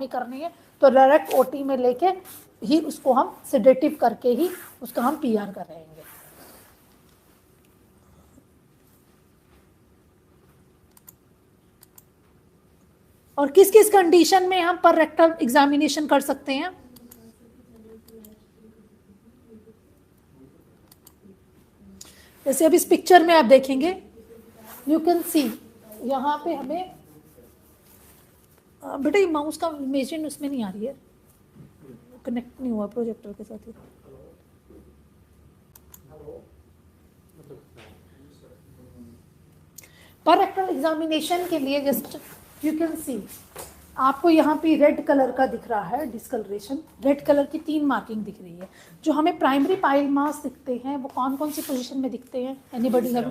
करनी है तो डायरेक्ट ओटी में लेके ही उसको हम सेडेटिव करके ही उसका हम पीआर करेंगे। और किस किस कंडीशन में हम पर रेक्टल एग्जामिनेशन कर सकते हैं? जैसे अब इस पिक्चर में आप देखेंगे, यू कैन सी यहाँ पे हमें बेटा ये माउस का इमेजिन उसमें नहीं आ रही है, कनेक्ट नहीं हुआ प्रोजेक्टर के साथ। पर रेक्टल एग्जामिनेशन के लिए जस्ट यू कैन सी, आपको यहाँ पे रेड कलर का दिख रहा है डिस्कलरेशन, रेड कलर की 3 मार्किंग दिख रही है। जो हमें प्राइमरी पाइल मास दिखते हैं वो कौन कौन सी पोजीशन में दिखते हैं? Anybody have?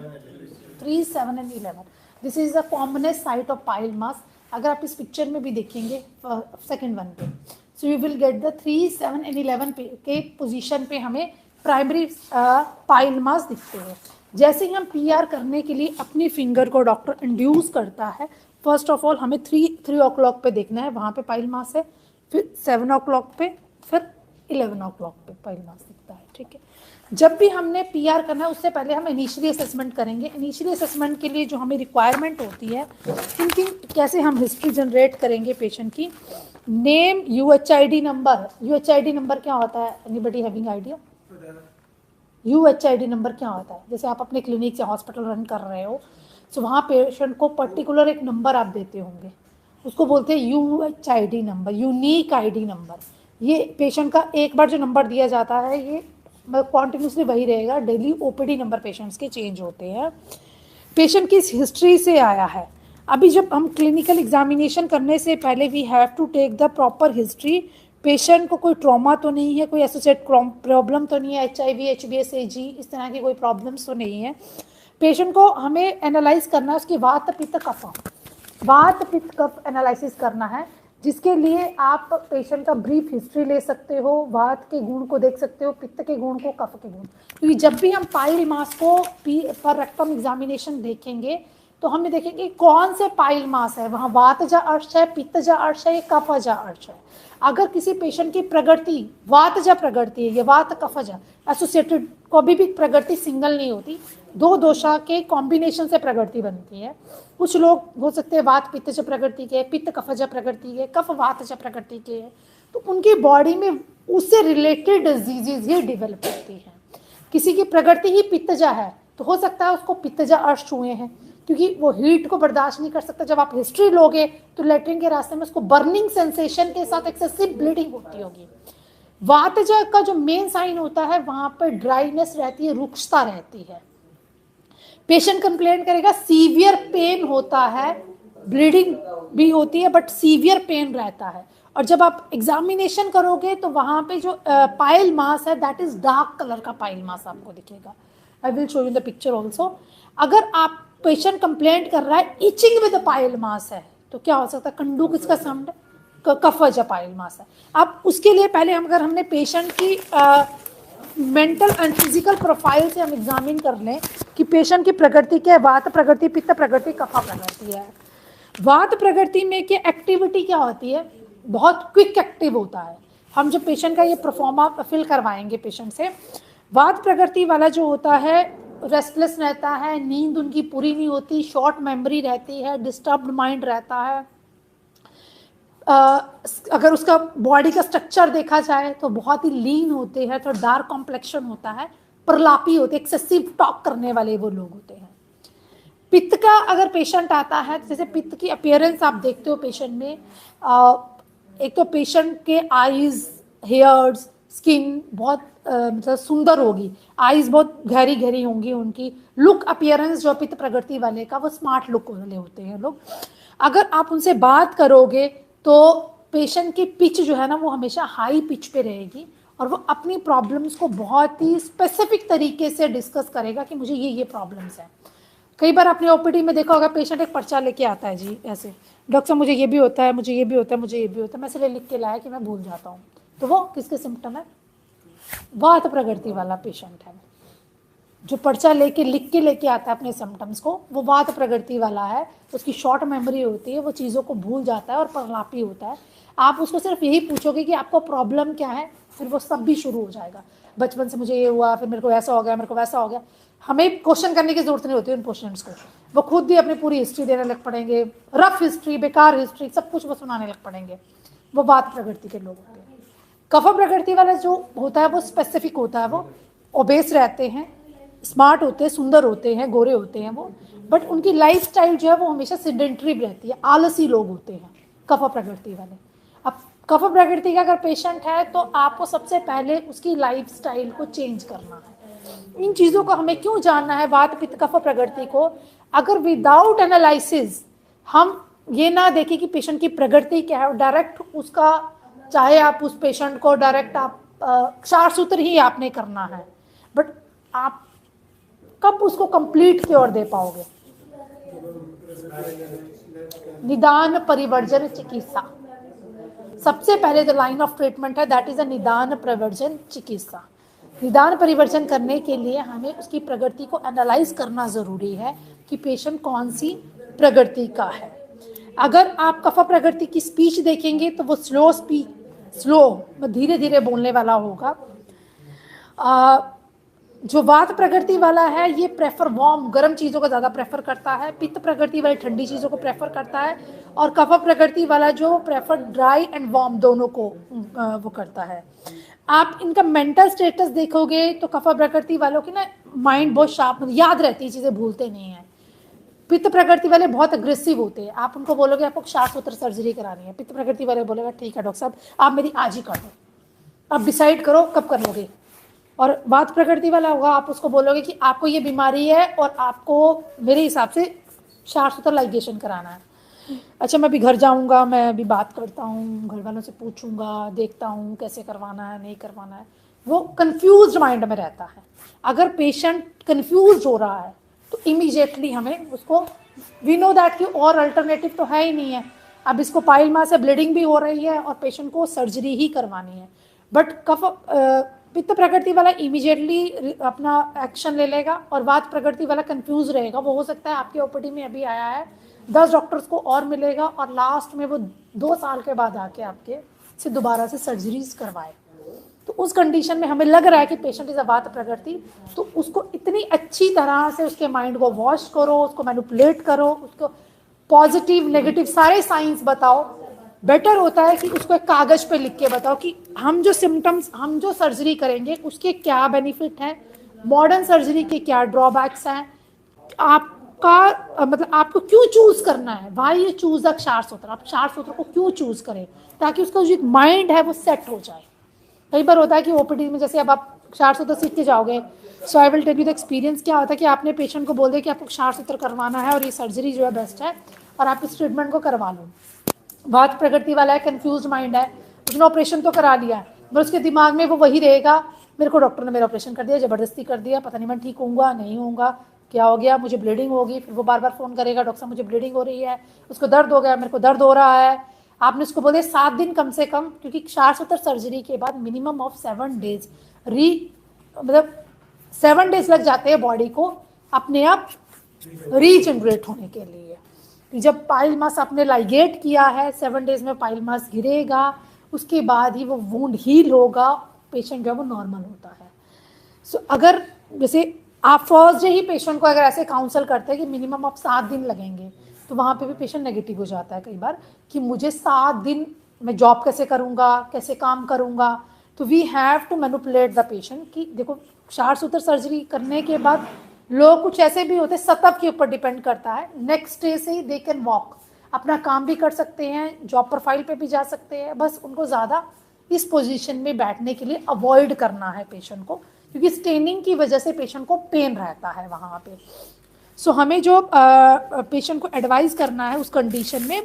3, 7 and 11। This is the commonest site of pile मास। अगर आप इस पिक्चर में भी देखेंगे सेकेंड वन पे, so you will get the 3, 7 and 11 के पोजीशन पे हमें प्राइमरी पाइल मास दिखते हैं। जैसे ही हम पीआर करने के लिए अपनी फिंगर को डॉक्टर इंड्यूस करता है, फर्स्ट ऑफ ऑल हमें 3 o'clock पे देखना है, वहाँ पे पाइल मास है, फिर 7 o'clock पे, फिर 11 o'clock पे पाइल मास दिखता है। ठीक है, जब भी हमने पीआर करना है उससे पहले हम इनिशियली असेसमेंट करेंगे। इनिशियली असेसमेंट के लिए जो हमें रिक्वायरमेंट होती है, किन कैसे हम हिस्ट्री जनरेट करेंगे पेशेंट की? Name, UHID number. UHID number क्या होता है? Anybody having idea? UHID number क्या होता है? जैसे आप अपने क्लिनिक से हॉस्पिटल रन कर रहे हो, तो वहाँ पेशेंट को पर्टिकुलर एक नंबर आप देते होंगे, उसको बोलते हैं यूएचआईडी नंबर, यूनिक आईडी नंबर। ये पेशेंट का एक बार जो नंबर दिया जाता है ये कॉन्टिन्यूसली वही रहेगा। डेली ओपीडी नंबर पेशेंट्स के चेंज होते हैं। पेशेंट किस हिस्ट्री से आया है? अभी जब हम क्लिनिकल एग्जामिनेशन करने से पहले we have to take the proper history. Patient को कोई ट्रॉमा तो नहीं है, कोई एसोसिएट प्रॉब्लम तो नहीं है, HIV, HBS, AG इस तरह की कोई प्रॉब्लम्स तो नहीं है। पेशेंट को हमें एनालाइज करना है उसकी वात पित्त कफ, वात पित्त कफ एनालिसिस करना है, जिसके लिए आप पेशेंट का ब्रीफ हिस्ट्री ले सकते हो, वात के गुण को देख सकते हो, पित्त के गुण को, कफ के गुण। क्योंकि जब भी हम पाइल मास को पर रेक्टम एग्जामिनेशन देखेंगे तो हमें देखेंगे कौन से पाइल मास है, वहाँ वातजा अर्श है, पित्तजा अर्श है, कफजा अर्श है। अगर किसी पेशेंट की प्रगति वातजा प्रगति है, ये वात कफजा एसोसिएटेड, कभी भी प्रगति सिंगल नहीं होती, 2 दोषा के कॉम्बिनेशन से प्रगति बनती है। कुछ लोग हो सकते हैं वात पित्तज प्रगति के, पित्त कफज प्रगति के, कफ वातज प्रगति के, तो उनकी बॉडी में उससे रिलेटेड डिजीजेज ही डेवलप होती हैं। किसी की प्रगति ही पित्तजा है तो हो सकता है उसको पित्तजा अर्श छुए हैं, क्योंकि वो हीट को बर्दाश्त नहीं कर सकता। जब आप हिस्ट्री लोगे तो लेटरिन के रास्ते में उसको बर्निंग सेंसेशन के साथ एक्सेसिव ब्लीडिंग होती होगी। वातजा का जो मेन साइन होता है वहां पर ड्राइनेस रहती है, रुक्षता रहती है। पेशेंट कंप्लेंट करेगा सीवियर पेन होता है, ब्लीडिंग भी होती है बट सीवियर पेन रहता है। और जब आप एग्जामिनेशन करोगे तो वहां पे जो पाइल मास है दैट इज डार्क कलर का पाइल मास आपको दिखेगा। I will show you the picture also. अगर आप पेशेंट कंप्लेंट कर रहा है इचिंग विद पाइल मास है तो क्या हो सकता है? कंडू किसका साउंड? कफज पाइल मास है। अब उसके लिए पहले अगर हमने पेशेंट की मेंटल एंड फिजिकल प्रोफाइल से हम एग्जामिन कर लें कि पेशेंट की प्रकृति क्या है, वात प्रकृति, पित्त प्रकृति, कफा प्रकृति है। वात प्रकृति में क्या एक्टिविटी क्या होती है? बहुत क्विक एक्टिव होता है। हम जो पेशेंट का ये परफॉर्मा फिल करवाएंगे पेशेंट से, वात प्रकृति वाला जो होता है रेस्टलेस रहता है, नींद उनकी पूरी नहीं होती, शॉर्ट मेमोरी रहती है, डिस्टर्ब्ड माइंड रहता है। अगर उसका बॉडी का स्ट्रक्चर देखा जाए तो बहुत ही लीन होते हैं, तो डार्क कॉम्प्लेक्शन होता है, प्रलापी होते, एक्सेसिव टॉक करने वाले वो लोग होते हैं। पित्त का अगर पेशेंट आता है, जैसे पित्त की अपीयरेंस आप देखते हो पेशेंट में, एक तो पेशेंट के आईज, हेयर्स, स्किन बहुत मतलब सुंदर होगी, आईज बहुत गहरी गहरी होंगी उनकी, लुक अपीयरेंस जो पित्त प्रकृति वाले का वो स्मार्ट लुक वाले होते हैं लोग। अगर आप उनसे बात करोगे तो पेशेंट की पिच जो है ना वो हमेशा हाई पिच पे रहेगी और वो अपनी प्रॉब्लम्स को बहुत ही स्पेसिफिक तरीके से डिस्कस करेगा कि मुझे ये प्रॉब्लम्स हैं। कई बार आपने ओपीडी में देखा होगा पेशेंट एक पर्चा लेके आता है, जी ऐसे डॉक्टर साहब मुझे ये भी होता है, मुझे ये भी होता है, मुझे ये भी होता है, मैं इसलिए लिख के लाया कि मैं भूल जाता हूँ। तो वो किसके सिम्टम है? वात प्रकृति वाला पेशेंट है। जो पर्चा लेके लिख के लेके आता है अपने सिम्टम्स को, वो वात प्रकृति वाला है। उसकी शॉर्ट मेमोरी होती है, वो चीज़ों को भूल जाता है और प्रलापी होता है। आप उसको सिर्फ यही पूछोगे कि आपको प्रॉब्लम क्या है, फिर वो सब भी शुरू हो जाएगा। बचपन से मुझे ये हुआ, फिर मेरे को ऐसा हो गया, मेरे को वैसा हो गया। हमें क्वेश्चन करने की जरूरत नहीं होती उन पेशेंट्स को, वो खुद ही अपनी पूरी हिस्ट्री देने लग पड़ेंगे, रफ हिस्ट्री, बेकार हिस्ट्री, सब कुछ वो सुनाने लग पड़ेंगे। वो वात प्रकृति के लोग होते हैं। कफ प्रकृति वाला जो होता है वो स्पेसिफिक होता है, वो ओबेस रहते हैं, स्मार्ट होते हैं, सुंदर होते हैं, गोरे होते हैं वो, बट उनकी लाइफस्टाइल जो है वो हमेशा सिडेंटरी रहती है, आलसी लोग होते हैं कफ प्रकृति वाले। अब कफ प्रकृति का अगर पेशेंट है तो आपको सबसे पहले उसकी लाइफस्टाइल को चेंज करना है। इन चीज़ों को हमें क्यों जानना है, वात पित्त कफ प्रकृति को? अगर विदाउट एनालिसिस हम ये ना देखें कि पेशेंट की प्रकृति क्या है और डायरेक्ट उसका, चाहे आप उस पेशेंट को डायरेक्ट आप क्षार सूत्र ही आपने करना है, बट आप कब उसको कंप्लीट क्योर दे पाओगे? निदान परिवर्जन चिकित्सा, सबसे पहले जो लाइन ऑफ ट्रीटमेंट है दैट इज अ निदान परिवर्जन चिकित्सा। निदान परिवर्जन करने के लिए हमें उसकी प्रकृति को एनालाइज करना जरूरी है कि पेशेंट कौन सी प्रकृति का है। अगर आप कफ प्रकृति की स्पीच देखेंगे तो वो स्लो धीरे धीरे बोलने वाला होगा। जो वात प्रकृति वाला है ये प्रेफर वार्म गर्म चीज़ों को ज़्यादा प्रेफर करता है, पित्त प्रकृति वाले ठंडी चीज़ों को प्रेफर करता है, और कफ प्रकृति वाला जो प्रेफर ड्राई एंड वार्म दोनों को वो करता है। आप इनका मेंटल स्टेटस देखोगे तो कफ प्रकृति वालों की ना माइंड बहुत शार्प, याद रहती है चीज़ें, भूलते नहीं हैं। पित्त प्रकृति वाले बहुत अग्रेसिव होते हैं, आप उनको बोलोगे आपको क्षार सूत्र सर्जरी करानी है, पित्त प्रकृति वाले बोलेगा ठीक है डॉक्टर साहब आप मेरी आज ही कर दो, आप डिसाइड करो कब कर लोगे। और वात प्रकृति वाला होगा, आप उसको बोलोगे कि आपको ये बीमारी है और आपको मेरे हिसाब से क्षार सूत्र लाइगेशन कराना है। अच्छा मैं अभी घर जाऊंगा, मैं अभी बात करता हूँ, घर वालों से पूछूंगा, देखता हूँ कैसे करवाना है नहीं करवाना है। वो कंफ्यूज्ड माइंड में रहता है। अगर पेशेंट कंफ्यूज हो रहा है तो इमीडिएटली हमें उसको, वी नो दैट कि और अल्टरनेटिव तो है ही नहीं है, अब इसको पाइल मास से ब्लीडिंग भी हो रही है और पेशेंट को सर्जरी ही करवानी है। बट कफ पित्त प्रकृति वाला इमीडिएटली अपना एक्शन ले लेगा और वात प्रकृति वाला कंफ्यूज रहेगा। वो हो सकता है आपके ओपीडी में अभी आया है, 10 डॉक्टर्स को और मिलेगा और लास्ट में वो 2 साल के बाद आके आपके से दोबारा से सर्जरीज करवाए। तो उस कंडीशन में हमें लग रहा है कि पेशेंट इज अ वात प्रकृति, तो उसको इतनी अच्छी तरह से उसके माइंड को वॉश करो, उसको मैनिपुलेट करो, उसको पॉजिटिव नेगेटिव सारे साइंस बताओ। बेटर होता है कि उसको एक कागज पे लिख के बताओ कि हम जो सिम्टम्स, हम जो सर्जरी करेंगे उसके क्या बेनिफिट हैं, मॉडर्न सर्जरी के क्या ड्रॉबैक्स हैं, आपका मतलब आपको क्यों चूज करना है, वाई यू चूज द क्षार सूत्र, आप क्षार सूत्र को क्यों चूज करें, ताकि उसका जो माइंड है वो सेट हो जाए। कई बार होता है कि ओपीडी में जैसे अब आप क्षार सूत्र सीख के जाओगे, so I will tell you the experience क्या होता है कि आपने पेशेंट को बोल दिया कि आपको क्षार सूत्र करवाना है और ये सर्जरी जो है बेस्ट है और आप इस ट्रीटमेंट को करवा लो। वात प्रकृति वाला है, कंफ्यूज माइंड है, उसने ऑपरेशन तो करा लिया है पर उसके दिमाग में वो वही रहेगा, मेरे को डॉक्टर ने मेरा ऑपरेशन कर दिया, जबरदस्ती कर दिया, पता नहीं मैं ठीक होऊंगा नहीं होऊंगा, क्या हो गया, मुझे ब्लीडिंग होगी। फिर वो बार बार फोन करेगा, डॉक्टर साहब मुझे ब्लीडिंग हो रही है, उसको दर्द हो गया, मेरे को दर्द हो रहा है। आपने उसको बोले 7 दिन कम से कम, क्योंकि क्षार सूत्र सर्जरी के बाद मिनिमम ऑफ 7 डेज मतलब 7 डेज लग जाते हैं बॉडी को अपने आप रीजनरेट होने के लिए। जब पाइल मास आपने लाइगेट किया है 7 डेज में पाइल मास गिरेगा, उसके बाद ही वो वुंड हील होगा, पेशेंट जो है वो नॉर्मल होता है। सो अगर जैसे आप फर्स्ट डे ही पेशेंट को अगर ऐसे काउंसल करते हैं कि मिनिमम आप 7 दिन लगेंगे, तो वहाँ पे भी पेशेंट नेगेटिव हो जाता है कई बार कि मुझे 7 दिन मैं जॉब कैसे करूँगा, कैसे काम करूँगा। तो we have to manipulate the patient कि देखो क्षार सूत्र सर्जरी करने के बाद लोग कुछ ऐसे भी होते हैं, सतब के ऊपर डिपेंड करता है, नेक्स्ट डे से ही दे कैन वॉक, अपना काम भी कर सकते हैं, जॉब प्रोफाइल पे भी जा सकते हैं। बस उनको ज़्यादा इस पोजीशन में बैठने के लिए अवॉइड करना है पेशेंट को, क्योंकि स्टेनिंग की वजह से पेशेंट को पेन रहता है वहाँ पे। सो हमें जो पेशेंट को एडवाइस करना है उस कंडीशन में,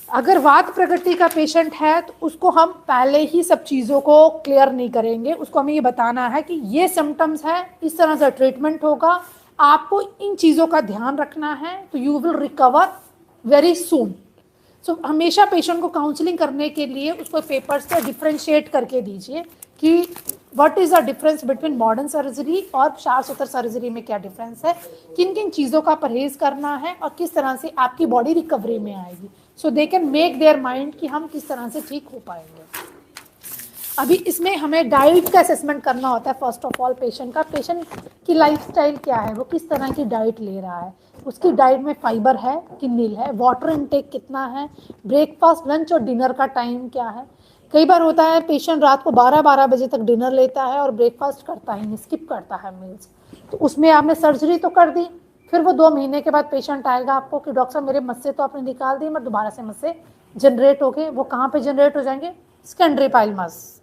अगर वात प्रकृति का पेशेंट है तो उसको हम पहले ही सब चीज़ों को क्लियर नहीं करेंगे, उसको हमें ये बताना है कि ये सिम्टम्स है, इस तरह से ट्रीटमेंट होगा, आपको इन चीज़ों का ध्यान रखना है, तो you will recover very soon. So हमेशा पेशेंट को काउंसलिंग करने के लिए उसको पेपर्स पे डिफ्रेंशिएट करके दीजिए कि what is the difference between modern surgery और शार सर्जरी में क्या डिफरेंस है, किन किन चीज़ों का परहेज करना है और किस तरह से आपकी बॉडी रिकवरी में आएगी, so they can make their mind कि हम किस तरह से ठीक हो पाएंगे। अभी इसमें हमें डाइट का असेसमेंट करना होता है। फर्स्ट ऑफ ऑल पेशेंट की लाइफस्टाइल क्या है, वो किस तरह की डाइट ले रहा है, उसकी डाइट में फाइबर है कि नील है, वाटर इनटेक कितना है, ब्रेकफास्ट लंच और डिनर का टाइम क्या है। कई बार होता है पेशेंट रात को 12-12 बजे तक डिनर लेता है और ब्रेकफास्ट करता ही नहीं, स्किप करता है मील्स, तो उसमें आपने सर्जरी तो कर दी, फिर वो 2 महीने के बाद पेशेंट आएगा आपको कि डॉक्टर साहब मेरे मस्से तो आपने निकाल दी, मैं दोबारा से मस्से जनरेट हो गए। वो कहाँ पे जनरेट हो जाएंगे? सेकेंडरी पाइल मास।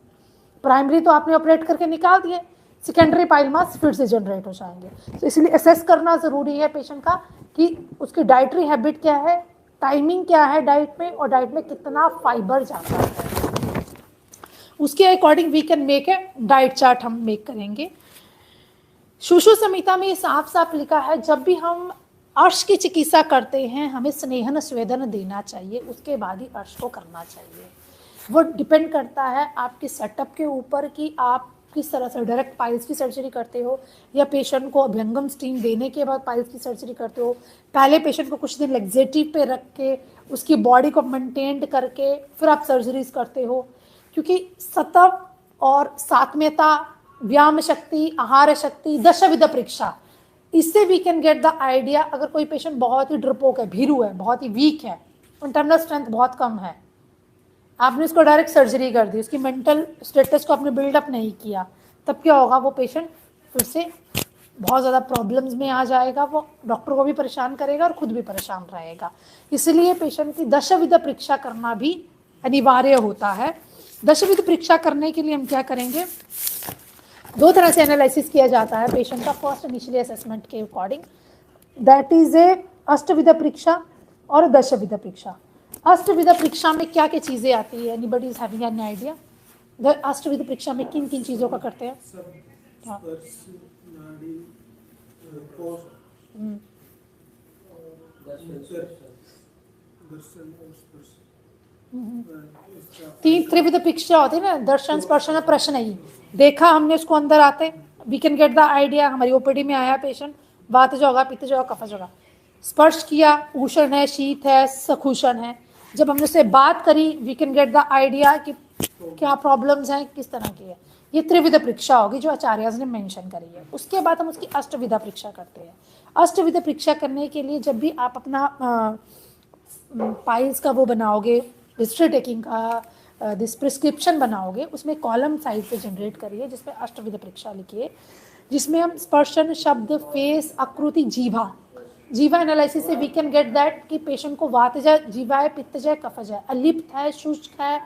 प्राइमरी तो आपने ऑपरेट करके निकाल दिए, सेकेंडरी पाइल मास फिर से जनरेट हो जाएंगे। तो इसलिए असेस करना ज़रूरी है पेशेंट का कि उसकी डाइटरी हैबिट क्या है, टाइमिंग क्या है डाइट में, और डाइट में कितना फाइबर जाता है, उसके according we can make a diet chart हम मेक करेंगे। सुश्रुत संहिता में साफ साफ लिखा है जब भी हम अर्श की चिकित्सा करते हैं हमें स्नेहन स्वेदन देना चाहिए, उसके बाद ही अर्श को करना चाहिए। वो डिपेंड करता है आपके सेटअप के ऊपर कि आप किस तरह से डायरेक्ट पाइल्स की सर्जरी करते हो या पेशेंट को अभ्यंगम स्टीम देने के बाद पाइल्स की सर्जरी करते हो, पहले पेशेंट को कुछ दिन लेग्जेटिव पे रख के उसकी बॉडी को मेंटेन करके फिर आप सर्जरीज करते हो। क्योंकि सतव और सात्म्यता, व्यायाम शक्ति, आहार शक्ति, दशविध परीक्षा, इससे we can get the idea. अगर कोई पेशेंट बहुत ही ड्रपोक है, भीरू है, बहुत ही वीक है, इंटरनल स्ट्रेंथ बहुत कम है, आपने उसको डायरेक्ट सर्जरी कर दी, उसकी मेंटल स्टेटस को आपने बिल्डअप नहीं किया, तब क्या होगा? वो पेशेंट फिर से बहुत ज़्यादा प्रॉब्लम्स में आ जाएगा, वो डॉक्टर को भी परेशान करेगा और खुद भी परेशान रहेगा। इसलिए पेशेंट की दशविध परीक्षा करना भी अनिवार्य होता है। दशविध परीक्षा करने के लिए हम क्या करेंगे? 2 तरह से एनालिसिस किया जाता है पेशेंट का। फर्स्ट इनिशियली असेसमेंट के अकॉर्डिंग, दैट इज ए अष्टविध परीक्षा और दशविध परीक्षा। अष्टविध परीक्षा में क्या क्या चीज़ें आती है? Anybody is having any idea? अष्टविध परीक्षा में किन किन चीज़ों का करते हैं? हाँ। तीन त्रिविध परीक्षा होती है ना, दर्शन, स्पर्शन, प्रश्न। ही देखा हमने उसको अंदर आते, we can get the idea. हमारी ओपीडी में आया पेशेंट, वातज होगा, पित्तज होगा, कफज होगा। स्पर्श किया, उष्ण है, शीत है, सकुशन है। जब हमने उससे बात करी we can get the idea कि क्या प्रॉब्लम्स हैं, किस तरह की है। ये त्रिविध परीक्षा होगी जो आचार्य ने मेंशन करी है। उसके बाद हम उसकी अष्टविधा परीक्षा करते हैं। अष्टविध परीक्षा करने के लिए जब भी आप अपना पाइल्स का वो बनाओगे, हिस्ट्री टेकिंग का दिस प्रिस्क्रिप्शन बनाओगे, उसमें कॉलम साइड पे जनरेट करिए जिसमें अष्टविध परीक्षा लिखिए, जिसमें हम स्पर्शन, शब्द, फेस, आकृति, जीवा एनालिसिस से वी कैन गेट दैट कि पेशेंट को वातज है, जीवा है, पित्तज है, कफज है, अलिप्त है, शुष्क है,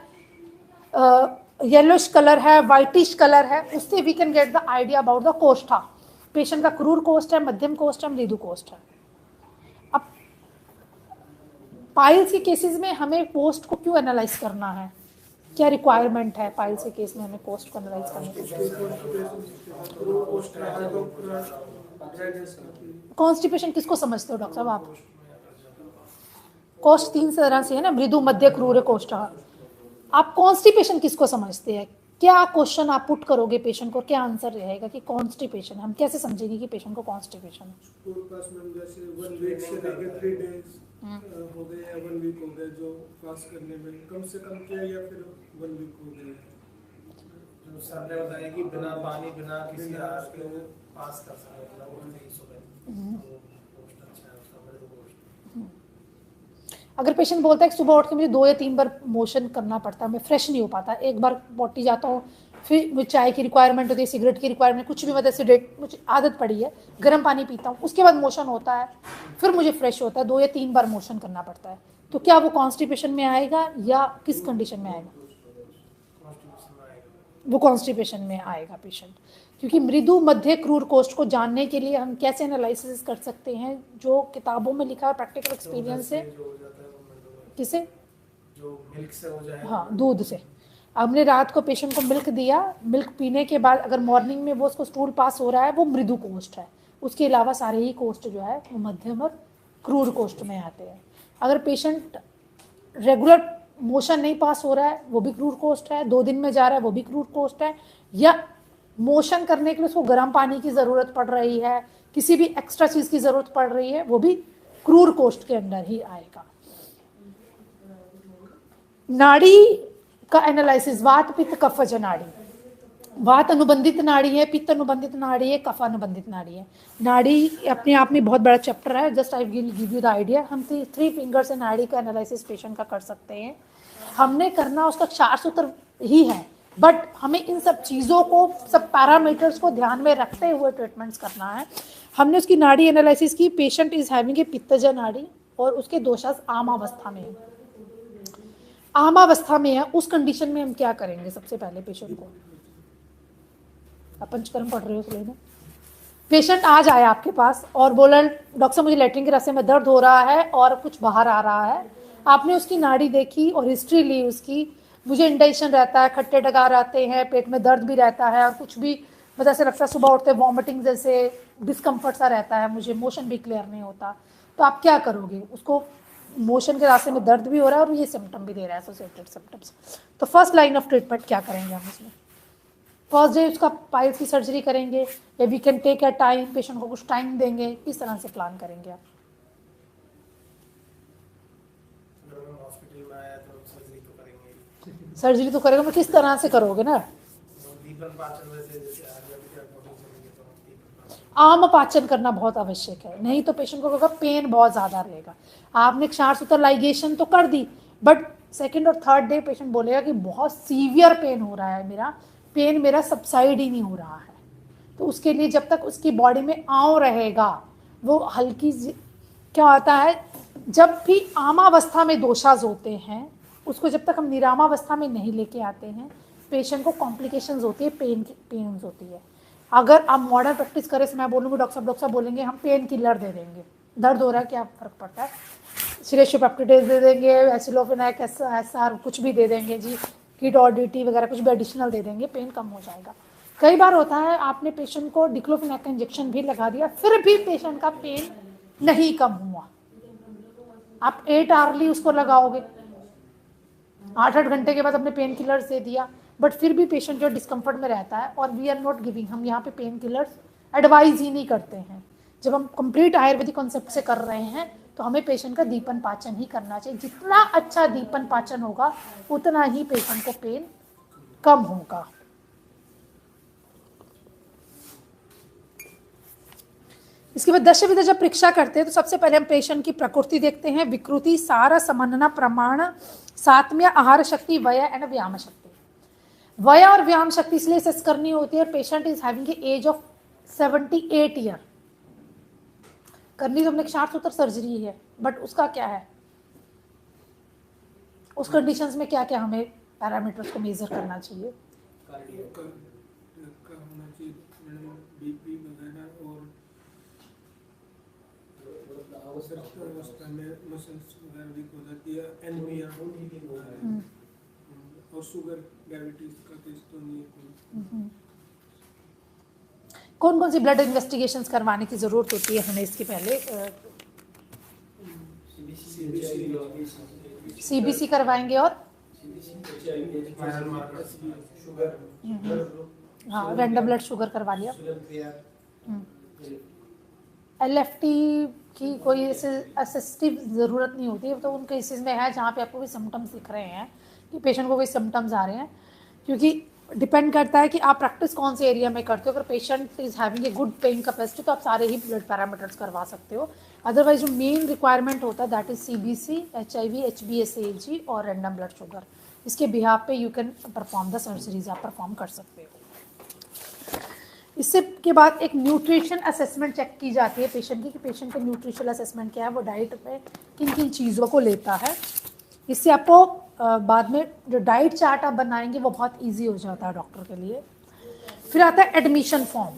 येलोश कलर है, वाइटिश कलर है। उससे we can get the idea about the कोष्ठा। पेशेंट का क्रूर कोष्ठ है, मध्यम कोष्ठ है, मृदु कोष्ठ है। अब पाइल्स के केसेस में हमें कोष्ठ को क्यों एनालाइज करना है? क्या रिक्वायरमेंट है पाइल्स के केस में हमें कोष्ठ को एनालाइज करने की? कॉन्स्टिपेशन किसको समझते हो डॉक्टर साहब आप? कोष्ठ 3 तरह से है ना, मृदु, मध्य, क्रूर, कोष्ठ। आप कॉन्स्टिपेशन किसको समझते हैं? क्या क्वेश्चन आप पुट करोगे पेशेंट को, क्या आंसर रहेगा कि कॉन्स्टिपेशन? हम कैसे समझेंगे कि पेशेंट को कॉन्स्टिपेशन है? जैसे 1 वीक से लेकर 3 डेज हो गए या 1 वीक हो गए, जो पास करने में कम से कम क्या, या फिर 1 वीक हो गए। जो सर ने बताया कि बिना पानी, बिना किसी आहार के वो पास कर सकते हैं, वो नहीं सुबह। अगर पेशेंट बोलता है कि सुबह उठ के मुझे 2 या 3 बार मोशन करना पड़ता है, मैं फ्रेश नहीं हो पाता, एक बार पॉटी जाता हूँ, फिर मुझे चाय की रिक्वायरमेंट होती है, सिगरेट की रिक्वायरमेंट, कुछ भी मतलब सिगरेट मुझे आदत पड़ी है, गर्म पानी पीता हूँ, उसके बाद मोशन होता है, फिर मुझे फ्रेश होता है, 2 या 3 बार मोशन करना पड़ता है, तो क्या वो कॉन्स्टिपेशन में आएगा या किस कंडीशन में आएगा? वो कॉन्स्टिपेशन में आएगा पेशेंट। क्योंकि मृदु, मध्य, क्रूर कोष्ठ को जानने के लिए हम कैसे एनालिसिस कर सकते हैं? जो किताबों में लिखा है, प्रैक्टिकल एक्सपीरियंस से। किसे? जो मिल्क से हो जाए। हाँ, दूध से। हमने रात को पेशेंट को मिल्क दिया, मिल्क पीने के बाद अगर मॉर्निंग में वो उसको स्टूल पास हो रहा है, वो मृदु कोष्ठ है। उसके अलावा सारे ही कोष्ठ जो है वो मध्यम और क्रूर कोष्ठ में आते हैं। अगर पेशेंट रेगुलर मोशन नहीं पास हो रहा है वो भी क्रूड कोस्ट है, 2 दिन में जा रहा है वो भी क्रूड कोस्ट है, या मोशन करने के लिए उसको गर्म पानी की ज़रूरत पड़ रही है, किसी भी एक्स्ट्रा चीज़ की ज़रूरत पड़ रही है, वो भी क्रूड कोस्ट के अंडर ही आएगा। नाड़ी का एनालिसिस, वात पित्त कफ वजन नाड़ी। वात अनुबंधित नाड़ी है, पित्त अनुबंधित नाड़ी है, कफ अनुबंधित नाड़ी है। नाड़ी अपने आप में बहुत बड़ा चैप्टर है, just I will give you the idea. हम 3 फिंगर से नाड़ी का एनालिसिस पेशेंट का कर सकते हैं। हमने करना उसका 4 सूत्र ही है, बट हमें इन सब चीज़ों को, सब पैरामीटर्स को ध्यान में रखते हुए ट्रीटमेंट्स करना है। हमने उसकी नाड़ी एनालिसिस की, पेशेंट इज हैविंग ए पित्तज नाड़ी और उसके दोषास आम अवस्था में है। आम अवस्था में है, उस कंडीशन में हम क्या करेंगे? सबसे पहले पेशेंट को, आप पंचकर्म पढ़ रहे हो तो लेना। पेशेंट आज आया आपके पास और बोला डॉक्टर साहब मुझे लैट्रिन के रास्ते में दर्द हो रहा है और कुछ बाहर आ रहा है। आपने उसकी नाड़ी देखी और हिस्ट्री ली उसकी, मुझे इंडाइजेशन रहता है, खट्टे डकार आते हैं, पेट में दर्द भी रहता है और कुछ भी मतलब ऐसे लगता है सुबह उठते वॉमिटिंग जैसे डिस्कम्फर्ट सा रहता है, मुझे मोशन भी क्लियर नहीं होता, तो आप क्या करोगे? उसको मोशन के रास्ते में दर्द भी हो रहा है और ये सिम्टम भी दे रहा है, एसोसिएटेड सिम्टम्स। तो फर्स्ट लाइन ऑफ ट्रीटमेंट क्या करेंगे हम इसमें? फर्स्ट डे उसका पाइल्स की सर्जरी करेंगे या we can take a time, patient को कुछ टाइम देंगे, किस तरह से प्लान करेंगे आप? हॉस्पिटल में आया तो सर्जरी तो करेंगे। सर्जरी तो करेगा, मैं किस तरह से करोगे ना? दीपन पाचन वैसे जैसे आयुर्वेदिक अकॉर्डिंग चलेंगे तो दीपन पाचन। आम पाचन करना बहुत आवश्यक है, नहीं तो पेशेंट को होगा पेन बहुत ज़्यादा रहेगा। आपने 4 सूत्र लाइगेशन तो कर दी, बट सेकेंड और थर्ड डे पेशेंट बोलेगा कि बहुत सीवियर पेन हो रहा है, मेरा पेन मेरा सबसाइड ही नहीं हो रहा है। तो उसके लिए जब तक उसकी बॉडी में आंव रहेगा, वो हल्की क्या होता है, जब भी आमावस्था में दोषाज होते हैं उसको जब तक हम निरामावस्था में नहीं लेके आते हैं, पेशेंट को कॉम्प्लिकेशंस होती है, पेन होती है। अगर आप मॉडर्न प्रैक्टिस करें, मैं बोलूँगी डॉक्टर साहब बोलेंगे हम पेन किलर दे देंगे, दर्द हो रहा है क्या फ़र्क पड़ता है, सिरेशियोपेप्टिडेज दे देंगे, एसिलोफेनाक एसआर कुछ भी दे देंगे जी, किट और डीटी वगैरह कुछ भी एडिशनल दे देंगे, पेन कम हो जाएगा। कई बार होता है आपने पेशेंट को डिक्लोफेनाक का इंजेक्शन भी लगा दिया, फिर भी पेशेंट का पेन नहीं कम हुआ। आप 8 आवर्ली उसको लगाओगे, 8-8 घंटे के बाद अपने पेन किलर्स दे दिया, बट फिर भी पेशेंट जो डिस्कम्फर्ट में रहता है, और वी आर नॉट गिविंग, हम यहाँ पे पेन किलर्स एडवाइज ही नहीं करते हैं। जब हम कंप्लीट आयुर्वेदिक कॉन्सेप्ट से कर रहे हैं तो हमें पेशेंट का दीपन पाचन ही करना चाहिए। जितना अच्छा दीपन पाचन होगा उतना ही पेशेंट को पेन कम होगा। इसके बाद दश विधा जब परीक्षा करते हैं तो सबसे पहले हम पेशेंट की प्रकृति देखते हैं, विकृति, सार, समन्वय, प्रमाण, सात्म्य, आहार शक्ति, वय एंड व्यायाम शक्ति। वय और व्यायाम शक्ति इसलिए असेस करनी होती है, patient is having age of 78 year. करनी तो हमने 4 सूत्र सर्जरी है, बट उसका क्या है, उस कंडीशंस में क्या क्या हमें पैरामीटर्स को मेजर करना चाहिए? कार्डियक का होना चाहिए मैडम, बीपी वगैरह, और अवस्था में मसल्स वगैरह वीक हो जाती है, एनीमिया, और शुगर डायबिटीज का केस तो नहीं है। कौन कौन सी ब्लड इन्वेस्टिगेशंस करवाने की ज़रूरत होती है हमें इसके पहले? सीबीसी करवाएंगे और हाँ रैंडम ब्लड शुगर करवा लिया। एलएफटी की कोई असिस्टिव ज़रूरत नहीं होती है, तो उन केसेस में है जहाँ पे आपको कोई सिम्टम्स दिख रहे हैं कि पेशेंट को कोई सिम्टम्स आ रहे हैं, क्योंकि डिपेंड करता है कि आप प्रैक्टिस कौन से एरिया में करते हो। अगर patient is having a good paying capacity तो आप सारे ही ब्लड पैरामीटर्स करवा सकते हो। अदरवाइज जो मेन रिक्वायरमेंट होता है दैट इज सीबीसी, एचआईवी, एचबीएसएजी और रैंडम ब्लड शुगर। इसके बिहाफ पे you can perform the surgeries, आप परफॉर्म कर सकते हो। इससे के बाद एक न्यूट्रिशन असेसमेंट चेक की जाती है पेशेंट की, कि पेशेंट का न्यूट्रिशनल असेसमेंट क्या है, वो डाइट में किन किन चीज़ों को लेता है। इससे आपको बाद में जो डाइट चार्ट आप बनाएंगे वो बहुत इजी हो जाता है डॉक्टर के लिए। फिर आता है एडमिशन फॉर्म।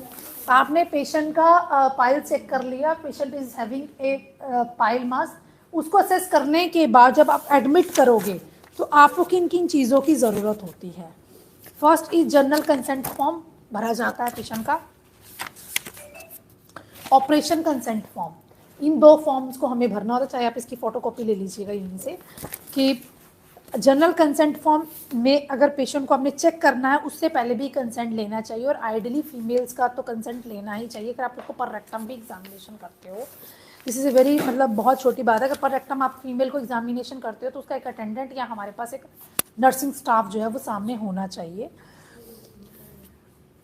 आपने पेशेंट का पाइल चेक कर लिया, patient is having a pile मास, उसको असेस करने के बाद जब आप एडमिट करोगे तो आपको किन किन चीज़ों की ज़रूरत होती है। First is general consent form भरा जाता है पेशेंट का, ऑपरेशन कंसेंट फॉर्म। इन 2 फॉर्म्स को हमें भरना होता है, चाहे आप इसकी फ़ोटोकॉपी ले लीजिएगा यहीं से, कि जनरल कंसेंट फॉर्म में अगर पेशेंट को हमने चेक करना है उससे पहले भी कंसेंट लेना चाहिए, और आइडियली फीमेल्स का तो कंसेंट लेना ही चाहिए। अगर आप उसको पर रेक्टम भी एग्जामिनेशन करते हो, दिस इज़ ए वेरी मतलब बहुत छोटी बात है, अगर पर रेक्टम आप फीमेल को एग्जामिनेशन करते हो तो उसका एक अटेंडेंट या हमारे पास एक नर्सिंग स्टाफ जो है वो सामने होना चाहिए।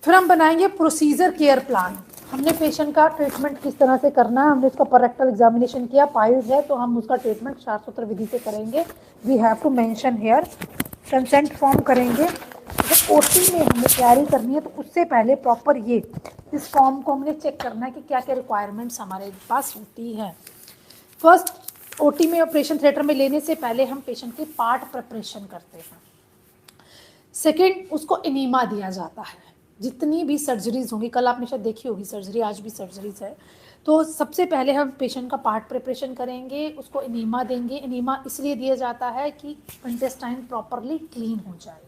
फिर हम बनाएंगे प्रोसीजर केयर प्लान। हमने पेशेंट का ट्रीटमेंट किस तरह से करना है, हमने उसका पर रेक्टल एग्जामिनेशन किया, पाइल्स है तो हम उसका ट्रीटमेंट शास्त्रोक्त विधि से करेंगे। We have to mention here. Consent form करेंगे। अगर ओटी में हमें तैयारी करनी है तो उससे पहले प्रॉपर ये इस फॉर्म को हमने चेक करना है कि क्या क्या रिक्वायरमेंट्स हमारे पास होती है। फर्स्ट ओटी में ऑपरेशन थिएटर में लेने से पहले हम पेशेंट की पार्ट प्रिपरेशन करते हैं। सेकेंड, उसको एनीमा दिया जाता है। जितनी भी सर्जरीज होंगी, कल आपने शायद देखी होगी सर्जरी, आज भी सर्जरीज है, तो सबसे पहले हम पेशेंट का पार्ट प्रिपरेशन करेंगे, उसको एनीमा देंगे। एनीमा इसलिए दिया जाता है कि इंटेस्टाइन प्रॉपरली क्लीन हो जाए।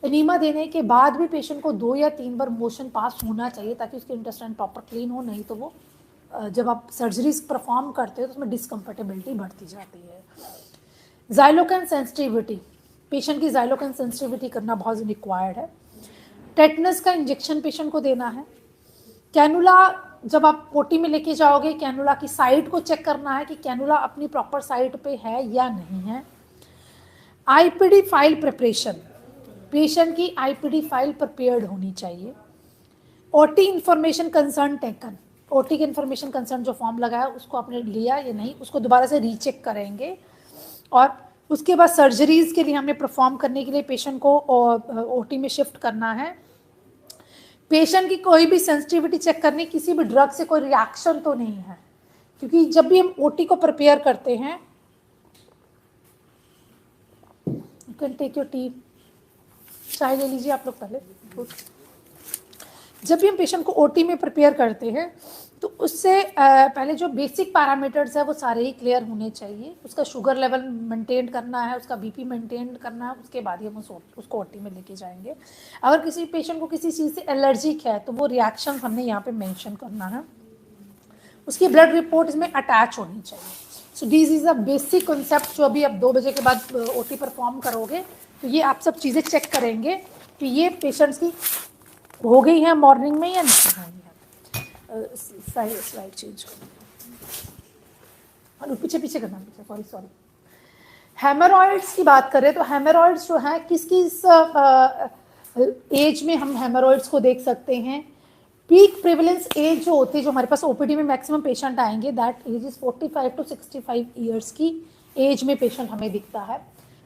एनीमा देने के बाद भी पेशेंट को 2 या 3 बार मोशन पास होना चाहिए ताकि उसके इंटेस्टाइन प्रॉपर क्लीन हो, नहीं तो वो जब आप सर्जरीज परफॉर्म करते हो तो उसमें डिसकम्फर्टेबिलिटी बढ़ती जाती है। जाइलोकैन सेंसिटिविटी, पेशेंट की जाइलोकैन सेंसिटिविटी करना बहुत रिक्वायर्ड है। टेटनस का इंजेक्शन पेशेंट को देना है। कैनुला जब आप ओटी में लेके जाओगे, कैनुला की साइट को चेक करना है कि कैनुला अपनी प्रॉपर साइट पे है या नहीं है। आईपीडी फाइल प्रिपरेशन, पेशेंट की आईपीडी फाइल प्रिपेयर्ड होनी चाहिए। OT information concern taken, OT के इंफॉर्मेशन कंसर्न जो फॉर्म लगाया उसको आपने लिया या नहीं, उसको दोबारा से रीचेक करेंगे। और उसके बाद सर्जरीज के लिए हमने परफॉर्म करने के लिए पेशेंट को ओटी में शिफ्ट करना है। पेशेंट की कोई भी सेंसिटिविटी चेक करनी, किसी भी ड्रग से कोई रिएक्शन तो नहीं है, क्योंकि जब भी हम ओटी को प्रिपेयर करते हैं, you can take your tea, चाय ले लीजिए आप लोग पहले। जब भी हम पेशेंट को ओटी में प्रिपेयर करते हैं तो उससे पहले जो बेसिक पैरामीटर्स है वो सारे ही क्लियर होने चाहिए। उसका शुगर लेवल मेंटेन करना है, उसका बीपी मेंटेन करना है, उसके बाद ही हम उसको ओटी में लेके जाएंगे। अगर किसी पेशेंट को किसी चीज़ से एलर्जिक है तो वो रिएक्शन हमने यहाँ पे मेंशन करना है। उसकी ब्लड रिपोर्ट इसमें अटैच होनी चाहिए। So this is a basic concept जो अभी आप 2 बजे के बाद ओटी परफॉर्म करोगे तो ये आप सब चीज़ें चेक करेंगे कि ये पेशेंट्स की हो गई है मॉर्निंग में या नहीं हो गई है। स्लाइड चेंज और पीछे पीछे करना, पीछे सॉरी। हेमरॉइड्स की बात करें तो हेमरॉइड्स जो है किस किस एज में हम हेमरॉइड्स को देख सकते हैं। पीक प्रिवलेंस एज जो होती है, जो हमारे पास ओपीडी में मैक्सिमम पेशेंट आएंगे, that age is 45 to 65 years की एज में पेशेंट हमें दिखता है।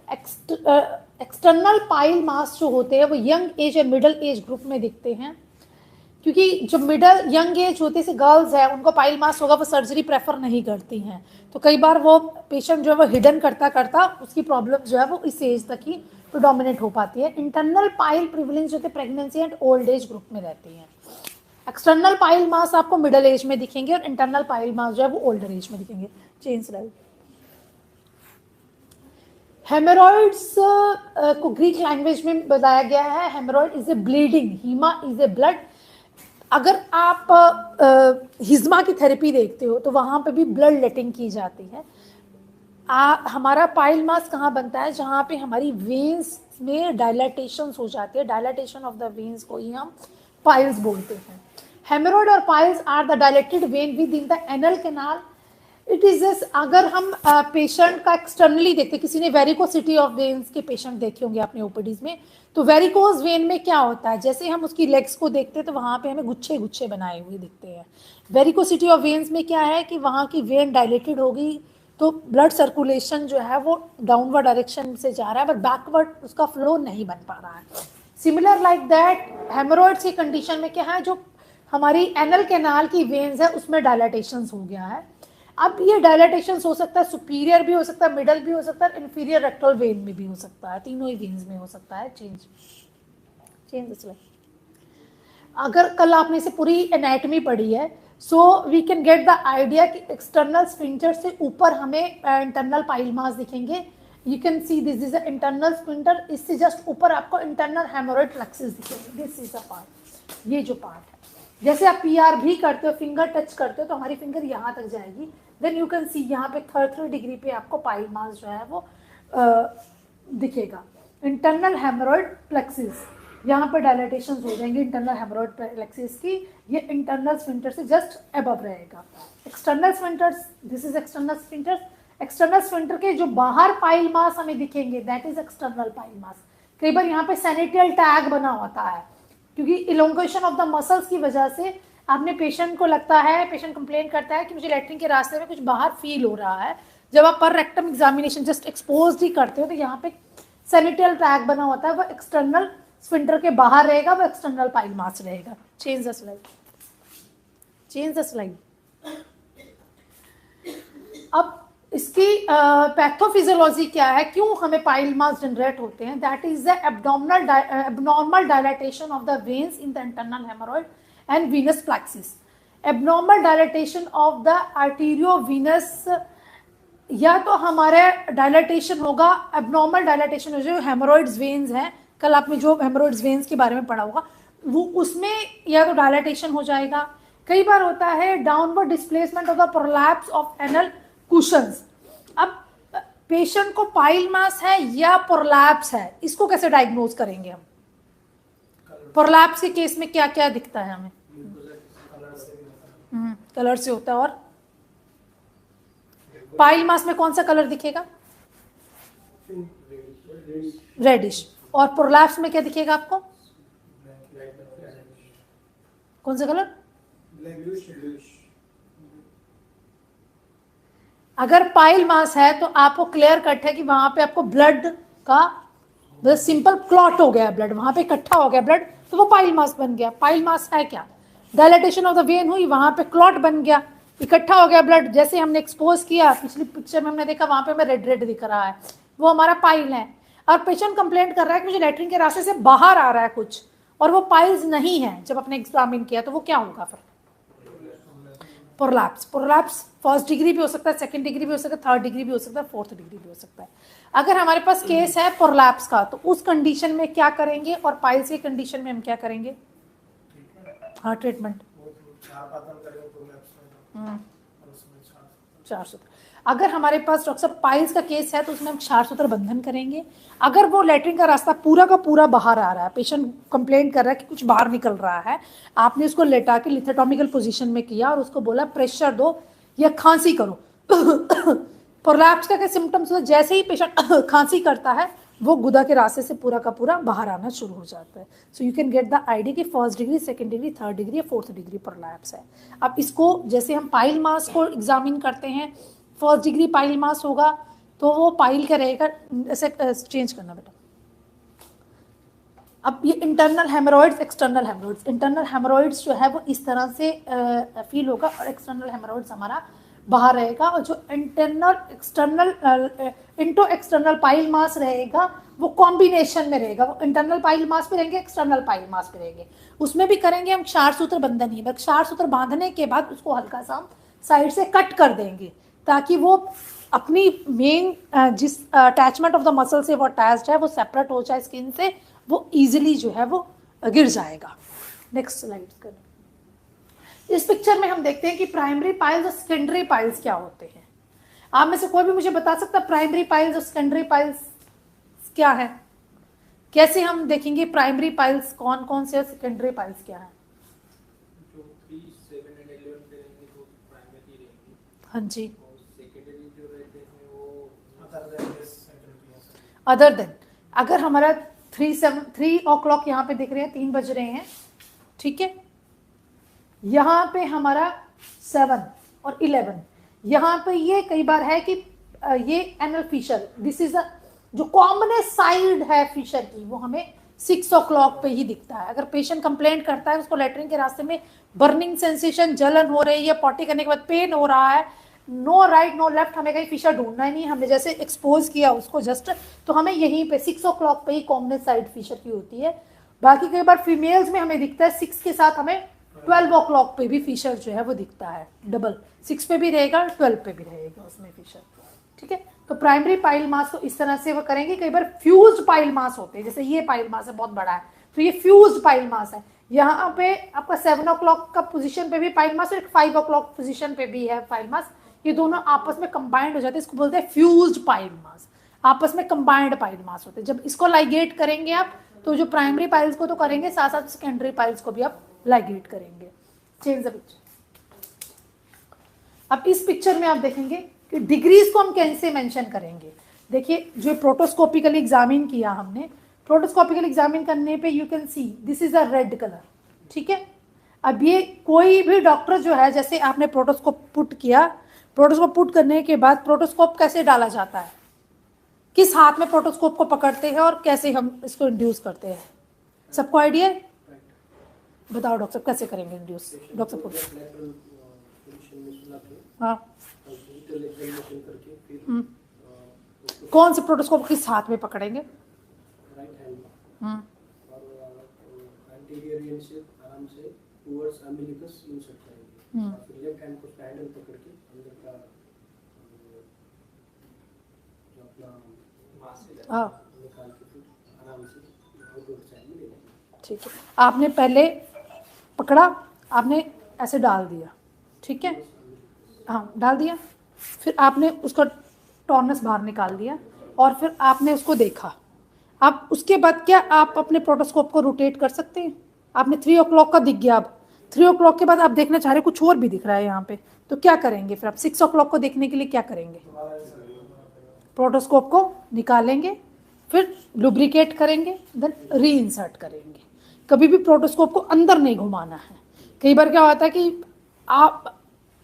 एक्सटर्नल पाइल मास जो होते हैं वो यंग एज या मिडल एज ग्रुप में दिखते हैं, क्योंकि जो मिडल यंग एज होते से गर्ल्स है उनको पाइल मास होगा, वो सर्जरी प्रेफर नहीं करती हैं, तो कई बार वो पेशेंट जो है वो हिडन करता करता उसकी प्रॉब्लम जो है वो इस एज तक ही प्रिडोमिनेट हो पाती है। इंटरनल पाइल प्रिवलेंस जो है pregnancy and old age group में रहती है। एक्सटर्नल पाइल मास आपको मिडल एज में दिखेंगे और इंटरनल पाइल मास जो है वो ओल्डर एज में दिखेंगे। Change right. हेमरॉइड्स को ग्रीक लैंग्वेज में बताया गया है, haemorrhoid is a bleeding, Hima is a blood. अगर आप हिज्मा की थेरेपी देखते हो तो वहाँ पे भी ब्लड लेटिंग की जाती है। हमारा पाइल मास कहाँ बनता है, जहाँ पे हमारी वेन्स में डायलाटेशंस हो जाती है, डायलाटेशन ऑफ द वेन्स को ही हम पाइल्स बोलते हैं। हेमरॉइड और piles are the dilated vein within the anal canal. It is just, अगर हम पेशेंट का एक्सटर्नली देखते, किसी ने वेरिकोसिटी ऑफ वेन्स के पेशेंट देखे होंगे अपने ओपीडीज में, तो वेरिकोज वेन में क्या होता है, जैसे हम उसकी लेग्स को देखते हैं तो वहाँ पे हमें गुच्छे गुच्छे बनाए हुए दिखते हैं। वेरिकोसिटी ऑफ वेन्स में क्या है कि वहाँ की वेन डायलेटेड होगी तो ब्लड सर्कुलेशन जो है वो डाउनवर्ड डायरेक्शन से जा रहा है, बट बैकवर्ड उसका फ्लो नहीं बन पा रहा है। सिमिलर लाइक दैट हेमरॉइड्स की कंडीशन में क्या है, जो हमारी एनल कैनाल की वेन्स है उसमें डायलाटेशन हो गया है। अब ये डायलाटेशन हो सकता है सुपीरियर भी हो सकता है, मिडल भी हो सकता है, इंफीरियर रेक्टल वेन में भी हो सकता है, तीनों ही वेन्स में हो सकता है। चेंज अगर कल आपने इसे पूरी एनाटॉमी पढ़ी है, so we can get the idea कि एक्सटर्नल स्फिंक्टर से ऊपर हमें इंटरनल पाइल मास दिखेंगे। You can see this is a internal sphincter, इससे जस्ट ऊपर आपको इंटरनल हेमोरॉइड फ्लेक्सेस दिखेंगे। दिस इज अ पार्ट, ये जो पार्ट है, जैसे आप पीआर भी करते हो, फिंगर टच करते हो तो हमारी फिंगर यहाँ तक जाएगी, देन यू कैन सी यहाँ पे 33 डिग्री पे आपको पाइल मास जो है वो दिखेगा। इंटरनल हेमरॉइड प्लेक्सिस, यहाँ पर डायलेटेशन हो जाएंगे इंटरनल हेमरॉइड प्लेक्सिस की, ये इंटरनल स्फिंक्टर से जस्ट अबव रहेगा। External sphincters, this is external sphincters. External sphincter के जो बाहर पाइल मास हमें दिखेंगे दैट इज एक्सटर्नल पाइल मास। कई बार यहाँ पे सैनिटल टैग बना होता है क्योंकि इलोंगेशन ऑफ द मसल्स की वजह से आपने पेशेंट को लगता है, पेशेंट कंप्लेन करता है कि मुझे लैट्रिन के रास्ते में कुछ बाहर फील हो रहा है। जब आप पर रेक्टम एग्जामिनेशन जस्ट एक्सपोज ही करते हो तो यहाँ पे सैनिटल टैग बना होता है, वो एक्सटर्नल स्फिंक्टर के बाहर रहेगा, वो एक्सटर्नल पाइल मास रहेगा। Change the slide, change the slide. अब इसकी पैथोफिजियोलॉजी क्या है, क्यों हमें पाइल मास जनरेट होते हैं? That is the abnormal dilatation of the veins in the internal haemorrhoid and venous plexus. Abnormal dilatation of the arteriovenous, या तो हमारे डायलेटेशन होगा, एब्नॉर्मल डायलेटेशन हो जो हेमरॉइड्स वेन्स हैं, कल आपने जो हेमरॉइड्स वेन्स के बारे में पढ़ा होगा वो उसमें या तो डायलेटेशन हो जाएगा। कई बार होता है downward displacement of the prolapse of anal cushions. अब पेशेंट को पाइल मास है या प्रोलैप्स है, इसको कैसे डायग्नोज करेंगे हम? प्रोलैप्स के केस में क्या क्या दिखता है हमें? कलर से होता है। और पाइल मास में कौन सा कलर दिखेगा? रेडिश। और प्रोलैप्स में क्या दिखेगा आपको? कौन सा कलर? अगर पाइल मास है तो आपको क्लियर कट है कि वहां पे आपको ब्लड का सिंपल क्लॉट हो गया, ब्लड वहां पे इकट्ठा हो गया ब्लड, तो वो पाइल मास बन गया। पाइल मास है क्या? डायलेटेशन ऑफ द वेन हुई, वहां पे क्लॉट बन गया, इकट्ठा हो गया ब्लड, जैसे हमने एक्सपोज किया पिछली पिक्चर में हमने देखा वहां पे हमें रेड रेड दिख रहा है, वो हमारा पाइल है। और पेशेंट कंप्लेंट कर रहा है कि मुझे लैट्रिन के रास्ते से बाहर आ रहा है कुछ, और वो पाइल्स नहीं है, जब अपने एग्जामिन किया तो वो क्या होगा फिर? प्रोलैप्स। प्रोलैप्स फर्स्ट डिग्री भी हो सकता है, सेकंड डिग्री भी हो सकता है, थर्ड डिग्री भी हो सकता है, फोर्थ डिग्री भी हो सकता है। अगर हमारे पास केस है प्रोलैप्स का तो उस कंडीशन में क्या करेंगे, और पाइल्स की कंडीशन में हम क्या करेंगे? हाँ, ट्रीटमेंट 4 सूत्र। अगर हमारे पास डॉक्टर साहब पाइल्स का केस है तो उसमें हम 4 सूत्र बंधन करेंगे। अगर वो लैट्रिन का रास्ता पूरा का पूरा बाहर आ रहा है, पेशेंट कंप्लेंट कर रहा है कि कुछ बाहर निकल रहा है, आपने उसको लेटा के लिथोटॉमिकल पोजीशन में किया और उसको बोला प्रेशर दो या खांसी करो। प्रोलैप्स का क्या सिम्टम्स होता है? जैसे ही पेशेंट खांसी करता है वो गुदा के रास्ते से पूरा का पूरा बाहर आना शुरू हो जाता है। So you can get the idea कि first degree, second degree, third degree या फोर्थ डिग्री प्रोलैप्स है। अब इसको जैसे हम पाइल मास को एग्जामिन करते हैं, फर्स्ट डिग्री पाइल मास होगा तो वो पाइल का रहेगा, ऐसे चेंज करना बेटा। अब ये internal haemorrhoids, external haemorrhoids. Internal haemorrhoids जो है वो इस तरह से फील होगा और एक्सटर्नल हेमरॉइड्स हमारा बाहर रहेगा। और जो internal external into external pile मास रहेगा वो कॉम्बिनेशन में रहेगा, वो इंटरनल पाइल मास पे रहेंगे, एक्सटर्नल पाइल मास पे रहेंगे। उसमें भी करेंगे हम 4 सूत्र बंधन ही, बस 4 सूत्र बांधने के बाद उसको हल्का सा हम साइड से कट कर देंगे ताकि वो अपनी मेन जिस अटैचमेंट ऑफ द मसल से वो अटैच्ड है वो सेपरेट हो जाए स्किन से, वो इजीली जो है वो गिर जाएगा। नेक्स्ट स्लाइड करें। इस पिक्चर में हम देखते हैं कि प्राइमरी पाइल्स और सेकेंडरी पाइल्स क्या होते हैं। आप में से कोई भी मुझे बता सकता है प्राइमरी पाइल्स और सेकेंडरी पाइल्स क्या है? कैसे हम देखेंगे प्राइमरी पाइल्स कौन कौन से और सेकेंडरी पाइल्स क्या है? जो 3, 7 and 11 पे रहेंगे वो प्राइमरी रहेंगी। हाँ जी। सेकेंडरी जो रहते हैं वो अदर देन अगर हमारा 3 o'clock यहाँ पे दिख रहे हैं, 3 बज रहे हैं, ठीक है, यहाँ पे हमारा 7 और 11, यहाँ पे ये कई बार है कि ये एनल फिशर, दिस इज जो कॉमनेस्ट साइड है फिशर की, वो हमें 6 o'clock पे ही दिखता है। अगर पेशेंट कंप्लेंट करता है उसको लैट्रिन के रास्ते में बर्निंग सेंसेशन, जलन हो रही है, पॉटी करने के बाद पेन हो रहा है, नो राइट नो लेफ्ट, हमें कहीं फिशर ढूंढना ही नहीं, हमने जैसे एक्सपोज किया उसको जस्ट, तो हमें यहीं पे 6 o'clock पे ही कॉमनेस्ट साइड फिशर की होती है। बाकी कई बार फीमेल्स में हमें दिखता है 6 के साथ हमें 12 o'clock पे भी फिशर जो है वो दिखता है, डबल 6 पे भी रहेगा 12 पे भी रहेगा उसमें फिशर, ठीक है। तो प्राइमरी पाइल मास को इस तरह से वो करेंगे। कई बार फ्यूज्ड पाइल मास होते हैं, जैसे ये पाइल मास है बहुत बड़ा है तो ये फ्यूज्ड पाइल मास है। यहाँ पे आपका 7 o'clock का पोजीशन पे भी पाइल मास और एक 5 o'clock पोजीशन पे भी है पाइल मास, ये दोनों आपस में कंबाइंड हो जाते हैं, इसको बोलते हैं फ्यूज्ड पाइल मास। आपस में कंबाइंड पाइल मास होते हैं। जब इसको लाइगेट करेंगे आप, तो जो प्राइमरी पाइल्स को तो करेंगे, साथ साथ सेकेंडरी पाइल्स को भी आप लाइगेट करेंगे। Change the picture. अब इस पिक्चर में आप देखेंगे कि डिग्रीज को हम कैसे मेंशन करेंगे। देखिए, जो प्रोटोस्कोपिकली एग्जामिन किया हमने, प्रोटोस्कोपिकली एग्जामिन करने पे you can see this is a red colour, ठीक है। अब ये कोई भी डॉक्टर जो है, जैसे आपने प्रोटोस्कोप पुट किया, प्रोटोस्कोप पुट करने के बाद प्रोटोस्कोप कैसे डाला जाता है, किस हाथ में प्रोटोस्कोप को पकड़ते हैं और कैसे हम इसको इंड्यूस करते हैं, सबको आइडिया है? बताओ डॉक्टर साहब कैसे करेंगे इंड्यूस? डॉक्टर साहब हाँ, कौन से प्रोटोस्कोप किस हाथ में पकड़ेंगे? राइट हैंड और एंटीरियर से आराम से टुवर्ड्स अम्बिलिकस इंसर्ट करेंगे और फिर लेफ्ट हैंड को हैंडल पकड़ के अंदर का जो अपना मास है निकाल के फिर आराम से आउटवर्ड साइड में ले लेंगे। ठीक है, आपने पहले पकड़ा, आपने ऐसे डाल दिया, ठीक है, हाँ डाल दिया, फिर आपने उसका टॉर्नस बाहर निकाल दिया और फिर आपने उसको देखा। अब उसके बाद क्या आप अपने प्रोटोस्कोप को रोटेट कर सकते हैं? आपने 3 o'clock का दिख गया, अब 3 o'clock के बाद आप देखना चाह रहे कुछ और भी दिख रहा है यहाँ पे, तो क्या करेंगे फिर आप 6 o'clock को देखने के लिए क्या करेंगे? प्रोटोस्कोप को निकालेंगे, फिर लुब्रिकेट करेंगे, देन री इंसर्ट करेंगे। कभी भी प्रोटोस्कोप को अंदर नहीं घुमाना है। कई बार क्या होता है कि आप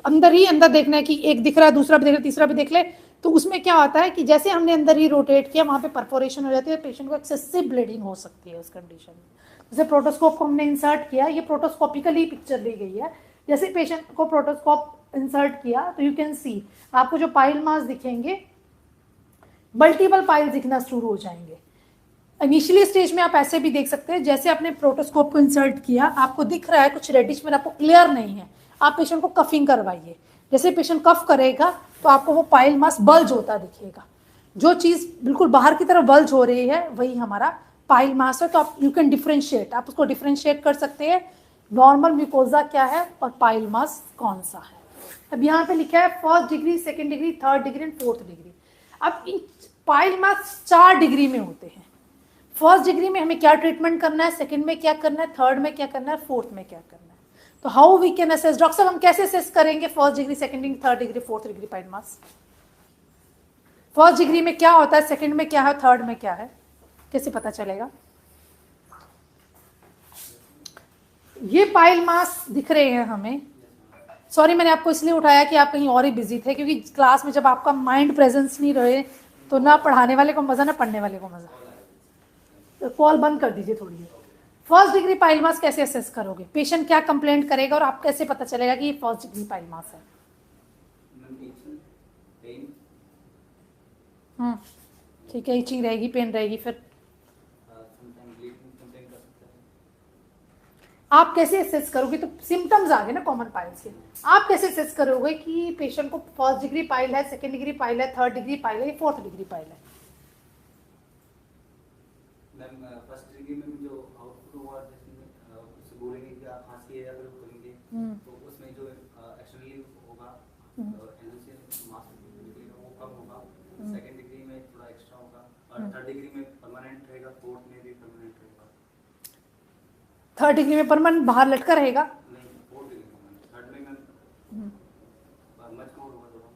अंदर ही अंदर देखना है कि एक दिख रहा है, दूसरा भी देख ले, तीसरा भी देख ले, तो उसमें क्या होता है कि जैसे हमने अंदर ही रोटेट किया, वहाँ पे परफोरेशन हो जाती है, पेशेंट को एक्सेसिव ब्लीडिंग हो सकती है उस कंडीशन में। जैसे प्रोटोस्कोप को हमने इंसर्ट किया, ये प्रोटोस्कोपिकली पिक्चर ली गई है। जैसे पेशेंट को प्रोटोस्कोप इंसर्ट किया तो यू कैन सी आपको जो पाइल मास दिखेंगे, मल्टीपल पाइल दिखना शुरू हो जाएंगे। इनिशियली स्टेज में आप ऐसे भी देख सकते हैं, जैसे आपने प्रोटोस्कोप को इंसर्ट किया, आपको दिख रहा है कुछ रेडिश में, आपको क्लियर नहीं है, आप पेशेंट को कफिंग करवाइए। जैसे पेशेंट कफ करेगा तो आपको वो पाइल मास बल्ज होता दिखेगा। जो चीज़ बिल्कुल बाहर की तरफ बल्ज हो रही है वही हमारा पाइल मास है। तो आप यू कैन डिफ्रेंशिएट, आप उसको डिफ्रेंशिएट कर सकते हैं, नॉर्मल म्यूकोजा क्या है और पाइल मास कौन सा है। अब यहाँ पे लिखा है 1st degree, 2nd degree, 3rd degree and 4th degree. अब इन पाइल मास 4 डिग्री में होते हैं। 1st डिग्री में हमें क्या ट्रीटमेंट करना है, 2nd में क्या करना है, 3rd में क्या करना है, 4th में क्या करना है। तो how we can assess, doctor साहब हम कैसे असेस करेंगे 1st degree, 2nd degree, 3rd degree, 4th degree pile mass? 1st degree में क्या होता है, 2nd में क्या है, 3rd में क्या है, कैसे पता चलेगा? ये पाइल मास दिख रहे हैं हमें। सॉरी, मैंने आपको इसलिए उठाया कि आप कहीं और ही बिजी थे, क्योंकि क्लास में जब आपका माइंड प्रेजेंस नहीं रहे तो ना पढ़ाने वाले को मजा ना पढ़ने वाले को मजा। तो कॉल बंद कर दीजिए थोड़ी देर। 1st डिग्री पाइल मास कैसे असेस करोगे? पेशेंट क्या कंप्लेंट करेगा और आप कैसे पता चलेगा कि ये 1st डिग्री पाइल मास है? ठीक है, इचिंग रहेगी, पेन रहेगी, फिर आप कैसे असेस करोगे? तो सिम्टम्स आ गए ना कॉमन पाइल्स के। आप कैसे असेस करोगे कि पेशेंट को 1st डिग्री पाइल है, 2nd डिग्री पाइल है, 3rd डिग्री पाइल है, 4th डिग्री पाइल है? मैम 1st डिग्री में जो आउटपुट हुआ, उससे बोलेंगे कि आप खांसी है या फिर करेंगे, तो उसमें जो एक्सटर्नली होगा एनोसियल मास वो कम होगा, 2nd डिग्री में थोड़ा एक्स्ट्रा होगा और 3rd डिग्री में परमानेंट रहेगा, 4th में भी परमानेंट रहेगा। 3rd डिग्री में परमानेंट बाहर लटका रहेगा? नहीं, 4th डिग्री में, 3rd में मैम मच मोर होगा थोड़ा।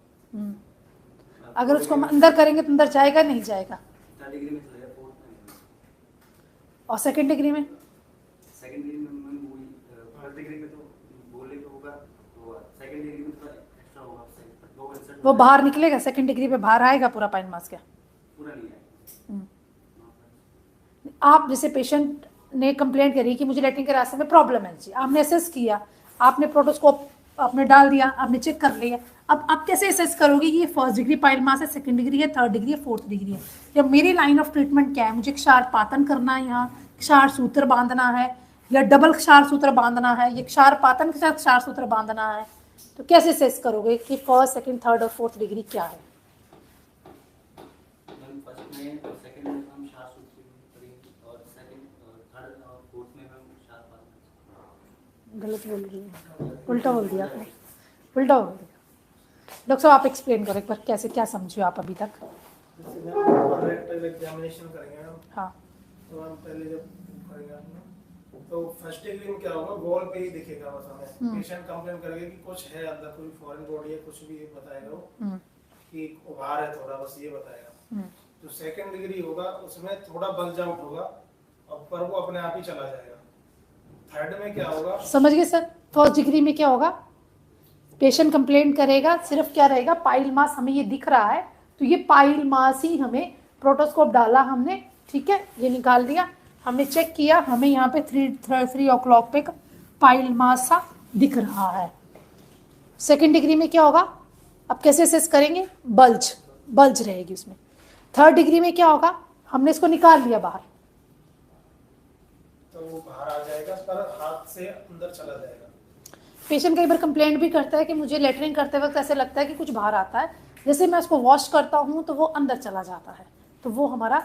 अगर उसको हम अंदर करेंगे तो अंदर जाएगा नहीं जाएगा? 3rd डिग्री में चलेगा, 4th में। और 2nd डिग्री में? 2nd डिग्री में मैम वही 3rd डिग्री में तो बोले तो होगा, तो 2nd डिग्री में थोड़ा एक्स्ट्रा होगा, वो बाहर निकलेगा 2nd डिग्री पे, बाहर आएगा पूरा पाइल मास क्या? पूरा नहीं आएगा। आप जैसे पेशेंट ने कंप्लेंट करी कि मुझे लैट्रिन के रास्ते में प्रॉब्लम है जी, आपने असेस किया, आपने प्रोटोस्कोप आपने डाल दिया, आपने चेक कर लिया, अब आप कैसे असेस करोगे कि ये 1st डिग्री पाइल मास है, 2nd डिग्री है, 3rd डिग्री है, 4th डिग्री है? या मेरी लाइन ऑफ ट्रीटमेंट क्या है, मुझे क्षारपातन करना है, यहाँ क्षार सूत्र बांधना है, या डबल क्षार सूत्र बांधना है, या क्षारपातन के साथ क्षार सूत्र बांधना है? तो कैसे असेस करोगे कि 1st, 2nd, 3rd और 4th डिग्री क्या है? फर्स्ट में और 2nd में हम क्षार सूत्र करेंगे और 2nd, 3rd और 4th में हम क्षारपातन। गलत बोल रही हूँ, उल्टा बोल दिया आपने, उल्टा बोल दिया। डॉक्टर साहब आप एक्सप्लेन करो एक बार, कैसे क्या समझे आप अभी तक? जब एग्जामिनेशन करेंगे हम, हाँ तो हम पहले जब करेंगे हम, तो फर्स्ट डिग्री में क्या होगा, वॉल पे ही दिखेगा बस हमें, पेशेंट कंप्लेन करेगा कि कुछ है अंदर, कोई फॉरेन बॉडी है, कुछ भी बताएगा वो कि उभार है थोड़ा, बस ये बताएगा। जो सेकंड डिग्री होगा उसमें थोड़ा बल्ज आउट होगा, और पर वो अपने आप ही चला जाएगा। थर्ड में क्या होगा, समझ गए सर? फर्स्ट डिग्री में क्या होगा, पेशेंट कंप्लेंट करेगा, सिर्फ क्या रहेगा, पाइल मास हमें ये दिख रहा है, तो ये पाइल मास ही हमें, प्रोटोस्कोप डाला हमने, ठीक है, ये निकाल दिया, हमने चेक किया, हमें यहाँ पे 3 o'clock पे पाइल मास सा दिख रहा है। सेकेंड डिग्री में क्या होगा, अब कैसे असेस करेंगे, बल्ज रहेगी उसमें। थर्ड डिग्री में क्या होगा, हमने इसको निकाल लिया बाहर, तो वो बाहर आ जाएगा, पर हाथ से अंदर चला जाएगा। पेशेंट कई बार कंप्लेंट भी करता है कि मुझे लेटरिन करते वक्त ऐसे लगता है कि कुछ बाहर आता है, जैसे मैं उसको वॉश करता हूँ तो वो अंदर चला जाता है, तो वो हमारा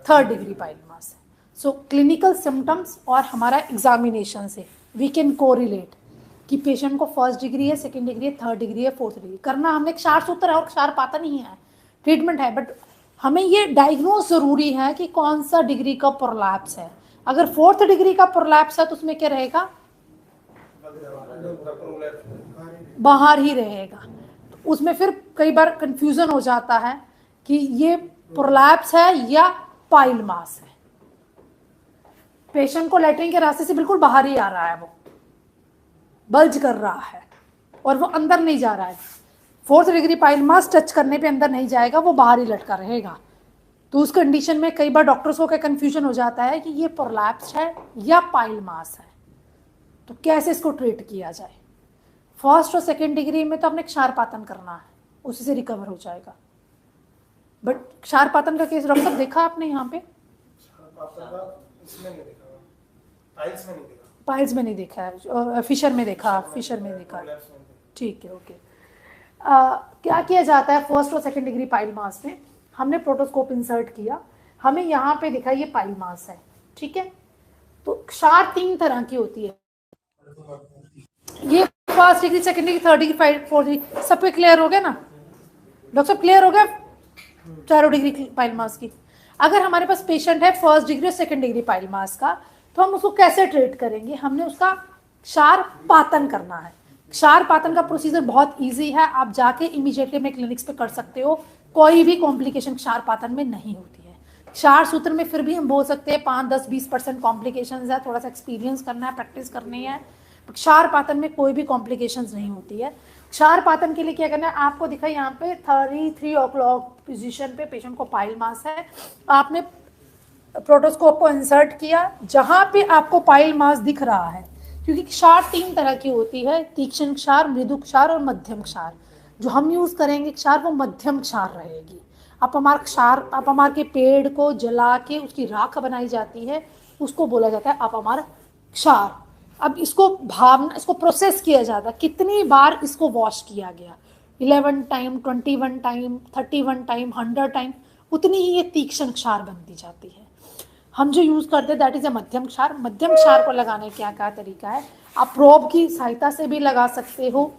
थर्ड डिग्री पाइल मास है। सो क्लिनिकल सिम्टम्स और हमारा एग्जामिनेशन से वी कैन कोरिलेट कि पेशेंट को फर्स्ट डिग्री है, सेकेंड डिग्री है, थर्ड डिग्री है, फोर्थ डिग्री। करना हमने क्षार सूत्र है और क्षार पातन ही है, ट्रीटमेंट है, बट हमें ये डायग्नोज जरूरी है कि कौन सा डिग्री का प्रोलैप्स है। अगर फोर्थ डिग्री का प्रोलैप्स है तो उसमें क्या रहेगा, बाहर ही रहेगा। उसमें फिर कई बार कंफ्यूजन हो जाता है कि ये प्रोलैप्स है या पाइल मास है। पेशेंट को लेटरिन के रास्ते से बिल्कुल बाहर ही आ रहा है, वो बल्ज कर रहा है और वो अंदर नहीं जा रहा है। फोर्थ डिग्री पाइल मास टच करने पे अंदर नहीं जाएगा, वो बाहर ही लटका रहेगा। तो उस कंडीशन में कई बार डॉक्टर्स को क्या कंफ्यूजन हो जाता है कि ये प्रोलैप्स है या पाइल मास है, तो कैसे इसको ट्रीट किया जाए। फर्स्ट और सेकेंड डिग्री में तो हमने क्षारपातन करना है, उसी से रिकवर हो जाएगा। बट क्षारपातन का केस डॉक्टर साहब देखा आपने यहाँ पे? इसमें नहीं देखा, पाइल्स में नहीं देखा, पाइल्स में नहीं देखा है, फिशर में देखा, फिशर में देखा है। ठीक है, ओके। क्या किया जाता है फर्स्ट और सेकेंड डिग्री पाइल मास में, हमने प्रोटोस्कोप इंसर्ट किया, हमें यहाँ पे दिखा ये पाइल मास है, ठीक है। तो क्षार 3 तरह की होती है, ये first degree, second degree, third degree, fourth degree, सब पे क्लियर हो गया ना डॉक्टर साहब? क्लियर हो गया चारों डिग्री पाइल मास की। अगर हमारे पास पेशेंट है फर्स्ट डिग्री और सेकेंड डिग्री पाइल मास का, तो हम उसको कैसे ट्रीट करेंगे, हमने उसका क्षार पातन करना है। क्षार पातन का प्रोसीजर बहुत इजी है, आप जाके इमीडिएटली अपने क्लिनिक्स पे कर सकते हो, कोई भी कॉम्प्लिकेशन क्षार पातन में नहीं होती है। क्षार सूत्र में फिर भी हम बोल सकते हैं 5, 10, 20% कॉम्प्लिकेशंस है, थोड़ा सा एक्सपीरियंस करना है, प्रैक्टिस करनी है। क्षार पातन में कोई भी कॉम्प्लिकेशंस नहीं होती है। क्षार पातन के लिए क्या करना है, आपको दिखा यहाँ पे 3 o'clock पोजीशन पे पेशेंट को पाइल मास है, आपने प्रोटोस्कोप को इंसर्ट किया, जहाँ पे आपको पाइल मास दिख रहा है, क्योंकि क्षार 3 तरह की होती है, तीक्ष्ण क्षार, मृदु क्षार और मध्यम क्षार। जो हम यूज करेंगे क्षार वो मध्यम क्षार रहेगी। अपमार के पेड़ को जला के उसकी राख बनाई जाती है, उसको बोला जाता है अपमार क्षार। अब इसको इसको प्रोसेस किया जाता है, कितनी बार इसको वॉश किया गया, 11 टाइम, 21 टाइम, 31 टाइम, 100 टाइम, उतनी ही ये तीक्ष्ण क्षार बनती जाती है। हम जो यूज करते हैं दैट इज अ मध्यम क्षार। मध्यम क्षार को लगाने का क्या तरीका है, आप प्रोब की सहायता से भी लगा सकते हो।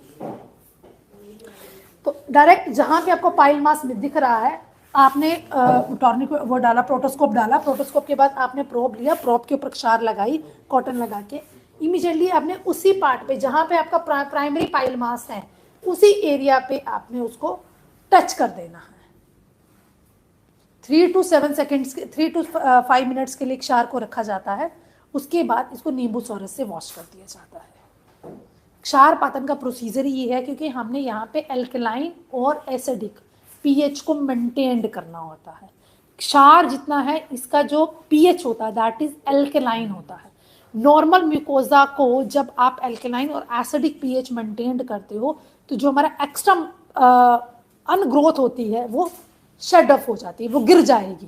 तो डायरेक्ट जहां पे आपको पाइल मास दिख रहा है, आपने टॉर्निक वो डाला, प्रोटोस्कोप डाला, प्रोटोस्कोप के बाद आपने प्रोब लिया, प्रोब के ऊपर क्षार लगाई, कॉटन लगा के, इमीडिएटली आपने उसी पार्ट पे जहां पे आपका प्राइमरी पाइल मास है, उसी एरिया पे आपने उसको टच कर देना है। 3 to 7 सेकेंड्स, 3 to 5 मिनट्स के लिए क्षार को रखा जाता है। उसके बाद इसको नींबू सोरस से वॉश कर दिया जाता है। क्षार पातन का प्रोसीजर ये है, क्योंकि हमने यहाँ पे एल्कलाइन और एसिडिक पीएच को मेंटेन करना होता है। क्षार जितना है इसका जो पीएच होता है दैट इज एल्कलाइन होता है। नॉर्मल म्यूकोजा को जब आप एल्कलाइन और एसिडिक पीएच मेंटेन करते हो, तो जो हमारा एक्स्ट्रा अनग्रोथ होती है वो शेड ऑफ हो जाती है, वो गिर जाएगी।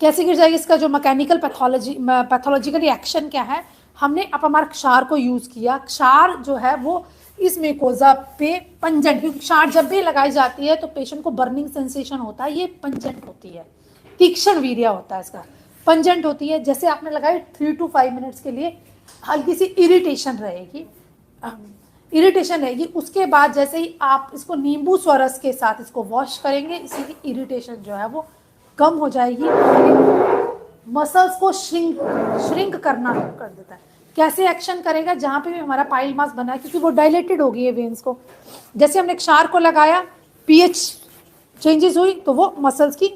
कैसे गिर जाएगी, इसका जो मैकेनिकल पैथोलॉजिकल रिएक्शन क्या है, हमने अपमार क्षार को यूज किया। क्षार जो है वो इस म्यूकोजा पे पंजेंट, क्योंकि क्षार जब भी लगाई जाती है तो पेशेंट को बर्निंग सेंसेशन होता है, ये पंजेंट होती है, तीक्ष्ण वीर्य होता है इसका, पंजेंट होती है। जैसे आपने लगाई 3 to 5 मिनट्स के लिए हल्की सी इरिटेशन रहेगी, इरिटेशन है ये, उसके बाद जैसे ही आप इसको नींबू स्वरस के साथ इसको वॉश करेंगे, इसी इरिटेशन जो है वो कम हो जाएगी। मसल्स को श्रिंक करना कर देता है। कैसे एक्शन करेगा? जहाँ पे भी हमारा पाइल मास बना है, क्योंकि वो डायलेटेड हो गई है वेन्स को, जैसे हमने क्षार को लगाया, पीएच चेंजेस हुई तो वो मसल्स की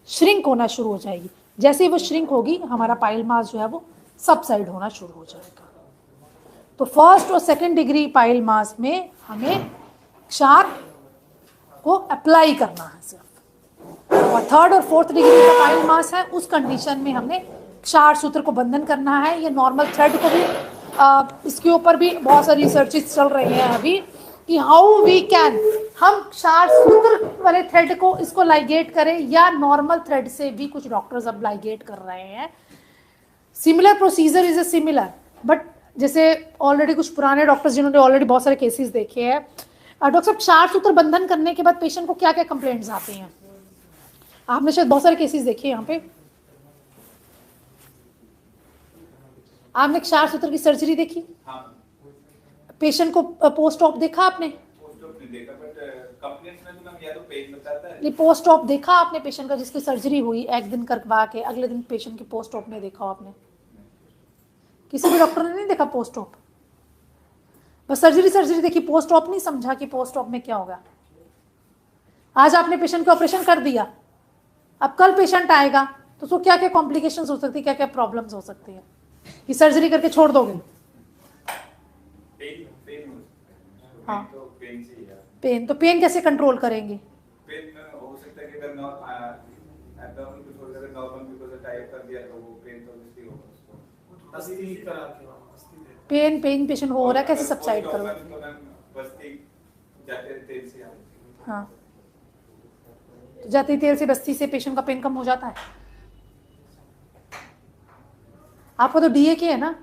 श्रिंक होना शुरू हो जाएगी। जैसे ही वो श्रिंक होगी हमारा पाइल मास जो है वो सबसाइड होना शुरू हो जाएगा। तो फर्स्ट और सेकंड डिग्री पाइल मास में हमें क्षार को अप्लाई करना है सिर्फ, और थर्ड और फोर्थ डिग्री का पाइल मास है उस कंडीशन में हमने क्षार सूत्र को बंधन करना है। ये नॉर्मल थ्रेड को भी इसके ऊपर भी बहुत सारी रिसर्चेस चल रही हैं अभी कि हाउ वी कैन, हम क्षार सूत्र वाले थ्रेड को इसको लाइगेट करें या नॉर्मल थ्रेड से भी कुछ डॉक्टर्स अब लाइगेट कर रहे हैं। Similar procedure is a similar, but जैसे ऑलरेडी कुछ पुराने डॉक्टर्स जिन्होंने ऑलरेडी बहुत सारे केसेस देखे हैं, डॉक्टर साहब क्षार सूत्र बंधन करने के बाद पेशेंट को क्या क्या कंप्लेंट्स आती हैं? आपने शायद बहुत सारे केसेस देखे यहाँ पे। आपने क्षार सूत्र की सर्जरी देखी? हाँ। पेशेंट को पोस्ट ऑप देखा आपने? पोस्ट ऑप नहीं देखा, बट कंप्लेंट्स में तो मैम या तो पेन बताता है। नहीं, पोस्ट ऑप देखा आपने पेशेंट का जिसकी सर्जरी हुई, एक दिन करवा के अगले दिन पेशेंट की पोस्ट ऑप में देखा आपने? किसी भी डॉक्टर ने नहीं देखा पोस्ट ऑप? बस सर्जरी देखी, पोस्ट ऑप नहीं समझा कि पोस्ट ऑप में क्या होगा। आज आपने पेशेंट का ऑपरेशन कर दिया, अब कल पेशेंट आएगा तो उसको क्या क्या कॉम्प्लिकेशंस हो सकती है, क्या क्या प्रॉब्लम्स हो सकती है, कि सर्जरी करके छोड़ दोगे? हाँ, पेन तो पेन कैसे कंट्रोल करेंगे? पेन हो सकता है कि अगर एब्डोमेन को छोड़ कर नॉर्मल भी कोई टाइप कर दिया तो वो पेन तो ऑब्वियसली होगा उसको। अस्ती करा के पेन पेशेंट हो रहा है, कैसे सबसाइड करोगे? बस्ती जाते तेल से हाँ, तो जाती तेल से बस्ती से पेशेंट का पेन कम हो जाता है। आपको तो डीए के है ना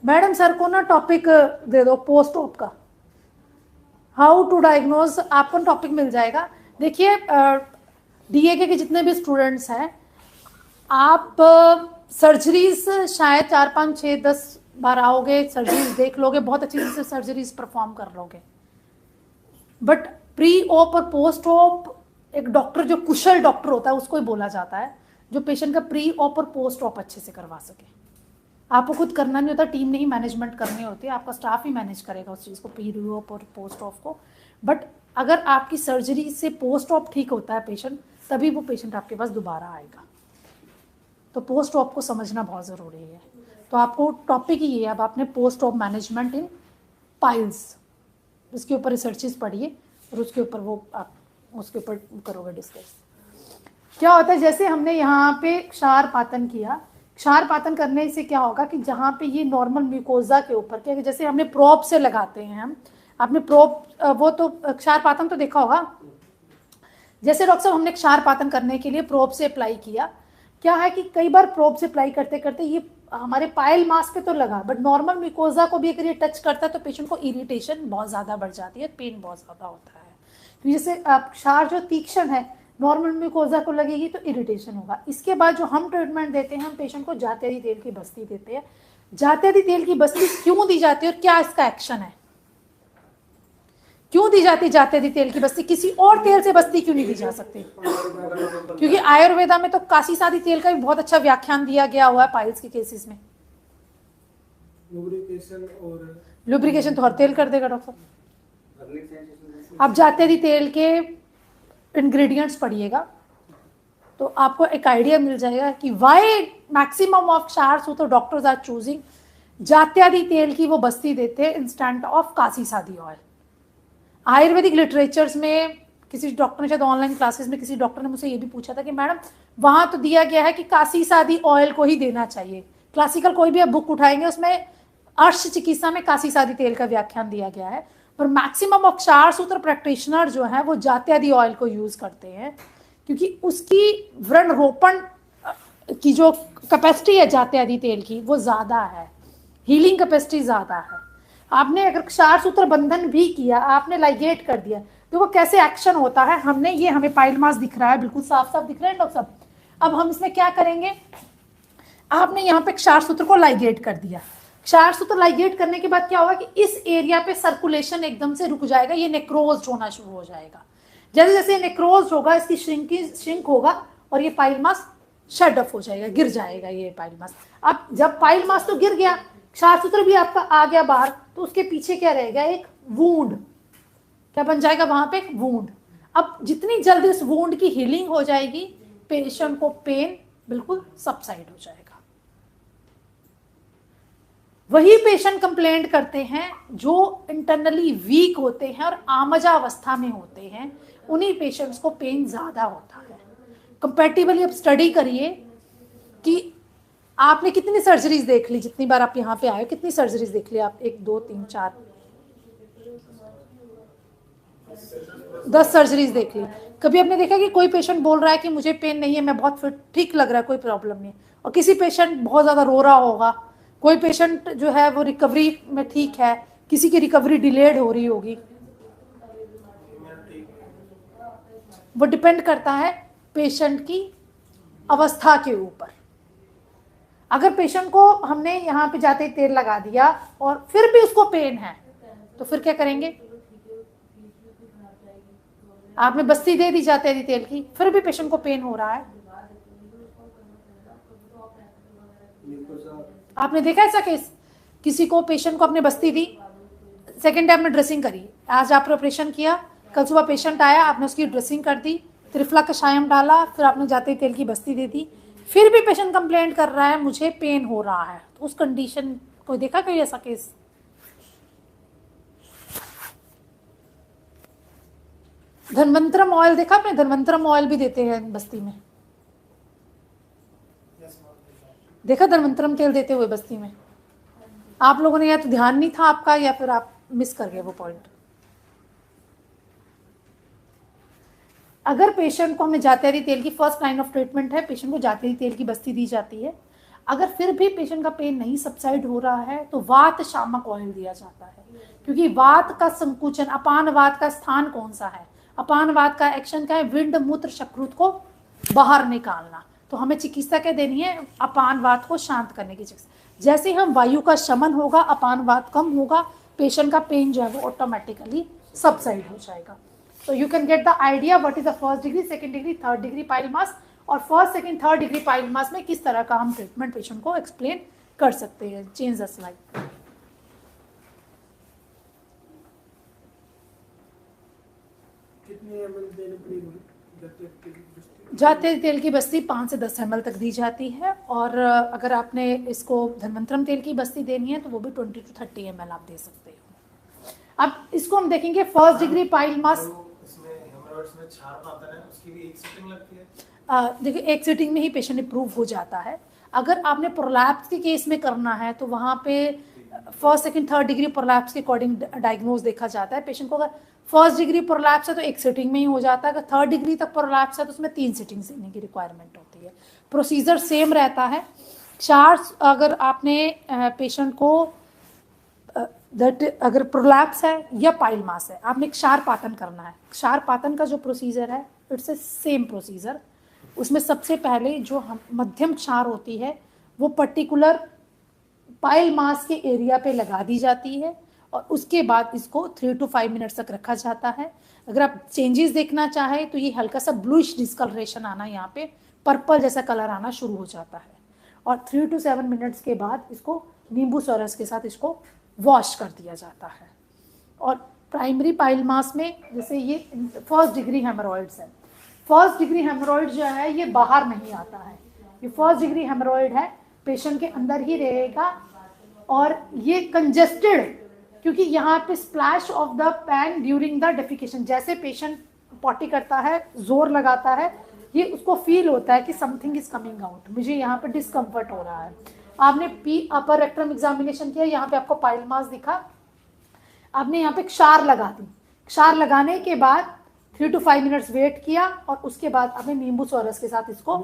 मैडम, सर को ना टॉपिक दे दो पोस्ट ऑप का, हाउ टू डायग्नोज, आपको टॉपिक मिल जाएगा। देखिए डीए के जितने भी स्टूडेंट्स हैं, आप सर्जरीज शायद 4, 5, 6, 10 बार आओगे, सर्जरीज देख लोगे, बहुत अच्छी से सर्जरीज परफॉर्म कर लोगे, बट प्री ऑप और पोस्ट ऑप एक डॉक्टर जो कुशल डॉक्टर होता है उसको ही बोला जाता है, जो पेशेंट का प्री ऑप और पोस्ट ऑप अच्छे से करवा सके। आपको खुद करना नहीं होता, टीम ने ही मैनेजमेंट करनी होती है, आपका स्टाफ ही मैनेज करेगा उस चीज़ को, प्री ऑप और पोस्ट ऑप को। बट अगर आपकी सर्जरी से पोस्ट ऑप ठीक होता है पेशेंट, तभी वो पेशेंट आपके पास दोबारा आएगा। तो पोस्ट ऑप को समझना बहुत ज़रूरी है। तो आपको टॉपिक ही है, अब आपने पोस्ट ऑप मैनेजमेंट इन पाइल्स, उसके ऊपर रिसर्चेस पढ़िए और उसके ऊपर वो आप उसके ऊपर करोगे डिस्कस। क्या होता है, जैसे हमने यहाँ पे क्षार पातन किया, क्षार पातन करने से क्या होगा कि जहाँ पे ये नॉर्मल म्यूकोजा के ऊपर क्या, जैसे हमने प्रोब से लगाते हैं हम, आपने प्रोब वो तो क्षार पातन तो देखा होगा। जैसे डॉक्टर साहब हमने क्षार पातन करने के लिए प्रोब से अप्लाई किया, क्या है कि कई बार प्रोब से अप्लाई करते करते ये हमारे पाइल मास पे तो लगा, बट नॉर्मल म्यूकोजा को भी अगर ये टच करता है तो पेशेंट को इरिटेशन बहुत ज़्यादा बढ़ जाती है, पेन बहुत ज़्यादा होता है। तो जैसे क्षार जो तीक्ष्ण है, नॉर्मल म्यूकोजा को लगेगी तो इरिटेशन होगा। इसके बाद जो हम ट्रीटमेंट देते हैं, हम पेशेंट को जातेरी तेल की बस्ती देते हैं। जातेरी तेल की बस्ती क्यों दी जाती है और क्या इसका एक्शन है? क्यों दी जाती जातेरी तेल की बस्ती? किसी और तेल से बस्ती क्यों नहीं दी जा सकती? क्योंकि आयुर्वेदा में तो काशी सादी तेल का भी बहुत अच्छा व्याख्यान दिया गया हुआ है पाइल्स के केसेस में। लुब्रिकेशन तो हर तेल कर देगा डॉक्टर। आप जातेरी तेल के इंग्रेडिएंट्स पढ़िएगा तो आपको एक आइडिया मिल जाएगा कि वाई मैक्सिमम ऑफ क्षार सूत्र डॉक्टर्स आर चूजिंग जात्यादि तेल की वो बस्ती देते हैं इंस्टेंट ऑफ काशी सादी ऑयल। आयुर्वेदिक लिटरेचर्स में किसी डॉक्टर ने, शायद ऑनलाइन क्लासेस में किसी डॉक्टर ने मुझसे ये भी पूछा था कि मैडम वहाँ तो दिया गया है कि काशी सादी ऑयल को ही देना चाहिए, क्लासिकल कोई भी आप बुक उठाएंगे उसमें अर्श चिकित्सा में काशी सादी तेल का व्याख्यान दिया गया है, पर मैक्सिमम ऑफ क्षार सूत्र प्रैक्टिशनर जो है वो जात्यादि ऑयल को यूज करते हैं क्योंकि उसकी व्रण रोपण की जो कैपेसिटी है जात्यादि तेल की वो ज़्यादा है, हीलिंग कैपेसिटी ज़्यादा है। आपने अगर क्षार सूत्र बंधन भी किया, आपने लाइगेट कर दिया, तो वो कैसे एक्शन होता है, हमने ये हमें पाइल मास दिख रहा है, बिल्कुल साफ साफ दिख रहा है डॉक्टर साहब। अब हम इसमें क्या करेंगे, आपने यहाँ पे क्षार सूत्र को लाइगेट कर दिया, क्षार सूत्र लाइगेट करने के बाद क्या होगा कि इस एरिया पे सर्कुलेशन एकदम से रुक जाएगा, ये नेक्रोज होना शुरू हो जाएगा। जैसे जैसे नेक्रोज होगा इसकी श्रिंक होगा और ये पाइल मास शेड ऑफ हो जाएगा, गिर जाएगा ये पाइल मास। अब जब पाइल मास तो गिर गया, क्षार सूत्र भी आपका आ गया बाहर, तो उसके पीछे क्या रहेगा, एक वूंड। क्या बन जाएगा वहां पे, एक वूंड। अब जितनी जल्दी उस वूंड की हीलिंग हो जाएगी, पेशेंट को पेन बिल्कुल सबसाइड हो जाएगा। वही पेशेंट कंप्लेंट करते हैं जो इंटरनली वीक होते हैं और आमजा अवस्था में होते हैं, उन्हीं पेशेंट्स को पेन ज्यादा होता है। कंपैरेटिवली अब स्टडी करिए कि आपने कितनी सर्जरीज देख ली, जितनी बार आप यहाँ पे आए कितनी सर्जरीज देख ली आप, 1 2 3 4 10 सर्जरीज देख ली। कभी आपने देखा कि कोई पेशेंट बोल रहा है कि मुझे पेन नहीं है, मैं बहुत फिट, ठीक लग रहा है, कोई प्रॉब्लम नहीं, और किसी पेशेंट बहुत ज्यादा रो रहा होगा, कोई पेशेंट जो है वो रिकवरी में ठीक है, किसी की रिकवरी डिलेड हो रही होगी। वो डिपेंड करता है पेशेंट की अवस्था के ऊपर। अगर पेशेंट को हमने यहाँ पे जाते ही तेल लगा दिया और फिर भी उसको पेन है, तो फिर क्या करेंगे, आपने बस्ती दे दी जाते ही तेल की, फिर भी पेशेंट को पेन हो रहा है, आपने देखा ऐसा केस, किसी को पेशेंट को आपने बस्ती दी, सेकेंड टाइम में ड्रेसिंग करी, आज आपने ऑपरेशन किया, कल सुबह पेशेंट आया, आपने उसकी ड्रेसिंग कर दी, त्रिफला कषायम डाला, फिर आपने जाते ही तेल की बस्ती दे दी, फिर भी पेशेंट कंप्लेंट कर रहा है मुझे पेन हो रहा है, तो उस कंडीशन को देखा कोई ऐसा केस? धनवंतरम ऑयल देखा आपने, धनवंतरम ऑयल भी देते हैं बस्ती में, देखा धनवंतरम तेल देते हुए बस्ती में? आप लोगों ने या तो ध्यान नहीं था आपका, या फिर आप मिस कर गए वो पॉइंट। अगर पेशेंट को हमें जातेरी तेल की फर्स्ट लाइन ऑफ ट्रीटमेंट है, पेशेंट को जातेरी तेल की बस्ती दी जाती है। अगर फिर भी पेशेंट का पेन नहीं सबसाइड हो रहा है तो वात शामक ऑयल दिया जाता है, क्योंकि वात का संकुचन, अपान वात का स्थान कौन सा है, अपान वात का एक्शन क्या है, विंड मूत्र शक्रुत को बाहर निकालना, तो हमें चिकित्सा क्या देनी है, अपान वात को शांत करने की चिकित्सा। जैसे हम वायु का शमन होगा, अपान वात कम होगा, पेशेंट का पेन जो है वो ऑटोमेटिकली सबसाइड हो जाएगा। So you can get the idea what is the first degree, second degree, third degree pile mass, और first second third degree pile mass में किस तरह का हम ट्रीटमेंट पेशेंट को एक्सप्लेन कर सकते हैं। Change the slide. कितने ml देनी पड़ेगी जाते तेल की बस्ती 5 से 10 ml तक दी जाती है, और अगर आपने इसको धनवंतरम तेल की बस्ती देनी है तो वो भी 20 to 30 ml आप दे सकते हो। अब इसको हम देखेंगे फर्स्ट डिग्री पाइल मास। इसमें हेमोरॉइड्स में छाप आता है, उसकी भी एक सिटिंग लगती है। देखिए एक सिटिंग में ही पेशेंट इंप्रूव हो जाता है। अगर आपने प्रोलैप्स के केस में करना है तो वहाँ पे first second third degree prolapse के अकॉर्डिंग डायग्नोज देखा जाता है। पेशेंट को अगर फर्स्ट डिग्री प्रोलैप्स है तो एक सिटिंग में ही हो जाता है, अगर थर्ड डिग्री तक प्रोलैप्स है तो उसमें 3 सिटिंग्स देने की रिक्वायरमेंट होती है। प्रोसीजर सेम रहता है। चार्ज अगर आपने पेशेंट को अगर प्रोलैप्स है या पाइल मास है, आपने क्षार पातन करना है। क्षार पातन का जो प्रोसीजर है इट्स ए सेम प्रोसीजर। उसमें सबसे पहले जो हम मध्यम क्षार होती है वो पर्टिकुलर पाइल मास के एरिया पे लगा दी जाती है, और उसके बाद इसको 3 to 5 मिनट्स तक रखा जाता है। अगर आप चेंजेस देखना चाहें तो ये हल्का सा ब्लूइश डिस्कलरेशन आना, यहाँ पे पर्पल जैसा कलर आना शुरू हो जाता है, और 3 to 7 मिनट्स के बाद इसको नींबू सोरस के साथ इसको वॉश कर दिया जाता है। और प्राइमरी पाइल मास में जैसे ये फर्स्ट डिग्री हेमोरॉइड्स है, फर्स्ट डिग्री हेमोरॉइड जो है ये बाहर नहीं आता है, ये फर्स्ट डिग्री हेमोरॉइड है, पेशेंट के अंदर ही रहेगा, और ये कंजेस्टेड, क्योंकि यहाँ पे splash of the pan during the defecation, जैसे पेशेंट पॉटी करता है जोर लगाता है, ये उसको फील होता है कि समथिंग इज कमिंग आउट, मुझे यहाँ पे डिस्कम्फर्ट हो रहा है। आपने पी अपर रेक्टम एग्जामिनेशन किया, यहाँ पे आपको पाइल मास दिखा, आपने यहाँ पे क्षार लगा दी, क्षार लगाने के बाद 3 to 5 मिनट्स वेट किया, और उसके बाद आपने नींबू सोरस के साथ इसको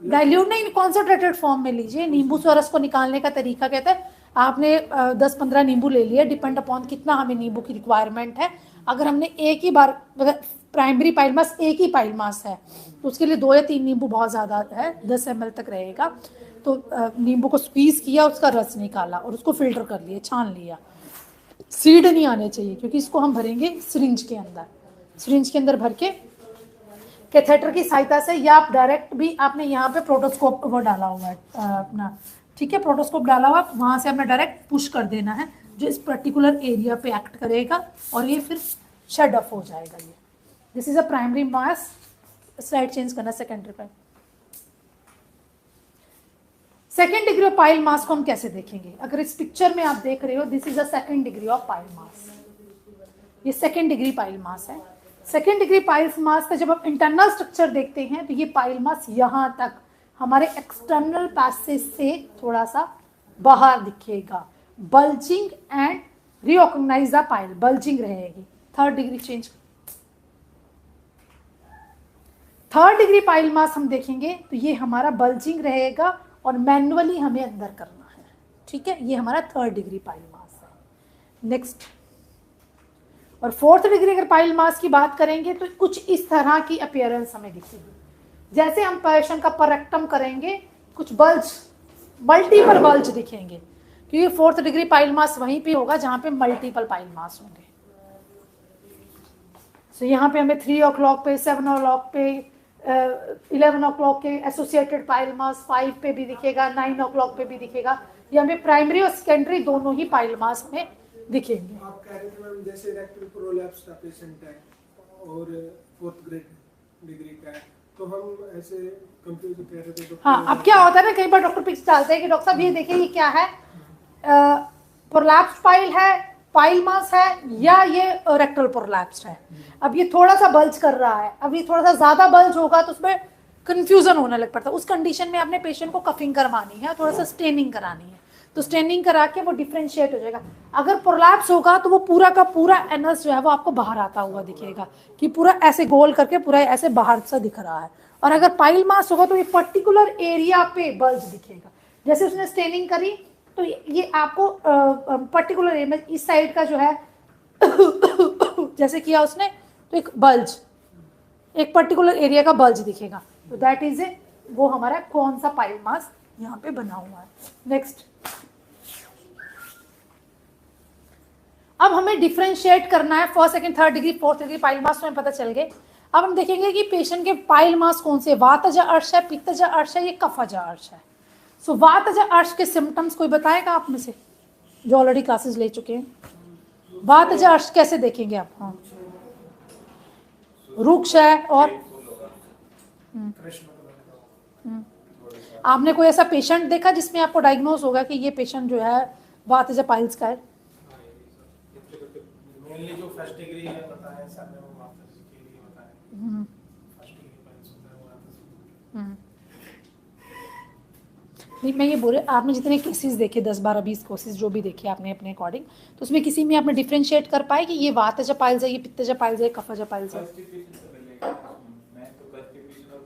डाइल्यूट नहीं कॉन्सेंट्रेटेड फॉर्म में लीजिए। नींबू सोरस को निकालने का तरीका कहता है आपने 10-15 नींबू ले लिए, डिपेंड अपॉन कितना हमें नींबू की रिक्वायरमेंट है। अगर हमने एक ही बार प्राइमरी पाइल मास एक ही पाइल मास है तो उसके लिए 2 या 3 नींबू बहुत ज़्यादा है, 10 ml तक रहेगा। तो उसको नींबू को स्क्वीज किया, उसका रस निकाला और उसको फिल्टर कर लिया, छान लिया। सीड नहीं आने चाहिए क्योंकि इसको हम भरेंगे सिरिंज के अंदर। सिरिंज के अंदर भर के कैथेटर की सहायता से, या आप डायरेक्ट भी, आपने यहाँ पे प्रोटोस्कोप वो डाला हुआ है अपना, ठीक है, प्रोटोस्कोप डाला हुआ, वहाँ से आपने डायरेक्ट पुश कर देना है, जो इस पर्टिकुलर एरिया पे एक्ट करेगा और ये फिर शेड ऑफ हो जाएगा। ये this is a primary mass. Slide change करना, सेकेंडरी पे। सेकेंड डिग्री ऑफ पाइल मास को हम कैसे देखेंगे? अगर इस पिक्चर में आप देख रहे हो, this is a second degree of pile मास। ये सेकेंड डिग्री पाइल मास है। सेकेंड डिग्री पाइल मास का जब हम इंटरनल स्ट्रक्चर देखते हैं तो ये पाइल मास यहां तक हमारे एक्सटर्नल पैसेज से थोड़ा सा बाहर दिखेगा। Bulging and reorganise the pile, bulging रहेगी। Third degree change, third degree pile mass हम देखेंगे तो ये हमारा बल्जिंग रहेगा और मैन्युअली हमें अंदर करना है, ठीक है। ये हमारा थर्ड डिग्री पाइल मास है। नेक्स्ट, और फोर्थ डिग्री अगर पाइल मास की बात करेंगे तो कुछ इस तरह की अपीयरेंस हमें दिखेगी। जैसे हम पेशेंट का पररेक्टम करेंगे, कुछ बल्ज, मल्टीपल बल्ज दिखेंगे, क्योंकि फोर्थ डिग्री पाइल मास वहीं पे होगा जहां पे मल्टीपल पाइल मास होंगे। सो यहाँ पे हमें 3 o'clock पे, 7 o'clock पे, 11 o'clock के एसोसिएटेड पाइल मास 5 पे भी दिखेगा, 9 o'clock पे भी दिखेगा। ये हमें प्राइमरी और सेकेंडरी दोनों ही पाइल मास में दिखेंगे। आप कह रहे थे मैम, जैसे रेक्टल प्रोलैप्स का पेशेंट है और फोर्थ ग्रेड डिग्री का है, तो हम ऐसे कंफ्यूज कह रहे थे। हाँ, अब क्या होता है ना, कई बार डॉक्टर पिक्स डालते हैं कि डॉक्टर साहब ये देखिए ये क्या है, प्रोलैप्स पाइल है, पाइल मास है, या ये रेक्टल प्रोलैप्स है। अब ये थोड़ा सा बल्ज कर रहा है, अब ये थोड़ा सा ज्यादा बल्ज होगा तो उसमें कंफ्यूजन होने लग पड़ता है। उस कंडीशन में आपने पेशेंट को कफिंग करवानी है, थोड़ा सा स्टेनिंग करानी है, तो स्टेनिंग करा के वो डिफ्रेंशिएट हो जाएगा। अगर प्रोलैप्स होगा तो वो पूरा का पूरा एनस जो है वो आपको बाहर आता हुआ दिखेगा, कि पूरा ऐसे गोल करके पूरा ऐसे बाहर सा दिख रहा है। और अगर पाइल मास होगा तो ये पर्टिकुलर एरिया पे बल्ज दिखेगा। जैसे उसने स्टेनिंग करी तो ये आपको पर्टिकुलर एरिया में, इस साइड का जो है जैसे किया उसने, तो एक बल्ज, एक पर्टिकुलर एरिया का बल्ज दिखेगा। तो दैट इज ए, वो हमारा कौन सा पाइल मास यहाँ पे बना हुआ है। नेक्स्ट, अब हमें डिफरेंशिएट करना है first, second, third degree, fourth degree pile मास, तो हमें पता चल गए। अब हम देखेंगे कि पेशेंट के पाइल मास कौन से, वातज अर्श है, पित्तज अर्श है, ये कफज अर्श है। सो वातज अर्श के सिम्टम्स कोई बताएगा आप में से जो ऑलरेडी क्लासेस ले चुके हैं? वातज अर्श कैसे देखेंगे आप? हाँ, रुक्ष है और आपने कोई ऐसा पेशेंट देखा जिसमें आपको डायग्नोज होगा कि ये पेशेंट जो है वातज पाइल्स का है? मेनली जो फर्स्ट डिग्री है पता है सर ने, वो वापस के लिए बताया फर्स्ट डिग्री पाइल्स होता है वो वापस। नहीं, मैं ये बोल रही, आपने जितने केसेस देखे 10, 12, 20 केसेस जो भी देखे आपने अपने अकॉर्डिंग, तो उसमें किसी में आपने डिफरेंशिएट कर पाए कि ये वातज पाइल्स है, ये पित्तज पाइल्स है, कफज पाइल्स है? मैं तो कॉन्स्टिपेशन और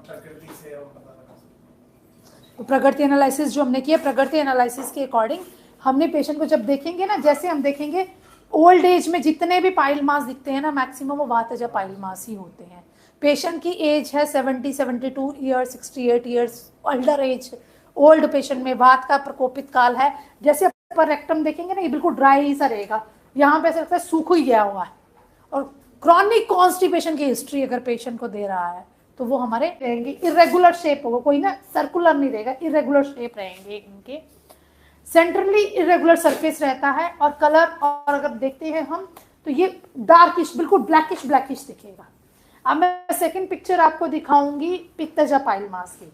प्रकृति से हम पता लगा सकते हैं। तो प्रगति एनालिसिस जो हमने किया, प्रगति एनालिसिस के अकॉर्डिंग हमने पेशेंट को जब देखेंगे ना, जैसे हम देखेंगे ओल्ड एज में जितने भी पाइल मास दिखते हैं ना, मैक्सिमम वो वातज पाइल मास ही होते हैं। पेशेंट की एज है 70, 72 years, 68 years, older age, old patient में वात का प्रकोपित काल है। जैसे पर रेक्टम देखेंगे ना, ये बिल्कुल ड्राई ही सा रहेगा, यहाँ पे ऐसा लगता है सूख ही गया हुआ है। और क्रॉनिक कॉन्स्टिपेशन की हिस्ट्री अगर पेशेंट को दे रहा है तो वो हमारे रहेंगे इरेगुलर शेप होगा, कोई ना सर्कुलर नहीं रहेगा, इरेगुलर शेप रहेंगे इनके, सेंट्रली इरेगुलर सरफेस रहता है। और कलर, और अगर देखते हैं हम तो ये डार्किश, बिल्कुल ब्लैकिश ब्लैकिश दिखेगा। अब मैं सेकंड पिक्चर आपको दिखाऊंगी पित्तज पाइल मास की।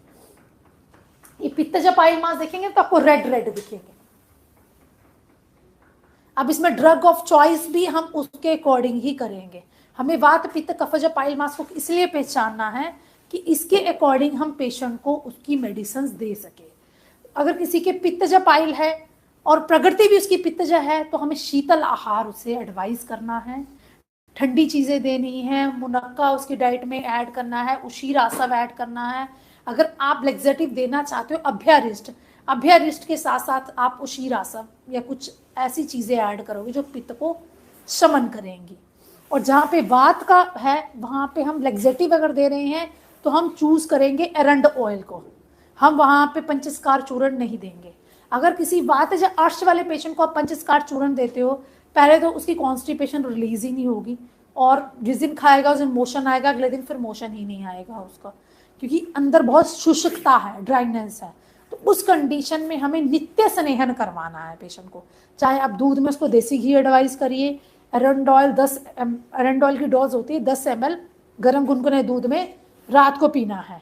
ये पित्तज पाइल मास देखेंगे तो आपको रेड रेड दिखेंगे। अब इसमें ड्रग ऑफ चॉइस भी हम उसके अकॉर्डिंग ही करेंगे। हमें वात पित्त कफज पाइल मास को इसलिए पहचानना है कि इसके अकॉर्डिंग हम पेशेंट को उसकी मेडिसिन दे सके। अगर किसी के पित्तज पाइल है और प्रकृति भी उसकी पित्तज है तो हमें शीतल आहार उसे एडवाइस करना है, ठंडी चीज़ें देनी है, मुनक्का उसकी डाइट में ऐड करना है, उशीरासव ऐड करना है। अगर आप लेक्सेटिव देना चाहते हो, अभ्यारिष्ट के साथ साथ आप उशीरासव या कुछ ऐसी चीज़ें ऐड करोगे जो पित्त को शमन करेंगी। और जहाँ पे वात का है वहाँ पे हम लेक्सेटिव अगर दे रहे हैं तो हम चूज करेंगे एरंड ऑयल को, हम वहाँ पे पंचस्कार चूर्ण नहीं देंगे। अगर किसी वातज अर्श वाले पेशेंट को आप पंचस्कार चूर्ण देते हो, पहले तो उसकी कॉन्स्टिपेशन रिलीज ही नहीं होगी, और जिस दिन खाएगा उस दिन मोशन आएगा, अगले दिन फिर मोशन ही नहीं आएगा उसका, क्योंकि अंदर बहुत शुष्कता है, ड्राइनेस है। तो उस कंडीशन में हमें नित्य स्नेहन करवाना है पेशेंट को, चाहे आप दूध में उसको देसी घी एडवाइस करिए। एरंडॉल एरंडॉल की डोज होती है 10 ml गर्म गुनगुने दूध में रात को पीना है।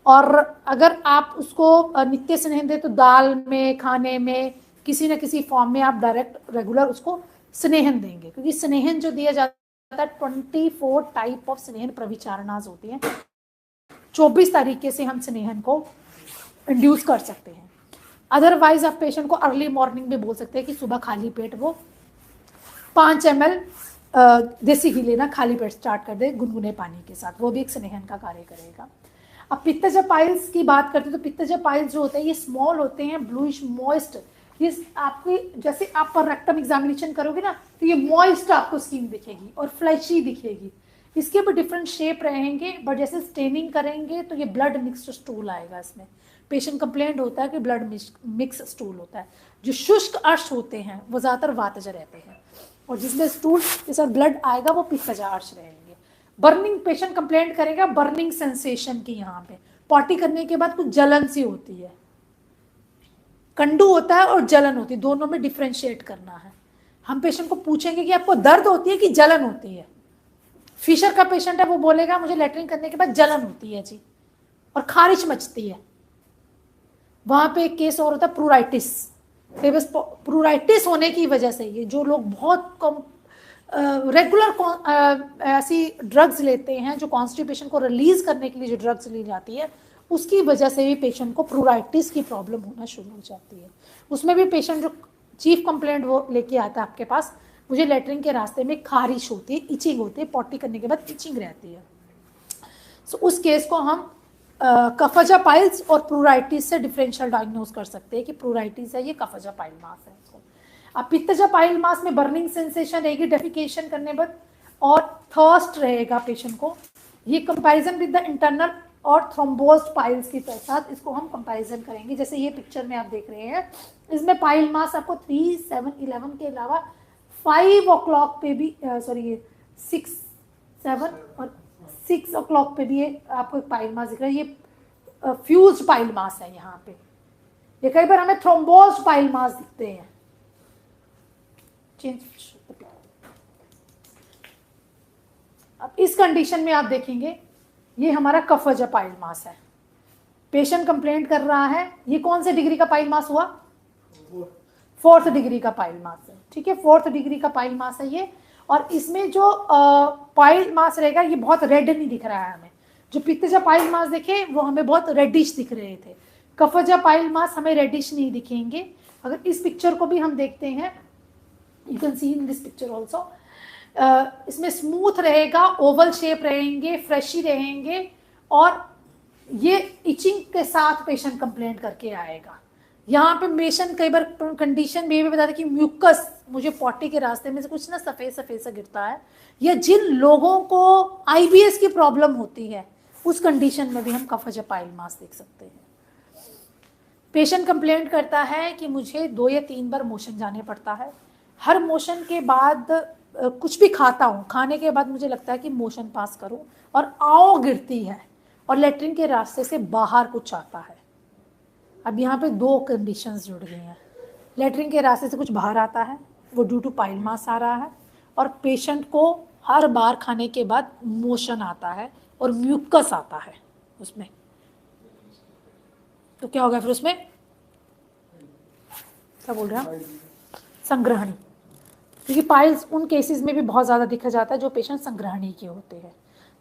और अगर आप उसको नित्य स्नेहन दे तो दाल में, खाने में, किसी न किसी फॉर्म में आप डायरेक्ट रेगुलर उसको स्नेहन देंगे, क्योंकि स्नेहन जो दिया जाता है 24 टाइप ऑफ स्नेहन प्रविचारणाज होती हैं, 24 तरीके से हम स्नेहन को इंड्यूस कर सकते हैं। अदरवाइज आप पेशेंट को अर्ली मॉर्निंग में बोल सकते हैं कि सुबह खाली पेट वो 5 ml देसी घी लेना खाली पेट स्टार्ट कर दे गुनगुने पानी के साथ, वो भी एक स्नेहन का कार्य करेगा। अब पित्तज पाइल्स की बात करते हैं तो पित्तज पाइल्स जो होते हैं ये स्मॉल होते हैं, ब्लूइश मॉइस्ट। ये आपकी जैसे आप पर रेक्टम एग्जामिनेशन करोगे ना तो ये मॉइस्ट आपको स्किन दिखेगी और फ्लैशी दिखेगी। इसके भी डिफरेंट शेप रहेंगे, बट जैसे स्टेनिंग करेंगे तो ये ब्लड मिक्स्ड स्टूल आएगा। इसमें पेशेंट कंप्लेंट होता है कि ब्लड मिक्स स्टूल होता है। जो शुष्क अर्श होते हैं वो ज़्यादातर वातज रहते हैं, और जिसमें स्टूल के साथ ब्लड आएगा वो पित्तज अर्श रहेंगे। बर्निंग पेशेंट कंप्लेंट करेगा बर्निंग सेंसेशन की, यहाँ पे पॉटी करने के बाद कुछ जलन सी होती है, कंडू होता है और जलन होती है, दोनों में डिफ्रेंशिएट करना है। हम पेशेंट को पूछेंगे कि आपको दर्द होती है कि जलन होती है। फिशर का पेशेंट है वो बोलेगा मुझे लेटरिन करने के बाद जलन होती है जी, और खारिश मचती है। वहां पे एक केस और होता है प्रूराइटिस। प्रूराइटिस होने की वजह से ये जो लोग बहुत कम रेगुलर ऐसी ड्रग्स लेते हैं जो कॉन्स्टिपेशन को रिलीज करने के लिए जो ड्रग्स ली जाती है, उसकी वजह से भी पेशेंट को प्रूराइटिस की प्रॉब्लम होना शुरू हो जाती है। उसमें भी पेशेंट जो चीफ कंप्लेंट वो लेके आता है आपके पास, मुझे लेटरिन के रास्ते में खारिश होती है, इचिंग होती है, पॉटी करने के बाद इचिंग रहती है। सो उस केस को हम कफजा पाइल्स और प्रूराइटिस से डिफरेंशियल डायग्नोज कर सकते हैं कि प्रूराइटिस है, ये कफजा पाइल मास है। इसको अब पित्तजा पाइल मास में बर्निंग सेंसेशन रहेगी डेफिकेशन करने बाद, और थर्स्ट रहेगा पेशेंट को। ये कंपैरिजन विद द इंटरनल और थ्रोम्बोज्ड पाइल्स के साथ इसको हम कंपैरिजन करेंगे। जैसे ये पिक्चर में आप देख रहे हैं, इसमें पाइल मास आपको 3, 7, 11 के अलावा 5 o'clock पे भी 6, 7 और 6 o'clock पे भी आपको एक पाइल मास दिख रहा है। ये फ्यूज्ड पाइल मास है यहाँ पे। ये कई बार हमें थ्रोम्बोज्ड पाइल मास दिखते हैं। अब इस कंडीशन में आप देखेंगे ये हमारा कफजा पाइल मास है। पेशेंट कंप्लेंट कर रहा है, ये कौन से डिग्री का पाइल मास हुआ? 4th डिग्री का पाइल मास है। ठीक है, 4th डिग्री का पाइल मास है ये। और इसमें जो पाइल मास रहेगा ये बहुत रेड नहीं दिख रहा है हमें। जो पित्तजा पाइल मास देखे वो हमें बहुत रेडिश दिख रहे थे, कफजा पाइल मास हमें रेडिश नहीं दिखेंगे। अगर इस पिक्चर को भी हम देखते हैं, you can C in this picture also, इसमें स्मूथ रहेगा, ओवल शेप रहेंगे, फ्रेशी रहेंगे, और ये इचिंग के साथ पेशेंट कंप्लेंट करके आएगा। यहाँ पे पेशेंट कई बार कंडीशन में भी बताते कि म्यूकस, मुझे पॉटी के रास्ते में से कुछ ना सफ़ेद सफ़ेद सा गिरता है, या जिन लोगों को IBS की प्रॉब्लम होती है उस कंडीशन में भी हम कफजा पाइल मास देख सकते हैं। पेशेंट कंप्लेंट करता है कि मुझे 2 या 3 बार मोशन जाने पड़ता है, हर मोशन के बाद कुछ भी खाता हूँ, खाने के बाद मुझे लगता है कि मोशन पास करूँ और आओ गिरती है और लेटरिन के रास्ते से बाहर कुछ आता है। अब यहाँ पे 2 कंडीशंस जुड़ गई हैं। लेटरिन के रास्ते से कुछ बाहर आता है, वो ड्यू टू पाइल मास आ रहा है, और पेशेंट को हर बार खाने के बाद मोशन आता है और म्यूकस आता है उसमें। तो क्या होगा फिर उसमें? क्या बोल रहे हैं? संग्रहणी। क्योंकि पाइल्स उन केसेस में भी बहुत ज़्यादा दिखा जाता है जो पेशेंट संग्रहणी के होते हैं।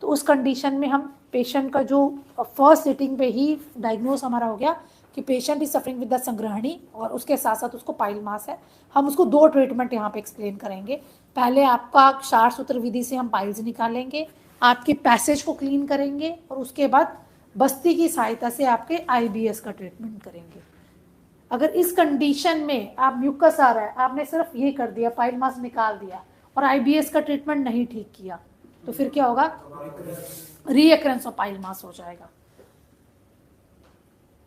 तो उस कंडीशन में हम पेशेंट का जो फर्स्ट सिटिंग पे ही डायग्नोस हमारा हो गया कि patient is suffering with the संग्रहणी, और उसके साथ साथ उसको पाइल मास है। हम उसको 2 ट्रीटमेंट यहाँ पे एक्सप्लेन करेंगे। पहले आपका क्षार सूत्र विधि से हम पाइल्स निकालेंगे, आपके पैसेज को क्लीन करेंगे, और उसके बाद बस्ती की सहायता से आपके IBS का ट्रीटमेंट करेंगे। अगर इस कंडीशन में आप म्यूकस आ रहा है, आपने सिर्फ ये कर दिया, पाइल मास निकाल दिया और IBS का ट्रीटमेंट नहीं ठीक किया, तो फिर क्या होगा, रीअकरेंस ऑफ पाइल मास हो जाएगा।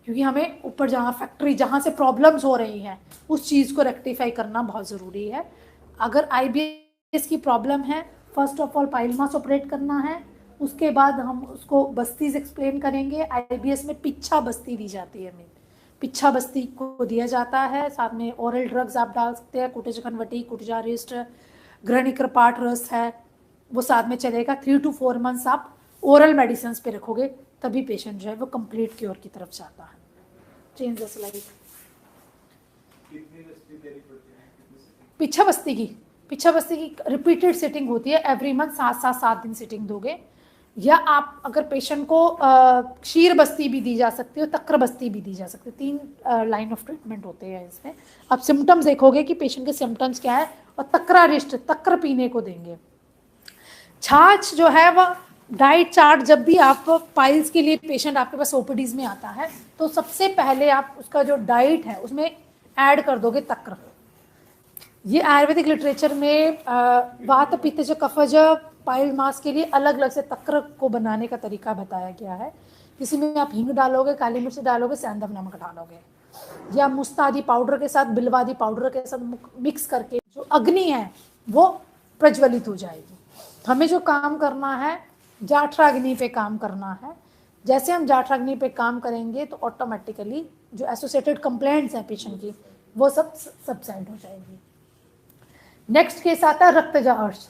क्योंकि हमें ऊपर जहाँ फैक्ट्री जहाँ से प्रॉब्लम्स हो रही हैं उस चीज़ को रेक्टिफाई करना बहुत ज़रूरी है। अगर IBS की प्रॉब्लम है, first of all pile mass operate करना है, उसके बाद हम उसको बस्तीज एक्सप्लेन करेंगे। IBS में पिच्छा बस्ती दी जाती है, पिच्छा बस्ती को दिया जाता है, साथ में ओरल ड्रग्स आप डाल सकते हैं, कुटेजकनवटी, कुटजारिस्ट, घृणिक्रपाट रस है वो साथ में चलेगा। 3 to 4 मंथ्स आप ओरल मेडिसिन पे रखोगे, तभी पेशेंट जो है वो कंप्लीट क्योर की तरफ जाता है। Change the slide. पिच्छा बस्ती की रिपीटेड सिटिंग होती है, एवरी मंथ 7 दिन सिटिंग दोगे। या आप अगर पेशेंट को क्षीर बस्ती भी दी जा सकती है, तक्र बस्ती भी दी जा सकती है। 3 लाइन ऑफ ट्रीटमेंट होते हैं इसमें। आप सिम्टम्स देखोगे कि पेशेंट के सिम्टम्स क्या है, और तक्रारिष्ट तक्र पीने को देंगे। छाछ जो है वह डाइट चार्ट, जब भी आप पाइल्स के लिए पेशेंट आपके पास OPDs में आता है तो सबसे पहले आप उसका जो डाइट है उसमें ऐड कर दोगे तक्र। ये आयुर्वेदिक लिटरेचर में वात पित्त कफज पाइल मास के लिए अलग अलग से तक्र को बनाने का तरीका बताया गया है। किसी में आप हींग डालोगे, काली मिर्च डालोगे, सेंधव नमक डालोगे, या मुस्तादी पाउडर के साथ बिलवादी पाउडर के साथ मिक्स करके जो अग्नि है वो प्रज्वलित हो जाएगी। हमें जो काम करना है जाठराग्नि पे काम करना है। जैसे हम जाठराग्नि पे काम करेंगे तो ऑटोमेटिकली जो एसोसिएटेड कंप्लेंट्स हैं पेशेंट की वो सब सबसाइड हो जाएगी। नेक्स्ट केस आता है रक्तजा अर्श।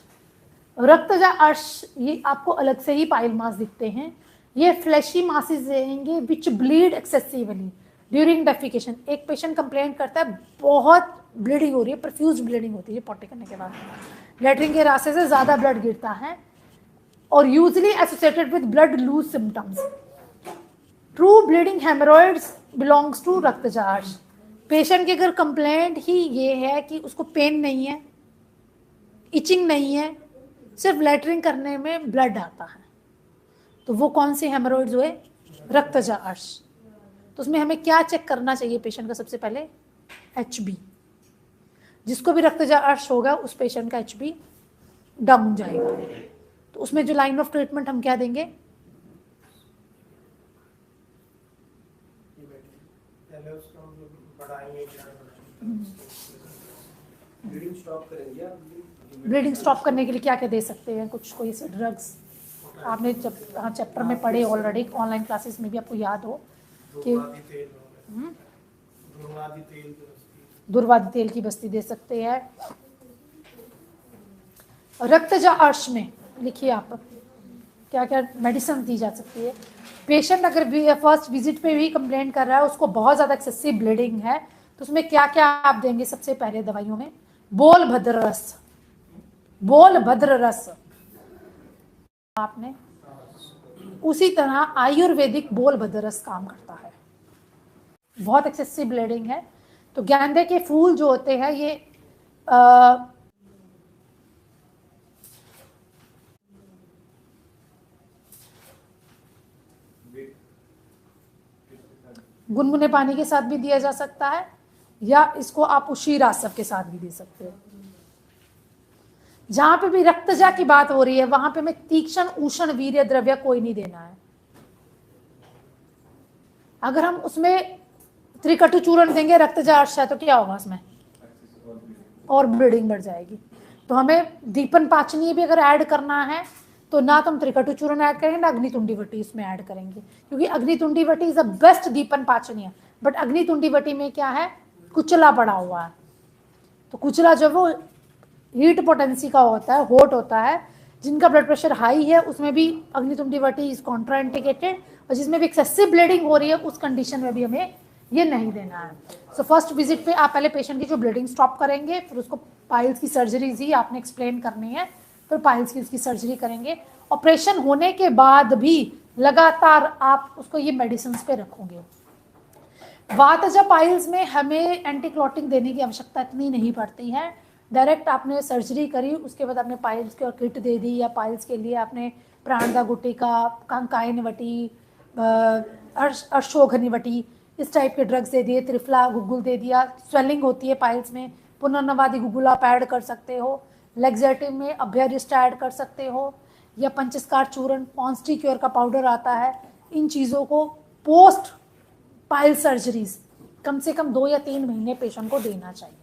रक्तजा अर्श ये आपको अलग से ही पाइल मास दिखते हैं। ये फ्लैशी मासेस रहेंगे विच ब्लीड एक्सेसिवली ड्यूरिंग डेफिकेशन। एक पेशेंट कंप्लेंट करता है बहुत ब्लीडिंग हो रही है, प्रोफ्यूज ब्लीडिंग होती है पॉटी करने के बाद, लेटरिन के रास्ते से ज़्यादा ब्लड गिरता है, और usually associated with blood loose symptoms. True bleeding haemorrhoids belongs to रक्तजा अर्श। पेशेंट की अगर कंप्लेंट ही ये है कि उसको पेन नहीं है, इचिंग नहीं है, सिर्फ लेटरिंग करने में ब्लड आता है, तो वो कौन से हेमरॉइड्स हुए, रक्तजा अर्श। तो उसमें हमें क्या चेक करना चाहिए पेशेंट का, सबसे पहले HB। जिसको भी रक्तजा अर्श होगा उस पेशेंट का HB डाउन जाएगा। तो उसमें जो लाइन ऑफ ट्रीटमेंट हम क्या देंगे, ब्लीडिंग स्टॉप करेंगे। ब्लीडिंग स्टॉप करने के लिए क्या क्या दे सकते हैं, कुछ कोई से ड्रग्स आपने जब चैप्टर में पढ़े ऑलरेडी, ऑनलाइन क्लासेस में भी आपको याद हो कि दुर्वादी तेल की बस्ती दे सकते हैं। रक्तजा अर्श में लिखिए आप क्या क्या मेडिसिन दी जा सकती है। पेशेंट अगर फर्स्ट विजिट पे भी कंप्लेंट कर रहा है, उसको बहुत ज़्यादा एक्सेसिव ब्लीडिंग है, तो उसमें क्या क्या आप देंगे सबसे पहले दवाइयों में, बोल भद्र रस। बोल भद्र रस आपने, उसी तरह आयुर्वेदिक बोल भद्र रस काम करता है। बहुत एक्सेसिव ब्लीडिंग है तो गेंदे के फूल जो होते हैं ये गुनगुने पानी के साथ भी दिया जा सकता है, या इसको आप उशी रासव के साथ भी दे सकते हो। जहां पे भी रक्तजा की बात हो रही है वहां पे हमें तीक्ष्ण उष्ण वीर्य द्रव्य कोई नहीं देना है। अगर हम उसमें त्रिकटु चूर्ण देंगे रक्तजा अर्श है तो क्या होगा, उसमें और ब्लीडिंग बढ़ जाएगी। तो हमें दीपन पाचनीय भी अगर ऐड करना है तो ना तो हम त्रिकटु चूर्ण ऐड करेंगे ना अग्नितुंडी वटी इसमें ऐड करेंगे, क्योंकि अग्नितुंडी वटी इज द बेस्ट दीपन पाचनीय। बट अग्नितुंडी वटी में क्या है, कुचला पड़ा हुआ है। तो कुचला जो वो हीट पोटेंसी का होता है, हॉट होता है, जिनका ब्लड प्रेशर हाई है उसमें भी अग्नितुंडी वटी इज कॉन्ट्राइंडिकेटेड, और जिसमें भी एक्सेसिव ब्लीडिंग हो रही है उस कंडीशन में भी हमें ये नहीं देना है। सो फर्स्ट विजिट पे आप पहले पेशेंट की जो ब्लीडिंग स्टॉप करेंगे, फिर उसको पाइल्स की सर्जरीज ही आपने एक्सप्लेन करनी है, फिर पाइल्स की उसकी सर्जरी करेंगे। ऑपरेशन होने के बाद भी लगातार आप उसको ये मेडिसिन पे रखोगे। वातजा पाइल्स में हमें एंटी क्लॉटिंग देने की आवश्यकता इतनी नहीं पड़ती है। डायरेक्ट आपने सर्जरी करी, उसके बाद आपने पाइल्स की और किट दे दी, या पाइल्स के लिए आपने प्राणदा गुटिका, कांकायन वटी, अर्शोघनी वटी, इस टाइप के ड्रग्स दे दिए, त्रिफला गुगुल दे दिया। स्वेलिंग होती है पाइल्स में, पुनर्नवादी गुगुल आप ऐड कर सकते हो। लेग्जेटिव में अभ्यरिस्ट ऐड कर सकते हो, या पंचस्कार चूर्ण, कॉन्स्टिक्योर का पाउडर आता है, इन चीज़ों को पोस्ट पाइल सर्जरीज कम से कम 2 या 3 महीने पेशेंट को देना चाहिए।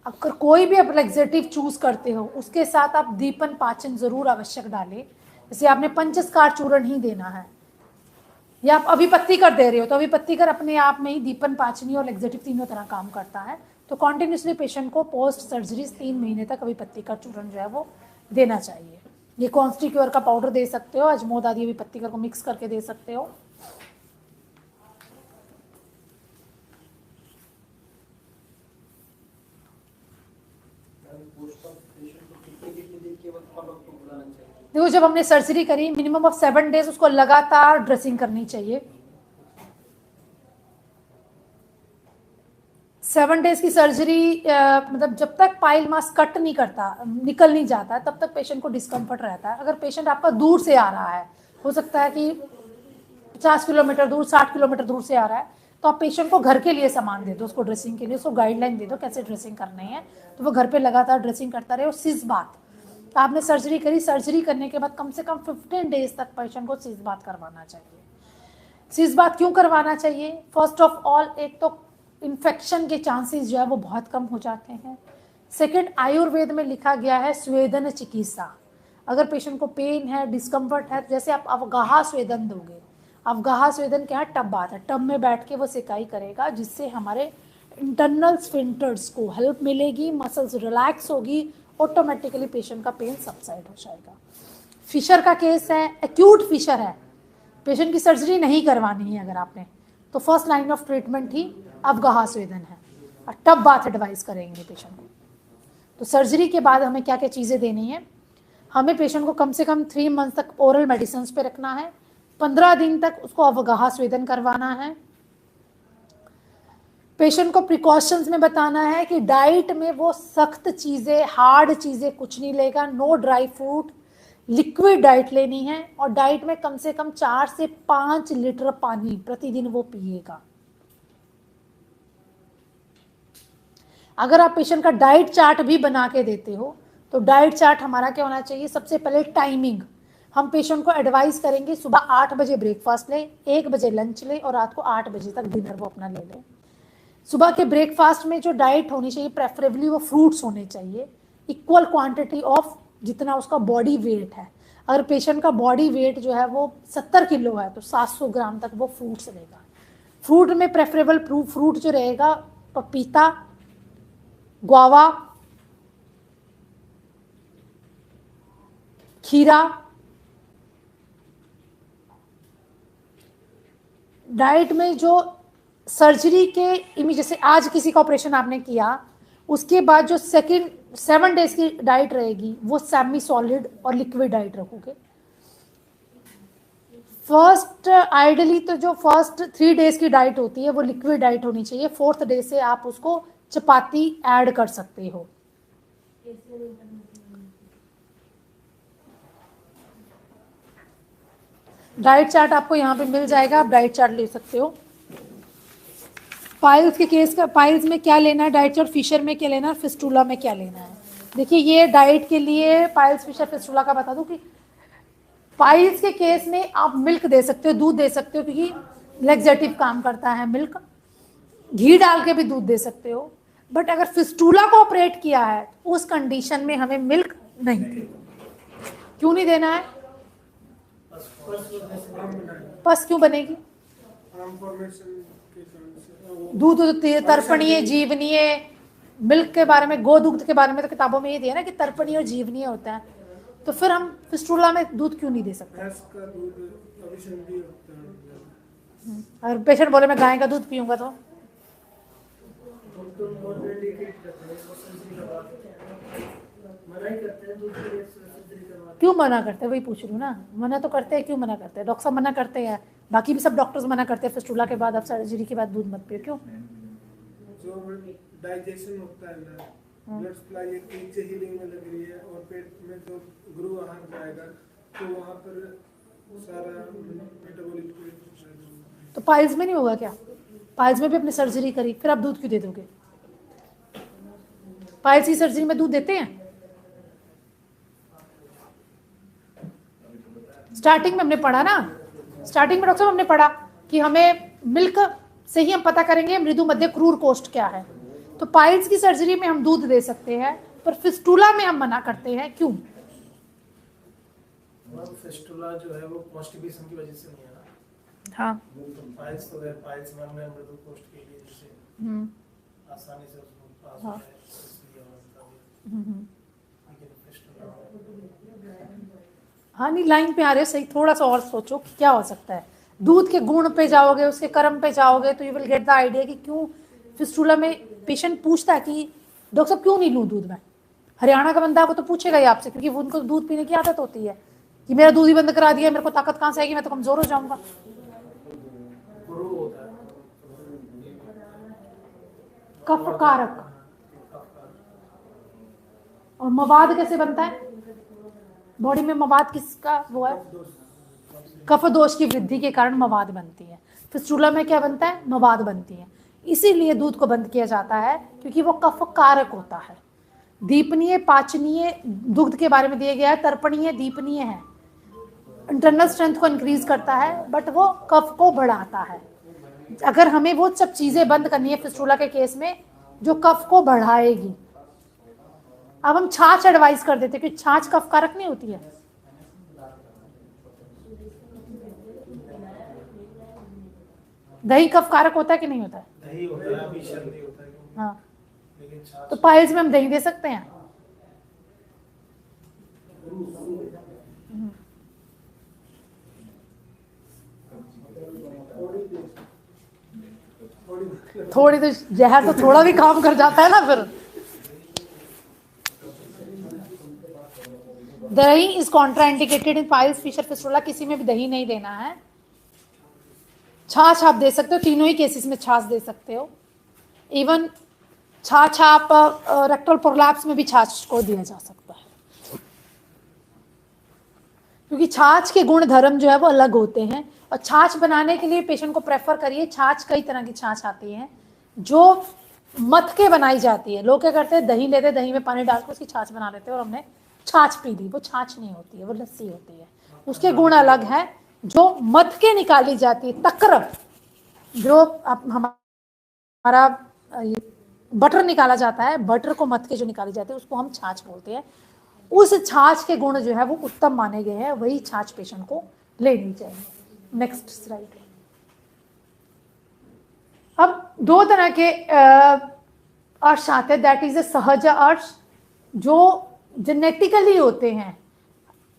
अगर कोई भी आप लैक्सेटिव चूज करते हो उसके साथ आप दीपन पाचन जरूर आवश्यक डालें। जैसे आपने पंचस्कार चूर्ण ही देना है या आप अभिपत्तिकर दे रहे हो तो अभिपत्तिकर अपने आप में ही दीपन पाचनी और लैक्सेटिव तीनों तरह काम करता है। तो कॉन्टिन्यूसली पेशेंट को पोस्ट सर्जरीज 3 महीने तक अभिपत्तिकर चूर्ण जो है वो देना चाहिए। ये कॉन्स्टिक्योर का पाउडर दे सकते हो, अजमोद आदि अभिपत्तिकर को मिक्स करके दे सकते हो। देखो जब हमने सर्जरी करी मिनिमम ऑफ 7 डेज उसको लगातार ड्रेसिंग करनी चाहिए। 7 डेज की सर्जरी मतलब जब तक पाइल मास कट नहीं करता, निकल नहीं जाता, तब तक पेशेंट को डिस्कम्फर्ट रहता है। अगर पेशेंट आपका दूर से आ रहा है, हो सकता है कि 50 किलोमीटर दूर, 60 किलोमीटर दूर से आ रहा है, तो आप पेशेंट को घर के लिए सामान दे दो, उसको ड्रेसिंग के लिए उसको गाइडलाइन दे दो कैसे ड्रेसिंग करनी है, तो वो घर पे लगातार ड्रेसिंग करता रहे। और सिज बात, आपने सर्जरी करी, सर्जरी करने के बाद कम से कम 15 डेज तक पेशेंट को सिज बात करवाना चाहिए। सिज बात क्यों करवाना चाहिए? फर्स्ट ऑफ ऑल, एक तो इन्फेक्शन के चांसेस जो है वो बहुत कम हो जाते हैं। सेकंड, आयुर्वेद में लिखा गया है स्वेदन चिकित्सा। अगर पेशेंट को पेन है, डिस्कम्फर्ट है, जैसे आप अवगाह स्वेदन दोगे, अवगाह स्वेदन क्या है? टब बात है, टब में बैठ के वो सिकाई करेगा जिससे हमारे इंटरनल स्फिंक्टर्स को हेल्प मिलेगी, मसल्स रिलैक्स होगी, ऑटोमेटिकली पेशेंट का पेन सबसाइड हो जाएगा। फिशर का केस है, एक्यूट फिशर है, पेशेंट की सर्जरी नहीं करवानी है अगर आपने, तो फर्स्ट लाइन ऑफ ट्रीटमेंट ही अवगाह स्वेदन है और टब बाथ एडवाइस करेंगे पेशेंट को। तो सर्जरी के बाद हमें क्या क्या चीज़ें देनी है? हमें पेशेंट को कम से कम 3 मंथ तक ओरल मेडिसिन पे रखना है, 15 दिन तक उसको अवगाह स्वेदन करवाना है। पेशेंट को प्रिकॉशंस में बताना है कि डाइट में वो सख्त चीज़ें, हार्ड चीज़ें कुछ नहीं लेगा, no dry fruit, liquid diet लेनी है, और डाइट में कम से कम 4 से 5 लीटर पानी प्रतिदिन वो पिएगा। अगर आप पेशेंट का डाइट चार्ट भी बना के देते हो तो डाइट चार्ट हमारा क्या होना चाहिए? सबसे पहले टाइमिंग, हम पेशेंट को एडवाइस करेंगे सुबह 8 बजे ब्रेकफास्ट ले, 1 बजे लंच ले और रात को 8 बजे तक डिनर वो अपना ले ले। सुबह के ब्रेकफास्ट में जो डाइट होनी चाहिए प्रेफरेबली वो फ्रूट्स होने चाहिए, इक्वल क्वांटिटी ऑफ जितना उसका बॉडी वेट है। अगर पेशेंट का बॉडी वेट जो है वो 70 किलो है तो 700 ग्राम तक वो फ्रूट्स लेगा। फ्रूट में प्रेफरेबल फ्रूट जो रहेगा पपीता, गुआवा, खीरा। डाइट में जो सर्जरी के जैसे आज किसी का ऑपरेशन आपने किया, उसके बाद जो सेकंड 7 डेज की डाइट रहेगी वो सेमी सॉलिड और लिक्विड डाइट रखोगे। फर्स्ट आइडली तो जो फर्स्ट 3 डेज की डाइट होती है वो लिक्विड डाइट होनी चाहिए। 4th डे से आप उसको चपाती ऐड कर सकते हो। डाइट चार्ट आपको यहाँ पे मिल जाएगा, आप डाइट चार्ट ले सकते हो। पाइल्स के केस का, पाइल्स में क्या लेना है डाइट चार्ट, फिशर में क्या लेना है, फिस्टुला में क्या लेना है। देखिए ये डाइट के लिए पाइल्स, फिशर, फिस्टुला का बता दूं कि पाइल्स के केस में आप मिल्क दे सकते हो, दूध दे सकते हो, क्योंकि लैक्सेटिव काम करता है मिल्क, घी डाल के भी दूध दे सकते हो। बट अगर फिस्टुला को ऑपरेट किया है तो उस कंडीशन में हमें मिल्क नहीं देना। क्यों नहीं देना है? पस क्यों बनेगी? दूध तर्पणीय, जीवनीय, मिल्क के बारे में, गोदुग्ध के बारे में तो किताबों में ये दिया ना कि तर्पणीय और जीवनीय होता है, तो फिर हम फिस्टुला में दूध क्यों नहीं दे सकते? और पेशेंट बोले मैं गाय का दूध पीऊंगा तो क्यों मना करते हैं? वही पूछ रही हूँ ना, मना तो करते हैं, क्यों मना करते हैं? डॉक्टर साहब मना करते हैं, बाकी भी सब डॉक्टर्स मना करते हैं फिस्टुला के बाद, अब सर्जरी के बाद दूध मत पियो। क्यों? जो डाइजेशन होता है ना, ब्लड सप्लाई एक नीचे हीलिंग में लग रही है और पेट में जो गुरु आहार जाएगा तो वहाँ पर सारा मेटाबॉलिक। तो पाइल्स में नहीं होगा क्या? पाइल्स में भी अपनी सर्जरी करी, फिर आप दूध क्यों दे दोगे? पाइल्स की सर्जरी में दूध देते हैं? स्टार्टिंग में हमने पढ़ा ना, स्टार्टिंग में डॉक्टर साहब हमने पढ़ा कि हमें मिल्क से ही हम पता करेंगे मृदु मध्य क्रूर कोष्ठ क्या है। तो पाइल्स की सर्जरी में हम दूध दे सकते हैं, पर फिस्टुला में हम मना करते हैं, क्यों? फिस्टुला जो है वो कॉन्स्टिपेशन की वजह से नहीं है ना। हाँ, तो पाइल्स तो है, पाइल्स में हमने मृदु कोष्ठ के लिए जैसे आसानी से उसको पास हो हाँ। जाए इसलिए हमने बता दिया। लेकिन फिस्टुला हाँ नहीं, लाइन पे आ रहे हो सही, थोड़ा सा और सोचो कि क्या हो सकता है। दूध के गुण पे जाओगे, उसके कर्म पे जाओगे, तो you will get the idea कि क्यों फिस्टुला में पेशेंट पूछता है कि डॉक्टर साहब क्यों नहीं लूँ दूध मैं। हरियाणा का बंदा को तो पूछेगा ही आपसे, क्योंकि उनको दूध पीने की आदत होती है कि मेरा दूध ही बंद करा दिया, मेरे को ताकत कहाँ से आएगी, मैं तो कमजोर हो जाऊंगा। गुरु होता है कफ कारक। और मवाद कैसे बनता है बॉडी में? मवाद किसका वो है? कफ दोष की वृद्धि के कारण मवाद बनती है। फिस्टुला में क्या बनता है? मवाद बनती है। इसीलिए दूध को बंद किया जाता है, क्योंकि वो कफ कारक होता है। दीपनीय, पाचनीय दुग्ध के बारे में दिया गया है, तर्पणीय, दीपनीय है, इंटरनल स्ट्रेंथ को इंक्रीज करता है, बट वो कफ को बढ़ाता है। अगर हमें वो सब चीजें बंद करनी है फिस्टुला के केस में जो कफ को बढ़ाएगी। अब हम छाछ एडवाइस कर देते हैं, क्योंकि छाछ कफ कारक नहीं होती है। दही कफ कारक होता है कि नहीं होता है? दही होता है, अभी सर्दी होता है, हाँ, लेकिन छाछ तो पाइल्स में हम दही दे सकते हैं। थोड़ी तो जहर तो थोड़ा भी काम कर जाता है ना फिर। Dahi is contraindicated in piles, fissure, fistula, किसी में भी दही नहीं देना है। छाछ आप दे सकते हो, तीनों ही केसेस में छाछ दे सकते हो। इवन छाछ आप रेक्टल प्रोलैप्स में भी छाछ को दिया जा सकता है, क्योंकि छाछ के गुण धर्म जो है वो अलग होते हैं। और छाछ बनाने के लिए पेशेंट को प्रेफर करिए। छाछ कई तरह की छाछ आती है जो मथ के बनाई जाती है। लोग क्या करते हैं, दही लेते, दही में पानी डाल के उसकी छाछ बना लेते हैं और हमने छाछ पी ली। वो छाछ नहीं होती है, वो लस्सी होती है। उसके गुण अलग है। जो मथ के निकाली जाती है, तक्र, जो हमारा बटर निकाला जाता है, बटर को मथ के जो निकाली जाती है उसको हम छाछ बोलते हैं। उस छाछ के गुण जो है वो उत्तम माने गए हैं, वही छाछ पेशेंट को लेनी चाहिए। Next slide. अब दो तरह के अर्श आते हैं, दैट इज ए सहज अर्श, जो जेनेटिकली होते हैं।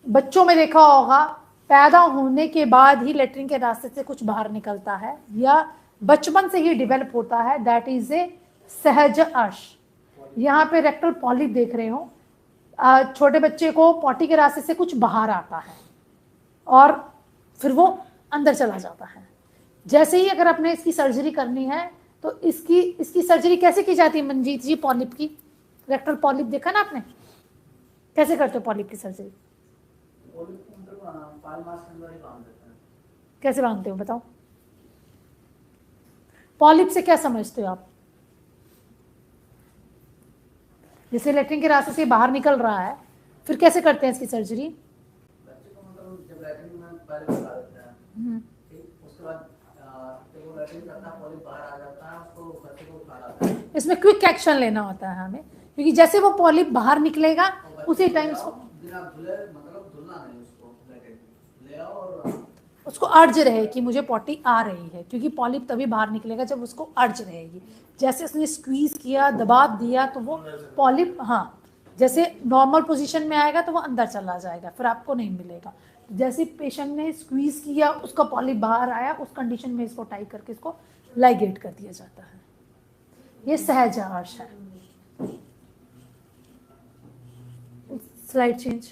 बच्चों में देखा होगा, पैदा होने के बाद ही लेटरिन के रास्ते से कुछ बाहर निकलता है, या बचपन से ही डेवलप होता है, दैट इज ए सहज अर्श। यहाँ पे रेक्टल पॉलिप देख रहे हो, छोटे बच्चे को पॉटी के रास्ते से कुछ बाहर आता है और फिर वो अंदर चला जाता है। जैसे ही अगर आपने इसकी सर्जरी करनी है तो इसकी सर्जरी कैसे की जाती है मंजीत जी? पॉलिप की, रेक्टल पॉलिप देखा ना आपने, कैसे करते हो पॉलिप की सर्जरी? कैसे बांधते हो बताओ? पॉलिप से क्या समझते हो आप? जैसे लेटरिन के रास्ते से बाहर निकल रहा है, फिर कैसे करते हैं इसकी सर्जरी? बच्चे को मतलब जब लैट्रिन में पहले लगा देते हैं, ठीक, उसके बाद जब वो लैट्रिन करता है, पॉलिप बाहर आ जाता है, उसको बच्चे को उठा लाता है। इसमें क्विक एक्शन लेना होता है हमें, क्योंकि जैसे वो पॉलिप बाहर निकलेगा उसी टाइम बिना धुले, मतलब धुलना नहीं उसको, लैट्रिन ले आओ और उसको अर्ज रहे कि मुझे पॉटी आ रही है, क्योंकि पॉलिप तभी बाहर निकलेगा जब उसको अर्ज रहेगी। जैसे उसने स्क्वीज किया, दबाव दिया, तो वो पॉलिप, हाँ, जैसे नॉर्मल पोजीशन में आएगा तो वो अंदर चला जाएगा, फिर आपको नहीं मिलेगा। जैसे पेशेंट ने स्क्वीज किया, उसका पॉलिप बाहर आया, उस कंडीशन में इसको टाइट करके इसको लाइगेट कर दिया जाता है। ये सहज अर्श है। Slide change.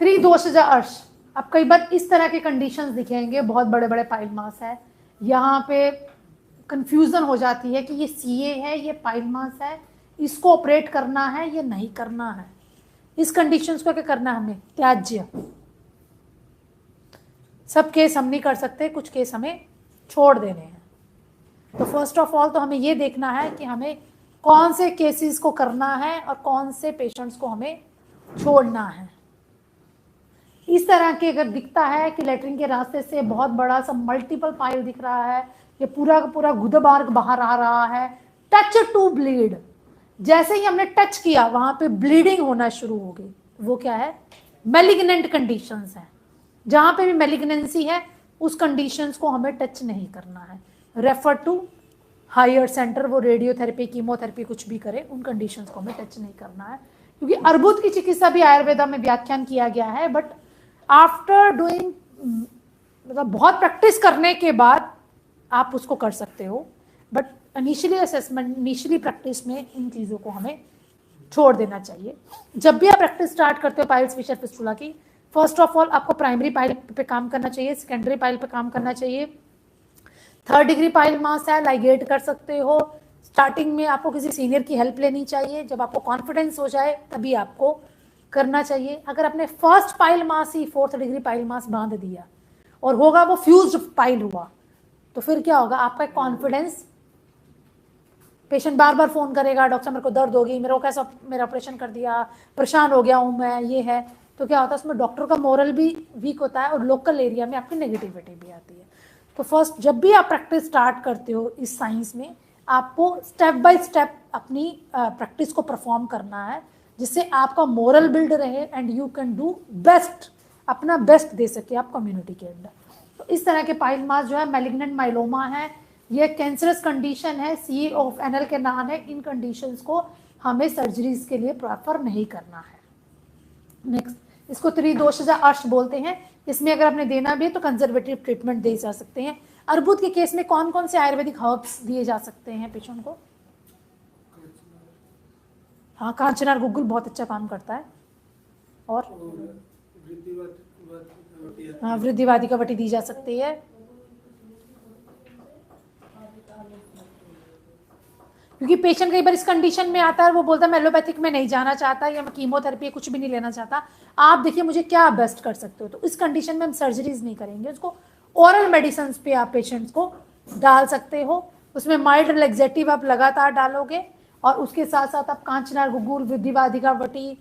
त्रिदोषज अर्श। अब कई बार इस तरह के कंडीशंस दिखेंगे, बहुत बड़े बड़े पाइल मास है, यहाँ पे कंफ्यूजन हो जाती है कि ये सीए है, ये पाइल मास है, इसको ऑपरेट करना है या नहीं करना है। इस कंडीशंस को क्या करना है हमें? त्याज्य। सब केस हम नहीं कर सकते, कुछ केस हमें छोड़ देने हैं। तो फर्स्ट ऑफ ऑल तो हमें ये देखना है कि हमें कौन से केसेस को करना है और कौन से पेशेंट्स को हमें छोड़ना है। इस तरह के अगर दिखता है कि लेटरिन के रास्ते से बहुत बड़ा सा मल्टीपल पाइल दिख रहा है, ये पूरा का पूरा गुदमार्ग बाहर आ रहा है, टच टू ब्लीड, जैसे ही हमने टच किया वहां पे ब्लीडिंग होना शुरू हो गई, वो क्या है? मैलिग्नेंट कंडीशंस है। जहां पे भी मैलिग्नेंसी है उस कंडीशंस को हमें टच नहीं करना है, रेफर टू हायर सेंटर, वो रेडियोथेरेपी कीमोथेरेपी कुछ भी करे, उन कंडीशंस को हमें टच नहीं करना है, क्योंकि अर्बुद की चिकित्सा भी आयुर्वेदा में व्याख्यान किया गया है, बट आफ्टर डूइंग, मतलब बहुत प्रैक्टिस करने के बाद आप उसको कर सकते हो, but initially assessment, initially practice में इन चीज़ों को हमें छोड़ देना चाहिए। जब भी आप प्रैक्टिस स्टार्ट करते हो पाइल्स फिशर फिस्टुला की, फर्स्ट ऑफ ऑल आपको प्राइमरी पाइल पे काम करना चाहिए, सेकेंडरी पाइल पे काम करना चाहिए। 3rd डिग्री पाइल मास है, लाइगेट कर सकते हो। स्टार्टिंग में आपको किसी सीनियर की हेल्प लेनी चाहिए, जब आपको कॉन्फिडेंस हो जाए तभी आपको करना चाहिए। अगर आपने फर्स्ट पाइल मास ही 4th डिग्री पाइल मास बांध दिया और होगा वो फ्यूज्ड पाइल हुआ, तो फिर क्या होगा? आपका कॉन्फिडेंस, पेशेंट बार बार फोन करेगा, डॉक्टर मेरे को दर्द होगी, मेरे को कैसा, मेरा ऑपरेशन कर दिया, परेशान हो गया हूँ मैं, ये है, तो क्या होता है उसमें डॉक्टर का मोरल भी वीक होता है और लोकल एरिया में आपकी नेगेटिविटी भी आती है। तो फर्स्ट जब भी आप प्रैक्टिस स्टार्ट करते हो इस साइंस में, आपको स्टेप बाय स्टेप अपनी प्रैक्टिस को परफॉर्म करना है, जिससे आपका मोरल बिल्ड रहे and you can do best, अपना बेस्ट दे सके आप कम्युनिटी के अंदर। तो इस तरह के पाइल मास जो है मैलिग्नेंट माइलोमा है, ये कैंसरस कंडीशन है, CA ऑफ एनल के नाम है। इन कंडीशंस को हमें सर्जरीज के लिए प्रेफर नहीं करना है। नेक्स्ट, इसको त्रिदोषजा अर्श बोलते हैं। इसमें अगर आपने देना भी है तो कंजर्वेटिव ट्रीटमेंट दिए जा सकते हैं। अर्बुद के केस में कौन कौन से आयुर्वेदिक हर्ब्स दिए जा सकते हैं पेशेंट को? हाँ, कांचनार गुग्गुल बहुत अच्छा काम करता है, और हाँ, वृद्धिवादिका वटी दी जा सकती है, क्योंकि पेशेंट कई बार इस कंडीशन में आता है, वो बोलता है मैं एलोपैथिक में नहीं जाना चाहता या मैं कीमोथेरेपी कुछ भी नहीं लेना चाहता, आप देखिए मुझे क्या बेस्ट कर सकते हो। तो इस कंडीशन में हम सर्जरीज नहीं करेंगे, उसको ओरल मेडिसिन पे आप पेशेंट्स को डाल सकते हो। उसमें माइल्ड रिलैक्सेटिव आप लगातार डालोगे, और उसके साथ साथ आप कांचनार गुग्गुल, वृद्धिवादिका वटी,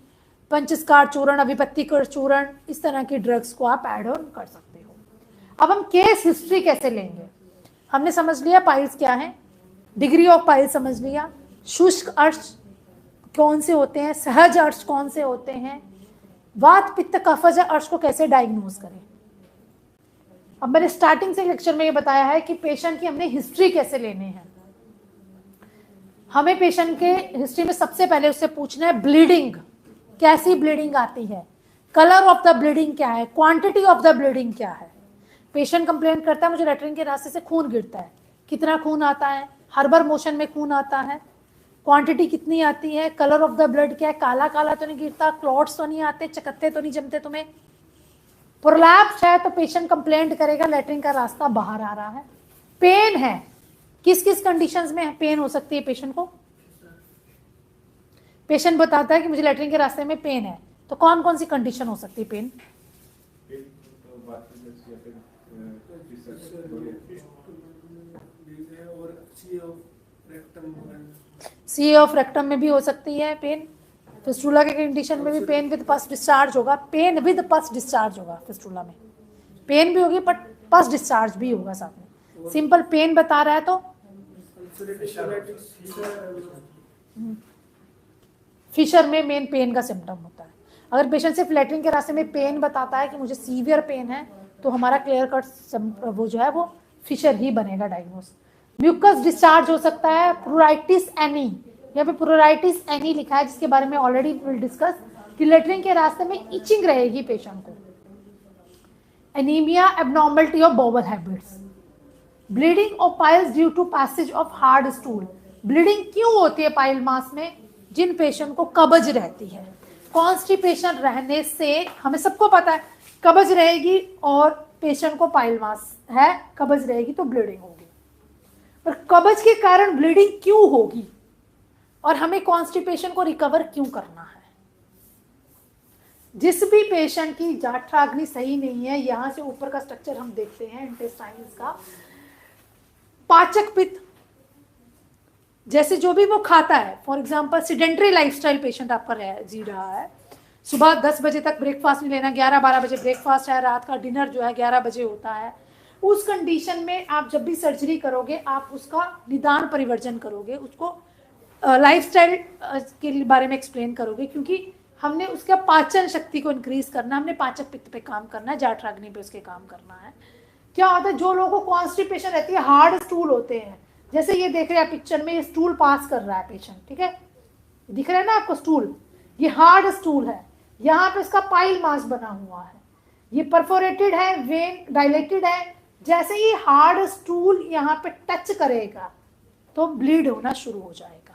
पंचस्कार चूर्ण, अभिपत्तिकर चूर्ण, इस तरह की ड्रग्स को आप ऐड ऑन कर सकते हो। अब हम केस हिस्ट्री कैसे लेंगे? हमने समझ लिया पाइल्स क्या है, डिग्री ऑफ पाइल समझ लिया, शुष्क अर्श कौन से होते हैं, सहज अर्श कौन से होते हैं, वात पित्त कफज अर्श को कैसे डायग्नोज करें। अब मैंने स्टार्टिंग से लेक्चर में ये बताया है कि पेशेंट की हमने हिस्ट्री कैसे लेने हैं। हमें पेशेंट के हिस्ट्री में सबसे पहले उससे पूछना है ब्लीडिंग, कैसी ब्लीडिंग आती है, कलर ऑफ द ब्लीडिंग क्या है, क्वांटिटी ऑफ द ब्लीडिंग क्या है। पेशेंट कंप्लेंट करता है मुझे लेटरिन के रास्ते से खून गिरता है, कितना खून आता है, हर बार मोशन में खून आता है, क्वांटिटी कितनी आती है, कलर ऑफ द ब्लड क्या है, काला काला तो नहीं गिरता, क्लॉट्स तो नहीं आते, चकत्ते तो नहीं जमते तुम्हें, प्रोलैप्स है तो पेशेंट कंप्लेंट करेगा लेटरिन का रास्ता बाहर आ रहा है। पेन है, किस किस कंडीशंस में पेन हो सकती है पेशेंट को? पेशेंट बताता है कि मुझे लेटरिन के रास्ते में पेन है, तो कौन कौन सी कंडीशन हो सकती है पेन? CA ऑफ रेक्टम में भी हो सकती है पेन। फिस्टुला के कंडीशन में भी पेन विद पस डिस्चार्ज होगा, पेन विद पस डिस्चार्ज होगा। फिस्टुला में पेन भी होगी बट पस डिस्चार्ज भी होगा साथ में। सिंपल पेन बता रहा है तो फिशर में मेन पेन का सिम्टम होता है। अगर पेशेंट सिर्फ लेटरिन के रास्ते में पेन बताता है कि मुझे सीवियर पेन है, तो हमारा क्लियर कट वो जो है वो फिशर ही बनेगा डायग्नोस। म्यूकस डिस्चार्ज हो सकता है, प्रोराइटिस एनी, यहाँ पे प्रोराइटिस एनी लिखा है जिसके बारे में ऑलरेडी विल डिस्कस, कि लेटरिन के रास्ते में इचिंग रहेगी पेशेंट को। Anaemia, abnormality of bowel habits, bleeding of piles due to passage of hard stool. ब्लीडिंग क्यों होती है पाइल मास में? जिन पेशेंट को कब्ज रहती है, कॉन्स्टिपेशन रहने से, हमें सबको पता है कब्ज रहेगी और पेशेंट को पाइल मास है, कब्ज रहेगी तो ब्लीडिंग होगी। पर कब्ज के कारण ब्लीडिंग क्यों होगी और हमें कॉन्स्टिपेशन को रिकवर क्यों करना है? जिस भी पेशेंट की जाठराग्नि सही नहीं है, यहां से ऊपर का स्ट्रक्चर हम देखते हैं इंटेस्टाइन्स का, पाचक पित्त जैसे जो भी वो खाता है, for example sedentary lifestyle patient आपका जी रहा है, सुबह 10 बजे तक ब्रेकफास्ट नहीं लेना, 11-12 बजे ब्रेकफास्ट है, रात का डिनर जो है 11 बजे होता है। उस कंडीशन में आप जब भी सर्जरी करोगे आप उसका निदान परिवर्जन करोगे, उसको लाइफस्टाइल के बारे में एक्सप्लेन करोगे, क्योंकि हमने उसका पाचन शक्ति को इंक्रीज करना, हमने पाचक पित्त पे काम करना है, जाठराग्नि पे उसके काम करना है। क्या होता है, जो लोगों को कॉन्स्टिपेशन रहती है, हार्ड स्टूल होते हैं, जैसे ये देख रहे हैं पिक्चर में, ये स्टूल पास कर रहा है पेशेंट, ठीक है, दिख रहा है ना आपको स्टूल, ये हार्ड स्टूल है, यहाँ पे इसका पाइल मास बना हुआ है, ये परफोरेटेड है, वेन डायलेटेड है। जैसे ही हार्ड स्टूल यहाँ पे टच करेगा तो ब्लीड होना शुरू हो जाएगा,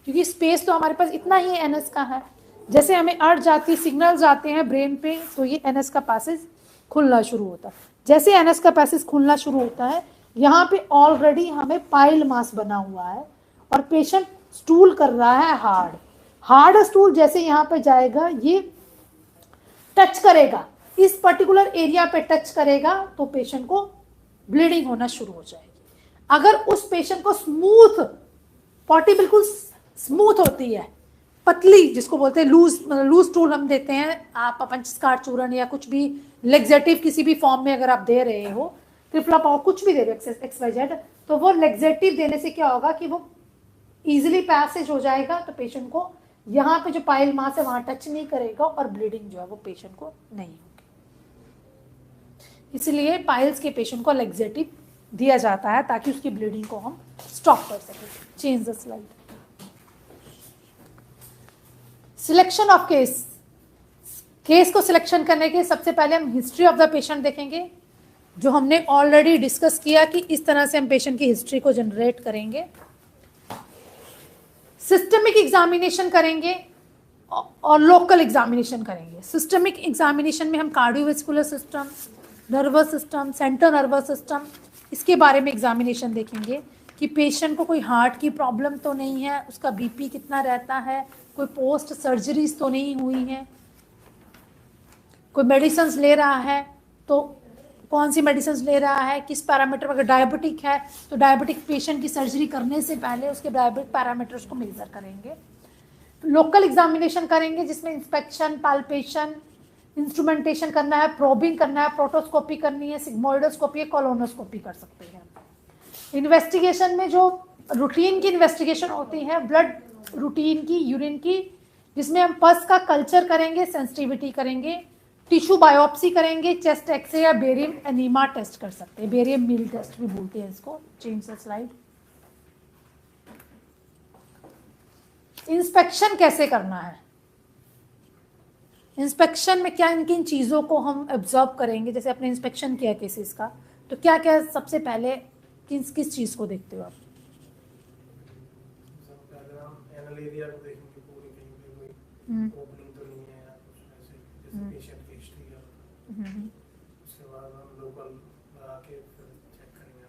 क्योंकि स्पेस तो हमारे पास इतना ही एनएस का है। जैसे हमें अर्थ जाती, सिग्नल्स आते हैं ब्रेन पे, तो ये एनएस का पैसेज खुलना शुरू होता है। जैसे एनएस का पैसेज खुलना शुरू होता है, यहाँ पे ऑलरेडी हमें पाइल मास बना हुआ है और पेशेंट स्टूल कर रहा है हार्ड स्टूल। जैसे यहाँ पे जाएगा, ये टच करेगा, इस पर्टिकुलर एरिया पे टच करेगा तो पेशेंट को ब्लीडिंग होना शुरू हो जाएगी। अगर उस पेशेंट को स्मूथ, पॉटी बिल्कुल स्मूथ होती है, पतली, जिसको बोलते हैं लूज टूल हम देते हैं, आप पंचस्कार चूर्ण या कुछ भी लेग्जेटिव किसी भी फॉर्म में अगर आप दे रहे हो, ट्रिप्ला पावर कुछ भी दे रहे हो XYZ, तो वो लेग्जेटिव देने से क्या होगा कि वो इजीली पैसेज हो जाएगा, तो पेशेंट को यहाँ पे जो पाइल मास है वहां टच नहीं करेगा और ब्लीडिंग जो है वो पेशेंट को नहीं होगी। इसलिए पाइल्स के पेशेंट को लेग्जेटिव दिया जाता है ताकि उसकी ब्लीडिंग को हम स्टॉप कर सकें। Change the slide. Selection of case को सिलेक्शन करने के सबसे पहले हम हिस्ट्री ऑफ द पेशेंट देखेंगे, जो हमने ऑलरेडी डिस्कस किया कि इस तरह से हम पेशेंट की हिस्ट्री को जनरेट करेंगे। सिस्टमिक एग्जामिनेशन करेंगे और लोकल एग्जामिनेशन करेंगे। सिस्टमिक एग्जामिनेशन में हम cardiovascular system, nervous system, central nervous system, इसके बारे में एग्जामिनेशन देखेंगे कि पेशेंट को कोई हार्ट की प्रॉब्लम तो नहीं है, उसका बीपी कितना रहता है, कोई पोस्ट सर्जरीज तो नहीं हुई है, कोई मेडिसिन ले रहा है तो कौन सी मेडिसिन ले रहा है, किस पैरामीटर, अगर डायबिटिक है तो डायबिटिक पेशेंट की सर्जरी करने से पहले उसके डायबिटिक पैरामीटर्स को मेजर करेंगे। लोकल एग्जामिनेशन करेंगे जिसमें इंस्पेक्शन, पाल्पेशन, इंस्ट्रूमेंटेशन करना है, प्रोबिंग करना है, प्रोटोस्कोपी करनी है, सिग्मोइडोस्कोपी, कोलोनोस्कोपी कर सकते हैं। इन्वेस्टिगेशन में जो रूटीन की इन्वेस्टिगेशन होती है, ब्लड रूटीन की, यूरिन की, जिसमें हम पस का कल्चर करेंगे, सेंसिटिविटी करेंगे, टिश्यू बायोप्सी करेंगे, चेस्ट एक्सरे या बेरियम एनीमा टेस्ट कर सकते हैं, बेरियम मील टेस्ट भी बोलते हैं इसको। Change the slide. इंस्पेक्शन कैसे करना है, इंस्पेक्शन में क्या किन चीज़ों को हम ऑब्जर्व करेंगे, जैसे आपने इंस्पेक्शन किया केसेस का, तो क्या क्या सबसे पहले किस चीज़ को देखते हो आप? पहले हम एनल एरिया को देखेंगे, पूरी कहीं पे कोई ओपनिंग तो नहीं है या कुछ ऐसे, जैसे पेशेंट की हिस्ट्री है। उसके बाद हम लोकल आके फिर चेक करेंगे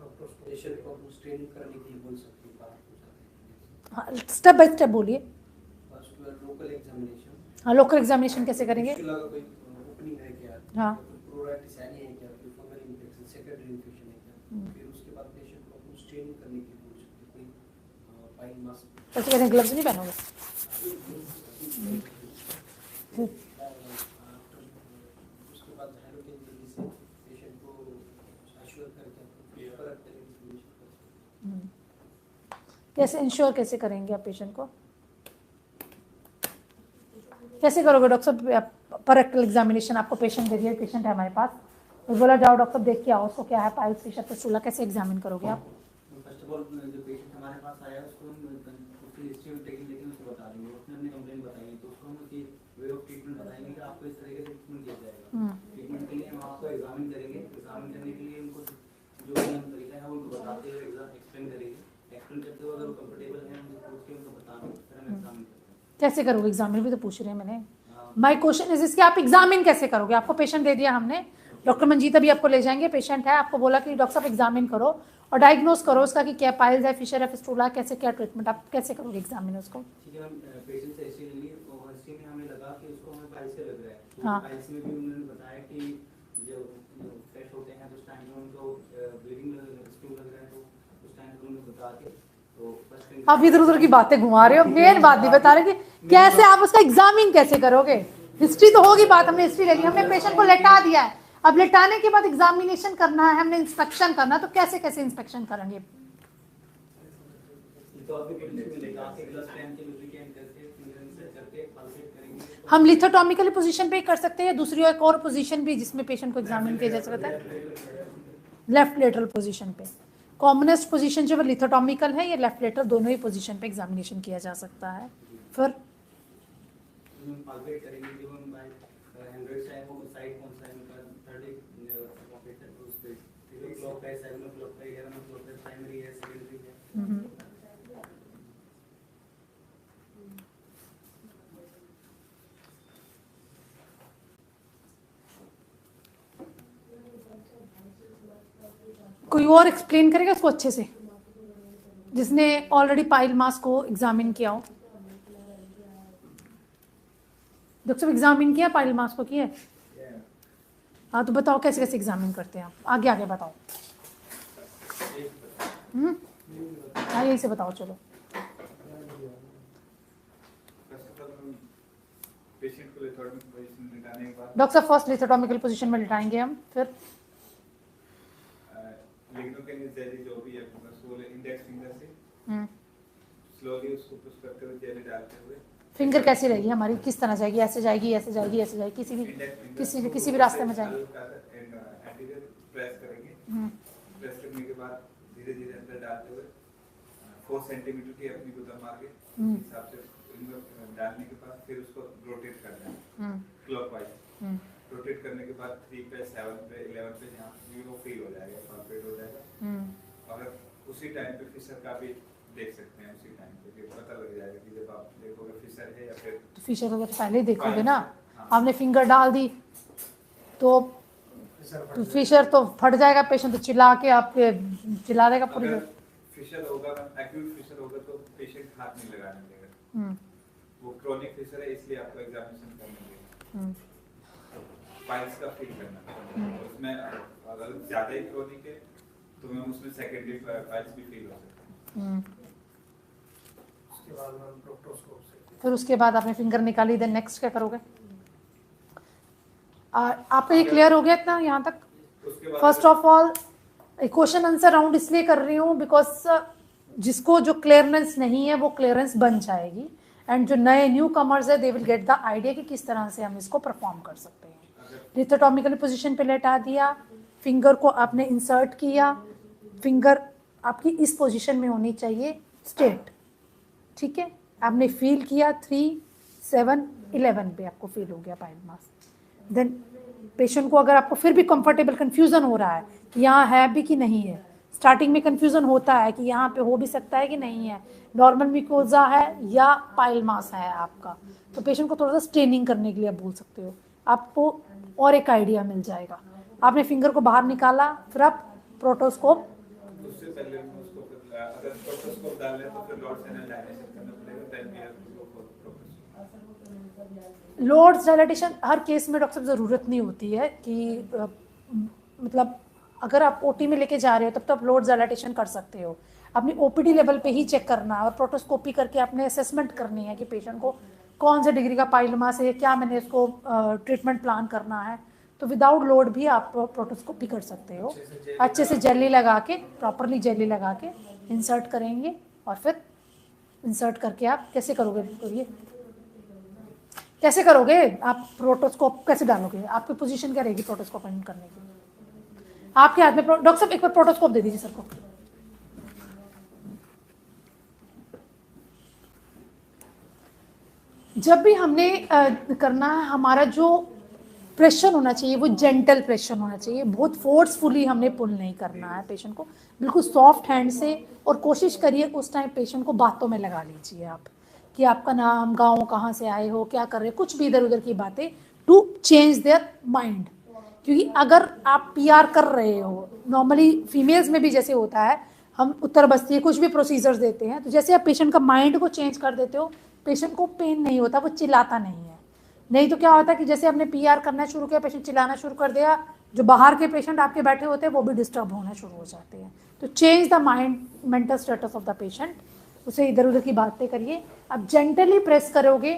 डॉक्टर्स को। पेशेंट को हम स्ट्रेन करने के लिए बोल सकते हैं, बात पूछ सकते हैं। हाँ, स्टेप बाय स्टेप बोलिए। लोकल एग्जामिनेशन, हाँ, लोकल एग्जामिनेशन कैसे करेंगे? कोई ओपनिंग है क्या, हाँ, प्रोराइटिस है क्या, कोई फंगल इन्फेक्शन, सेकेंडरी इन्फेक्शन है क्या। फिर उसके बाद पेशेंट को अपन स्ट्रेन करने के लिए बोल सकते हैं, कोई पाइल मास। कैसे करेंगे? ग्लव्स नहीं पहनोगे? उसके बाद हाइड्रोजन जल्दी से पेशेंट को एश्योर करके फर्क करेंगे। कैसे इंश्योर कैसे करेंगे आप पेशेंट को? कैसे करोगे डॉक्टर साहब? परक्टल एग्जामिनेशन, आपको पेशेंट दे दिया, पेशेंट है हमारे पास, तो बोला जाओ डॉक्टर साहब देख के आओ, उसको क्या है, पाइल्स, फिशर, फिस्टुला, कैसे एग्जामिन करोगे आप? फर्स्ट ऑफ ऑल जो पेशेंट हमारे पास आया उसको हम उसकी हिस्ट्री में टेकिंग लेकिन उसको बता देंगे, उसने हमने कंप्लेंट बताई तो उसको हम उसकी वे ऑफ ट्रीटमेंट बताएंगे कि आपको इस तरीके से ट्रीटमेंट किया जाएगा। ट्रीटमेंट के लिए हम आपको एग्जामिन करेंगे, एग्जामिन करने के लिए उनको जो भी हम तरीका है उनको बताते हुए एक्सप्लेन करेंगे, एक्सप्लेन करते हुए अगर वो कंफर्टेबल है हम पूछ के उनको बताएंगे, फिर हम एग्जामिन करेंगे। कैसे करोगे एग्जामिन भी तो पूछ रहे हैं मैंने। माय क्वेश्चन इज इसके आप एग्जामिन कैसे करोगे? आपको पेशेंट दे दिया हमने, डॉक्टर मंजीत अभी आपको ले जाएंगे, पेशेंट है, आपको बोला कि डॉक्टर साहब एग्जामिन करो और डायग्नोज करो उसका कि क्या पाइल्स है, फिशर है, फिस्टुला, कैसे क्या ट्रीटमेंट, आप कैसे करोगे एग्जामिन उसको? ठीक है, हम पेशेंट से हिस्ट्री ले ली और हिस्ट्री में हमें लगा कि उसको हमें पाइल्स से लग रहा है, तो हाँ। पाइल्स में भी उन्होंने बताया कि जो फ्रेश होते हैं तो उस टाइम में उनको ब्लीडिंग स्टूल लग रहा है, तो उस टाइम पे उन्होंने बता के तो फर्स्ट रिंग आप इधर उधर की बातें घुमा रहे हो, मेन बात नहीं बता रहे कि कैसे आप उसका एग्जामिन कैसे करोगे। हिस्ट्री तो होगी, बात हमने हिस्ट्री ले ली, हमने पेशेंट को लेटा दिया है, अब लेटाने के बाद एग्जामिनेशन करना है, हमने इंस्पेक्शन करना है, तो कैसे कैसे इंस्पेक्शन करेंगे। तो आपके पेशेंट में लेगा के ग्लास टाइम के लुब्रिकेंट करके फिंगर इंसर्ट करके पाल्पेट करेंगे। हम लिथोटॉमिकली पोजीशन पे ही कर सकते हैं, दूसरी एक और पोजीशन भी जिसमें पेशेंट को एग्जामिन किया जा सकता है, लेफ्ट लेटरल पोजीशन पे। कॉमनेस्ट पोजीशन जो है लिथोटॉमिकल है, ये लेफ्ट लेटरल, दोनों ही पोजीशन पे एग्जामिनेशन किया जा सकता है। फिर हम पाल्पेट करेंगे जो हम बाय हैंड्रेड साइड को साइड कौन सा है उनका थर्ड ऑपरेशन तो उस पे फिर क्लॉक है, सेवन क्लॉक है, 11 क्लॉक है, प्राइमरी है, सेकेंडरी है। कोई और एक्सप्लेन करेगा इसको अच्छे से, जिसने ऑलरेडी पाइल मास को एग्जामिन किया हो। डॉक्टर साहब एग्जामिन किया पाइल मास को, किया? हाँ तो बताओ कैसे कैसे एग्जामिन करते हैं आप, आगे आगे बताओ। हाँ यही से बताओ चलो। पेशेंट को लिथोटॉमिक पोजीशन में लेटाने के बाद डॉक्टर साहब फर्स्ट लिथोटॉमिकल पोजीशन में लिटाएंगे हम, फिर लिग्नोकेनियस जेली जो भी है सोल इंडेक्स फिंगर से स्लोली उसको पुश करते हुए जेली डालते हुए। फिंगर कैसी रहेगी हमारी, किस तरह जाएगी, ऐसे जाएगी, ऐसे जाएगी, ऐसे जाएगी, किसी भी रास्ते में जाएगी। एंटीरियर प्रेस करेंगे, प्रेस करने के बाद धीरे धीरे अंदर डालते हुए 4 सेंटीमीटर की अपनी गुदा मार के हिसाब से डालने के बाद फिर उसको रोटेट करना है क्लॉकवाइज। रोटेट करने के बाद 3 पे 7 पे 11 पे जहाँ भी वो फील हो जाएगा, पाल्पेट हो जाएगा। और उसी टाइम पे फिशर का भी देख सकते हैं, उसी टाइम पे कि पता लग जाएगा कि जब आप देखोगे फिशर है या फिर तो फिशर को पहले ही देखोगे ना, आपने फिंगर डाल दी तो फिशर तो फट जाएगा, पेशेंट तो चिल्ला के आपके चिल्ला देगा पूरी। अगर फिशर होगा, एक्यूट फिशर होगा तो पेशेंट हाथ नहीं लगाने देगा। वो क्रोनिक फिशर है इसलिए आपको एग्जामिनेशन करने देगा, पाइल्स का फील करना। उसमें अगर ज्यादा ही क्रोनिक है तो मैं उसमें सेकेंडरी पाइल्स भी फील हो सकता है। उसके बाद हम प्रोक्टोस्कोप से फिर उसके बाद आपने फिंगर निकाली, देन नेक्स्ट क्या करोगे? आपका ये क्लियर हो गया इतना यहाँ तक? उसके बाद first of all question answer round इसलिए कर रही हूँ बिकॉज जिसको जो क्लियरेंस नहीं है वो क्लियरेंस बन जाएगी, एंड जो नए न्यू कमर्स है they will get the idea कि किस तरह से हम इसको परफॉर्म कर सकते हैं। लिथोटॉमिकल पोजीशन पे लेटा दिया, फिंगर को आपने इंसर्ट किया, फिंगर आपकी इस पोजीशन में होनी चाहिए स्ट्रेट, ठीक है? आपने फील किया 3, 7, 11 पे आपको फील हो गया पाइल मास। देन पेशेंट को अगर आपको फिर भी कंफर्टेबल कंफ्यूजन हो रहा है कि यहाँ है भी कि नहीं है, स्टार्टिंग में कंफ्यूजन होता है कि यहाँ पे हो भी सकता है कि नहीं है, नॉर्मल मिकोजा है या पाइल मास है आपका, तो पेशेंट को थोड़ा सा स्ट्रेनिंग करने के लिए आप बोल सकते हो, आपको और एक आइडिया मिल जाएगा। आपने फिंगर को बाहर निकाला, फिर आप प्रोटोस्कोप, उससे पहले उसको अगर प्रोटोस्कोप डाल ले तो फिर लॉर्ड चैनल डायलेशन करना पड़ेगा, then we have to go for proctoscope. Loads dilatation हर केस में डॉक्टर साहब ज़रूरत नहीं होती है कि मतलब अगर आप ओटी में लेके जा रहे हो तब तो आप लोड्स डायलेटेशन कर सकते हो, अपनी ओपीडी लेवल पे ही चेक करना है और प्रोटोस्कोपी करके आपने असेसमेंट करनी है कि पेशेंट को कौन से डिग्री का पाइल मास है, क्या मैंने इसको ट्रीटमेंट प्लान करना है, तो विदाउट लोड भी आप प्रोटोस्कोपी कर सकते हो। अच्छे से जेली लगा के, प्रॉपरली जेली लगा के इंसर्ट करेंगे, और फिर इंसर्ट करके आप कैसे करोगे, करिए कैसे करोगे आप, प्रोटोस्कोप कैसे डालोगे, आपकी पोजीशन क्या रहेगी प्रोटोस्कोप करने की? आपके हाथ में डॉक्टर साहब एक बार प्रोटोस्कोप दे दीजिए सर को। जब भी हमने करना है, हमारा जो प्रेशर होना चाहिए वो जेंटल प्रेशर होना चाहिए, बहुत फोर्सफुली हमने पुल नहीं करना है पेशेंट को, बिल्कुल सॉफ्ट हैंड से। और कोशिश करिए उस टाइम पेशेंट को बातों में लगा लीजिए आप कि आपका नाम, गांव, कहाँ से आए हो, क्या कर रहे हो, कुछ भी इधर उधर की बातें, टू चेंज देयर माइंड। क्योंकि अगर आप पीआर कर रहे हो, नॉर्मली फीमेल्स में भी जैसे होता है, हम उत्तर बस्ती कुछ भी प्रोसीजर्स देते हैं, तो जैसे आप पेशेंट का माइंड को चेंज कर देते हो, पेशेंट को पेन नहीं होता, वो चिल्लाता नहीं है। नहीं तो क्या होता है कि जैसे हमने पीआर करना शुरू किया, पेशेंट चिल्लाना शुरू कर दिया, जो बाहर के पेशेंट आपके बैठे होते हैं वो भी डिस्टर्ब होना शुरू हो जाते हैं। तो change the mind mental status of the patient, उसे इधर उधर की बातें करिए। अब जेंटली प्रेस करोगे,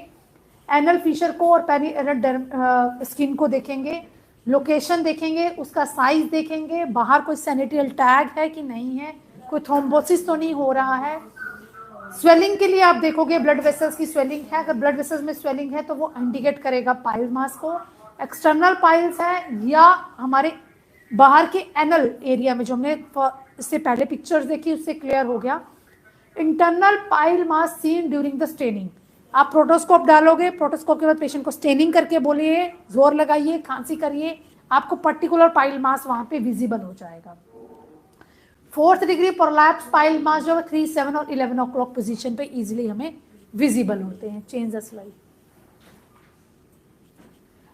एनल फिशर को और पेरी एनल स्किन को देखेंगे, लोकेशन देखेंगे, उसका साइज देखेंगे, बाहर कोई सैनिटरी टैग है कि नहीं है, कोई थ्रोम्बोसिस तो नहीं हो रहा है। स्वेलिंग के लिए आप देखोगे ब्लड वेसल्स की स्वेलिंग है, अगर ब्लड वेसल्स में स्वेलिंग है तो वो इंडिकेट करेगा पाइल मास को। एक्सटर्नल पाइल्स है या हमारे बाहर के एनल एरिया में, जो हमने इससे पहले पिक्चर्स देखी उससे क्लियर हो गया। Internal pile mass seen during the straining, आप प्रोटोस्कोप डालोगे, प्रोटोस्कोप के बाद पेशेंट को स्टेनिंग करके बोलिए, जोर लगाइए, खांसी करिए, आपको पर्टिकुलर पाइल मास वहां पे विजिबल हो जाएगा। 4th डिग्री प्रोलैप्स पाइल मास जो 3, 7 और 11 o'clock पोजीशन पे इजीली हमें विजिबल होते हैं। Change the slide.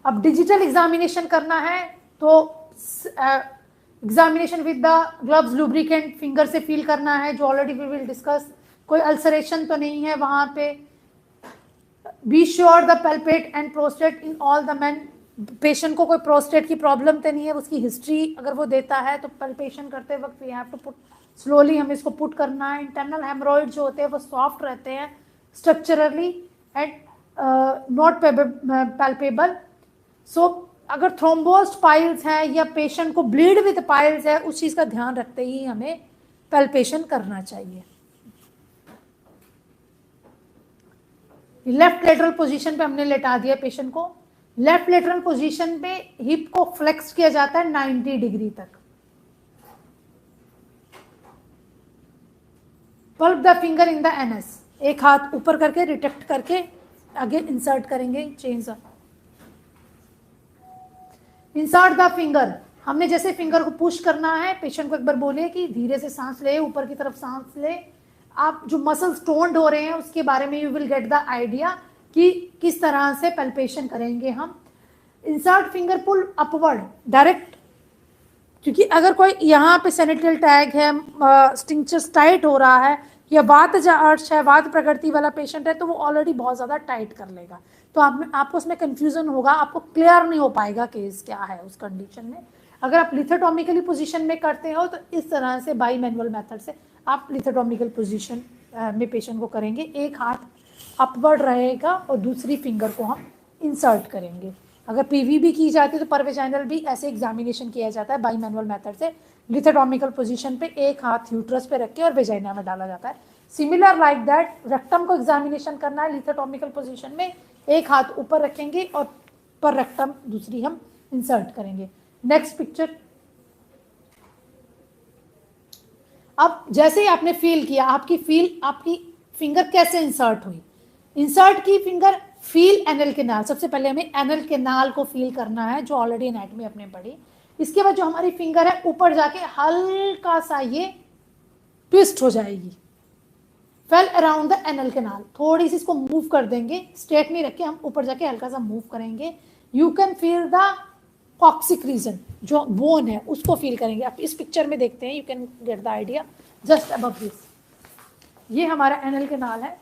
अब डिजिटल एग्जामिनेशन करना है तो examination with the gloves lubricant finger से फील करना है, जो ऑलरेडी वी विल डिस्कस। कोई अल्सरेशन तो नहीं है वहां पे। Be sure the palpate and prostate in all the main, patient को कोई प्रोस्टेट की प्रॉब्लम तो नहीं है, उसकी हिस्ट्री अगर वो देता है तो पल्पेशन करते वक्त we have to put slowly, हमें इसको पुट करना है। इंटरनल हेमरॉइड जो होते हैं वो सॉफ्ट रहते हैं स्ट्रक्चरली एंड नॉट पैल्पेबल। सो अगर थ्रोम्बोस्ड पाइल्स है या पेशेंट को ब्लीड विद पाइल्स है, उस चीज़ का ध्यान रखते ही हमें पैल्पेशन करना चाहिए। लेफ्ट लेटरल पोजीशन पे हमने लेटा दिया पेशेंट को। लेफ्ट लेटरल पोजीशन पे हिप को फ्लेक्स किया जाता है 90 डिग्री तक। Pulp the finger in the NS, एक हाथ ऊपर करके रिटेक्ट करके आगे इंसर्ट करेंगे। चेंज इंसर्ट द फिंगर, हमने जैसे फिंगर को पुश करना है, पेशेंट को एक बार बोलिए कि धीरे से सांस ले, ऊपर की तरफ सांस ले। आप जो मसल्स टोन्ड हो रहे हैं उसके बारे में you will get the idea कि किस तरह से पल्पेशन करेंगे हम। इंसर्ट फिंगर पुल अपवर्ड डायरेक्ट, क्योंकि अगर कोई यहाँ पे सैनिटरी टैग है, स्टिंचर्स टाइट हो रहा है या वात अर्श है, वात प्रकृति वाला पेशेंट है, तो वो ऑलरेडी बहुत ज़्यादा टाइट कर लेगा, तो आपको उसमें कन्फ्यूजन होगा, आपको क्लियर नहीं हो पाएगा केस क्या है उस कंडीशन में। अगर आप लिथोटॉमिकली पोजीशन में करते हो तो इस तरह से बाई मैनुअल मेथड से आप लिथोटॉमिकल पोजीशन में पेशेंट को करेंगे। एक हाथ अपवर्ड रहेगा और दूसरी फिंगर को हम इंसर्ट करेंगे। अगर पीवी भी की जाती है तो परवेजाइनल भी ऐसे एग्जामिनेशन किया जाता है बाई मैनुअल मेथड से। लिथोटॉमिकल पोजीशन पे एक हाथ यूट्रस पे रख के और वेजाइना में डाला जाता है। सिमिलर लाइक दैट रेक्टम को एग्जामिनेशन करना है लिथोटॉमिकल पोजीशन में, एक हाथ ऊपर रखेंगे और पर रेक्टम दूसरी हम इंसर्ट करेंगे। Next picture. अब जैसे ही आपने फील किया, आपकी फिंगर कैसे इंसर्ट हुई। इंसर्ट की फिंगर फील एनल केनाल, सबसे पहले हमें एनल केनाल को फील करना है जो ऑलरेडी एनाटॉमी अपने पढ़ी। इसके बाद जो हमारी फिंगर है ऊपर जाके हल्का सा ये ट्विस्ट हो जाएगी, fail around the anal canal, थोड़ी सी इसको मूव कर देंगे, स्ट्रेट नहीं रख के हम ऊपर जाके हल्का सा मूव करेंगे। You can feel the coccyx region, जो बोन है उसको फील करेंगे। आप इस पिक्चर में देखते हैं, you can get the idea just above this. ये हमारा एनल केनाल है।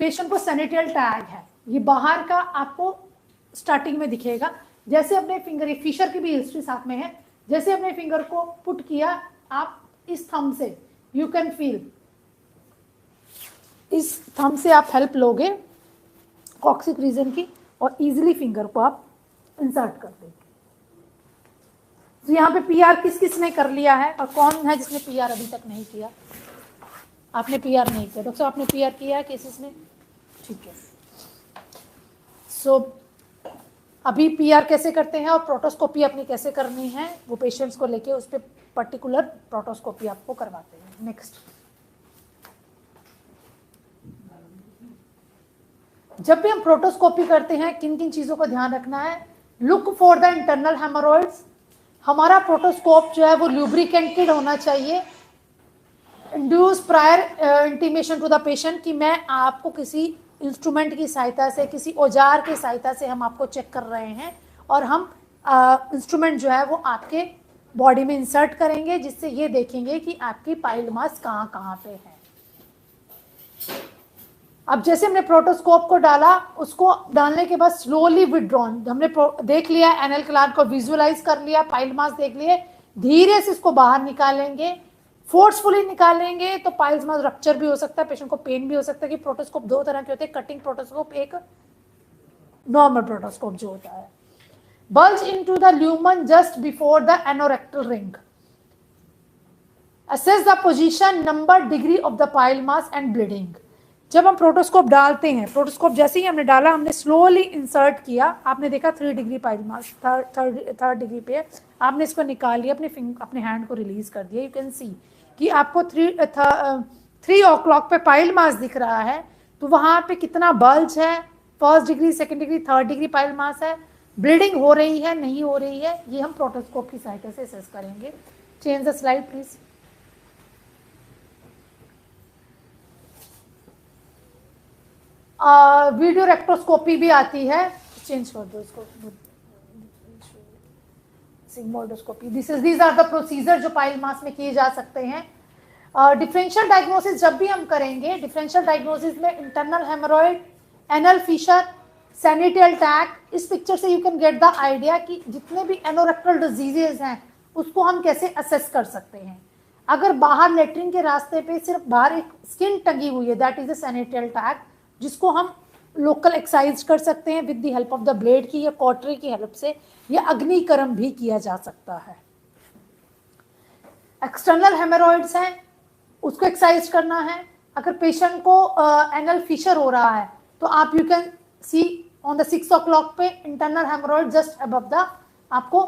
पेशेंट को सैनिटरी टैग है, ये बाहर का आपको स्टार्टिंग में दिखेगा। जैसे अपने फिंगर, ये फिशर की भी हिस्ट्री साथ में है, जैसे अपने फिंगर को पुट किया आप इस थंब से, यू कैन फील, इस थंब से आप हेल्प लोगे कॉक्सिक रीजन की और इजीली फिंगर को आप इंसर्ट कर देंगे। तो यहाँ पे पीआर किस किस ने कर लिया है और कौन है जिसने पीआर अभी तक नहीं किया। आपने पीआर नहीं किया डॉक्टर साहब, आपने पीआर किया है केसेस में, ठीक है। सो अभी पीआर कैसे करते हैं और प्रोटोस्कोपी अपनी कैसे करनी है, वो पेशेंट्स को लेके उस पर पर्टिकुलर प्रोटोस्कोपी आपको करवाते हैं। नेक्स्ट, जब भी हम प्रोटोस्कोपी करते हैं किन किन चीज़ों का ध्यान रखना है। Look for the internal hemorrhoids, हमारा प्रोटोस्कोप जो है वो ल्यूब्रिकेंटेड होना चाहिए। Induce prior intimation to the patient कि मैं आपको किसी इंस्ट्रूमेंट की सहायता से, किसी औजार की सहायता से हम आपको चेक कर रहे हैं और हम इंस्ट्रूमेंट जो है वो आपके बॉडी में इंसर्ट करेंगे, जिससे ये देखेंगे कि आपकी पाइल मास कहाँ कहाँ पे है। अब जैसे हमने प्रोटोस्कोप को डाला, उसको डालने के बाद स्लोली विड्रॉन, हमने देख लिया एनल कैनाल को, विजुअलाइज कर लिया, पाइल मास देख लिए, धीरे से इसको बाहर निकालेंगे, फोर्सफुली निकालेंगे तो पाइल्स मास रप्चर भी हो सकता है, पेशेंट को पेन भी हो सकता है। कि प्रोटोस्कोप दो तरह के होते हैं, कटिंग प्रोटोस्कोप, एक नॉर्मल प्रोटोस्कोप जो होता है। bulge into the lumen just before the anorectal ring. Assess the position, number, degree of the pile mass and bleeding. जब हम प्रोटोस्कोप डालते हैं, प्रोटोस्कोप जैसे ही हमने डाला, हमने स्लोली इंसर्ट किया, आपने देखा 3 डिग्री पाइल मास, थर्ड डिग्री पे आपने इसको निकाल लिया, अपने हैंड को रिलीज कर दिया। यू कैन सी कि आपको 3 o'clock पे पाइल मास दिख रहा है, तो वहां पे कितना बल्ज है, 1st degree, 2nd degree, 3rd degree pile mass है, ब्लीडिंग हो रही है नहीं हो रही है, ये हम प्रोटोस्कोप की सहायता से असेस करेंगे। Change the slide please. Video rectoscopy भी आती है, चेंज कर दो इसको, sigmoidoscopy. These are the procedure जो पाइल मास में किए जा सकते हैं। डिफरेंशियल डायग्नोसिस जब भी हम करेंगे, डिफरेंशियल डायग्नोसिस में इंटरनल हेमोरॉइड, एनल फिशर, सैनिटल टैग, इस पिक्चर से you can get the idea कि जितने भी एनोरेक्टल डिजीजेज हैं उसको हम कैसे असेस कर सकते हैं। अगर बाहर लेटरिन के रास्ते पे सिर्फ बाहर एक स्किन टंगी हुई है, दैट इज अ सैनिटल टैग, जिसको हम लोकल एक्सरसाइज कर सकते हैं with the help of the blade की या कॉटरी की हेल्प से, या अग्निकर्म भी किया जा सकता है। एक्सटर्नल हेमोरॉइड्स हैं, उसको एक्सरसाइज करना है। अगर पेशेंट को एनल फिशर हो रहा है तो आप you can see on the 6 o'clock पे internal haemorrhoid just above the आपको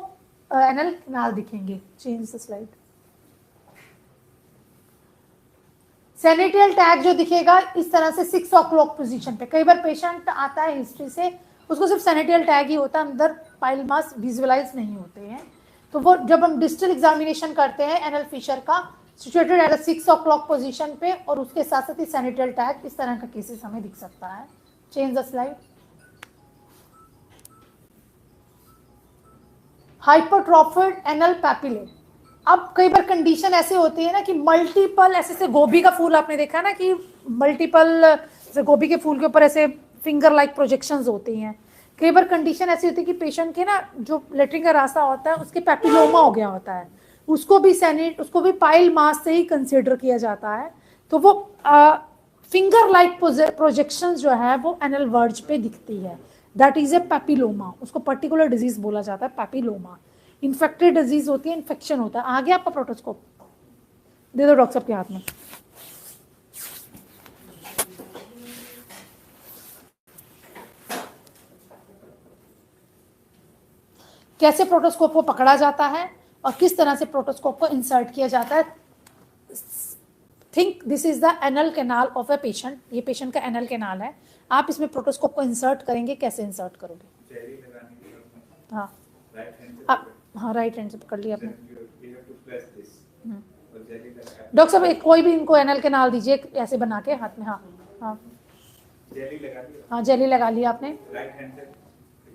एनल कैनाल दिखेंगे। Change the slide. Sentinel tag जो दिखेगा इस तरह से 6 o'clock पोजीशन पे। कई बार पेशेंट आता है हिस्ट्री से, उसको सिर्फ सैनिटल टैग ही होता है, अंदर पाइल मास विजुअलाइज नहीं होते हैं, तो वो जब हम डिजिटल एग्जामिनेशन करते हैं एनल फिशर का, सिचुएटेड एट 6 o'clock पोजीशन पे, और उसके साथ साथ ही सैनिटल टैग, इस तरह का केसेस हमें दिख सकता है। Change the slide. Hypertrophied anal papillae. अब कई बार कंडीशन ऐसे होती है ना कि मल्टीपल, ऐसे गोभी का फूल आपने देखा ना कि मल्टीपल, जैसे गोभी के फूल के ऊपर ऐसे फिंगर लाइक प्रोजेक्शंस होती हैं। कई बार कंडीशन ऐसी होती है कि पेशेंट के ना जो लेटरिन का रास्ता होता है उसके पैपिलोमा हो गया होता है, उसको भी पाइल मास से ही कंसिडर किया जाता है। तो वो फिंगर लाइक प्रोजेक्शंस जो है वो एनल वर्ज पे दिखती है, दैट इज ए पैपिलोमा। उसको पर्टिकुलर डिजीज बोला जाता है पैपिलोमा। इन्फेक्टेड डिजीज होती है, इन्फेक्शन होता है। आगे आपका प्रोटोस्कोप दे दो डॉक्टर साहब के हाथ में। कैसे प्रोटोस्कोप को पकड़ा जाता है और किस तरह से प्रोटोस्कोप को इंसर्ट किया जाता है। Think this is the anal canal of a patient. ये पेशेंट का एनल कैनाल है, आप इसमें प्रोटोस्कोप को इंसर्ट करेंगे, कैसे इंसर्ट करोगे? हाँ आप, हाँ राइट हैंड से पकड़ लिया आपने। डॉक्टर साहब एक कोई भी इनको एनल कैनाल दीजिए ऐसे बना के हाथ में। हाँ हाँ जेली लगा दी। हाँ जेली लगा लिया आपने। राइट हैंड से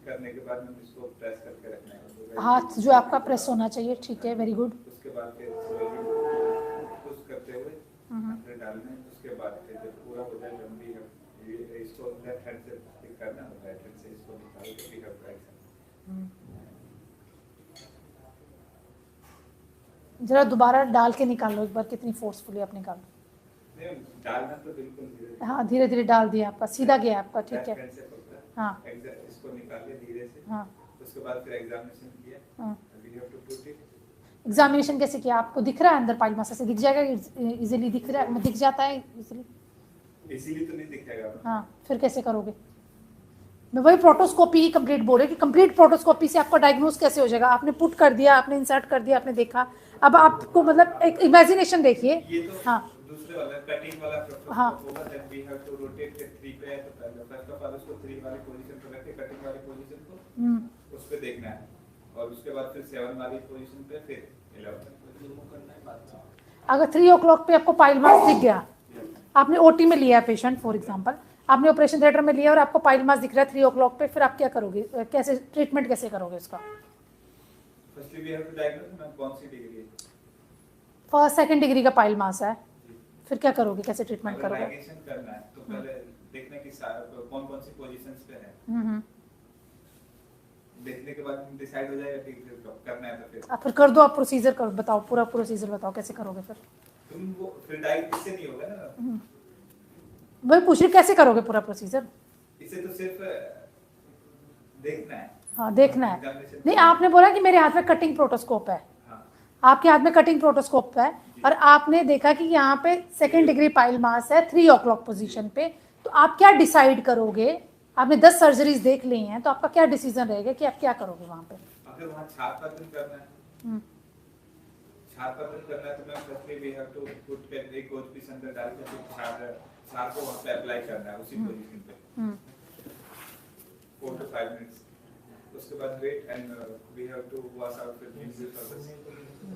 करने के बाद में इसको प्रेस करके रखना है, हाथ जो आपका प्रेस होना चाहिए, ठीक है, वेरी गुड। उसके बाद फिर पुश करते हुए अंदर डालना है। उसके बाद फिर जब पूरा हो जाए लंबी है, ये इसको लेफ्ट हैंड से पिक करना है, राइट हैंड से इसको निकाल के पिक अप राइट। जरा दोबारा डाल के निकाल लो एक बार, कितनी फोर्सफुली आप निकाल लो। डालना तो बिल्कुल धीरे, हाँ धीरे धीरे डाल दिया आपका, सीधा गया आपका, ठीक है। हाँ इसको निकाल के धीरे से। हाँ उसके बाद फिर एग्जामिनेशन किया। हाँ we have to put it. Examination कैसे किया? आपको दिख रहा है अंदर पाइल मास से दिख जाएगा, इजीली दिख रहा है, दिख जाता है इजीली? इसीलिए तो नहीं दिखेगा। हाँ फिर कैसे करोगे? मैं वही प्रोटोस्कोपी ही कंप्लीट बोल रही कि कंप्लीट प्रोटोस्कोपी से आपका डायग्नोस कैसे हो जाएगा? आपने पुट कर दिया, आपने इंसर्ट कर दिया, आपने देखा, अब आपको मतलब एक इमेजिनेशन देखिए। ये तो हाँ दूसरे वाला कटिंग वाला प्रोसेस हाँ। होगा, that we have to rotate के 3 पे है, तो पहले फर्स्ट ऑफ ऑल उसको 3 वाली पोजीशन पे रख के कटिंग वाली पोजीशन को उस पे देखना है, और उसके बाद फिर 7 वाली पोजीशन पे, फिर 11 रिमूव करना है बाद में। अगर 3 o'clock पे आपको पाइल मास दिख गया, आपने ओटी में लिया पेशेंट फॉर एग्जांपल, आपने ऑपरेशन थिएटर में लिया और आपको पाइल मास दिख रहा है 3 o'clock पे, फिर आप क्या करोगे? कैसे ट्रीटमेंट कैसे करोगे उसका? Firstly we have to diagnose में कौन सी डिग्री है। फर्स्ट 2nd डिग्री का पाइल मास है, फिर क्या करोगे? कैसे ट्रीटमेंट करोगे? लाइगेशन करना है तो पहले देखना कि कौन कौन सी पोजीशंस पे है, देखने के बाद डिसाइड हो जाएगा कि करना है तो फिर कर दो आप प्रोसीजर कर बताओ, पूरा प्रोसीजर बताओ कैसे करोगे फिर। तुम वो फिर डाइट इससे नहीं होगा ना, वही पूछ रही कैसे करोगे पूरा प्रोसीजर। इससे तो सिर्फ देखना है। हाँ देखना है, नहीं आपने बोला कि मेरे हाथ में कटिंग प्रोटोस्कोप है, हाँ। आपके हाथ में कटिंग प्रोटोस्कोप है और आपने देखा कि यहाँ पे 2nd डिग्री पाइल मास है 3 o'clock पोजीशन पे, तो आप क्या डिसाइड करोगे। आपने 10 सर्जरीज देख ली हैं तो आपका क्या डिसीजन रहेगा कि आप क्या करोगे वहाँ पे। अगर वहाँ छाप पतन करना है, छाप पतन करना है तो मैं firstly we have to put एक कोच पीस अंदर डाल के फिर छाप को वहाँ पे अप्लाई करना है उसी पोजीशन पे 4 to 5 मिनट्स। उसके बाद wait and we have to wash out with mixer service.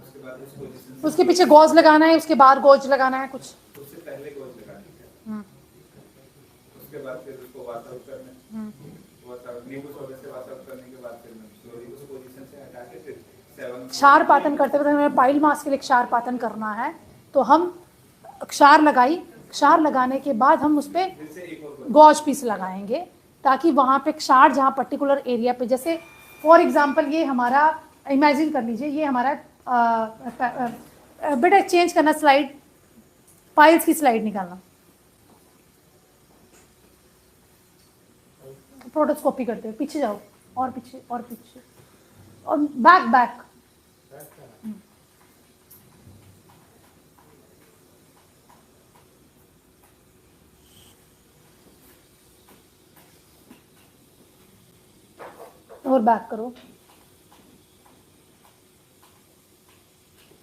उसके बाद उस पोजीशन उसके पीछे गॉज लगाना है, उसके बाद गॉज लगाना है कुछ, उससे पहले गॉज लगानी है। उसके बाद फिर उसको वॉश आउट करना है, वॉश आउट नींबू सोडा से वॉश आउट करने के बाद फिर मैं स्लोली उस पोजीशन से हटा के फिर 7 क्षार पातन करते हुए हमें पाइल मास के लिए क्षार पातन करना है, तो हम क्षार लगाने के बाद हम उस पर फिर से एक और गॉज पीस लगाएंगे ताकि वहाँ पे क्षार जहाँ पर्टिकुलर एरिया पे, जैसे फॉर एग्जांपल ये हमारा इमेजिन कर लीजिए ये हमारा बेटा चेंज करना स्लाइड, पाइल्स की स्लाइड निकालना, प्रोटोस्कोपी करते हुए पीछे जाओ और पीछे और पीछे और बैक और बैक करो,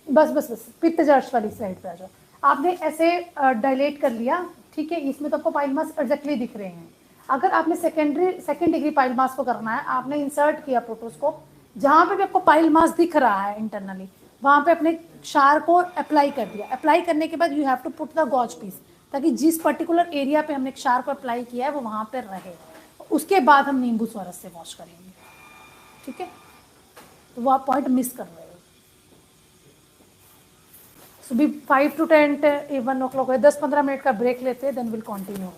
बस पित्तजर्श वाली साइड पे आ जाओ। आपने ऐसे डायलेट कर लिया, ठीक है, इसमें तो आपको पाइल मास एग्जैक्टली दिख रहे हैं। अगर आपने 2nd डिग्री पाइल मास को करना है, आपने इंसर्ट किया प्रोटोस्कोप, जहाँ पे भी आपको पाइल मास दिख रहा है इंटरनली, वहाँ पे अपने क्षार को अप्लाई कर दिया। अप्लाई करने के बाद you have to put the gauze piece, ताकि जिस पर्टिकुलर एरिया पे हमने क्षार को अप्लाई किया है वो वहाँ पर रहे। उसके बाद हम नींबू स्वारस से वॉश करेंगे, ठीक है। तो वो आप पॉइंट मिस कर रहे हो। सुबह 5 to 10 1 o'clock 10-15 मिनट का ब्रेक लेते हैं, देन विल कंटिन्यू।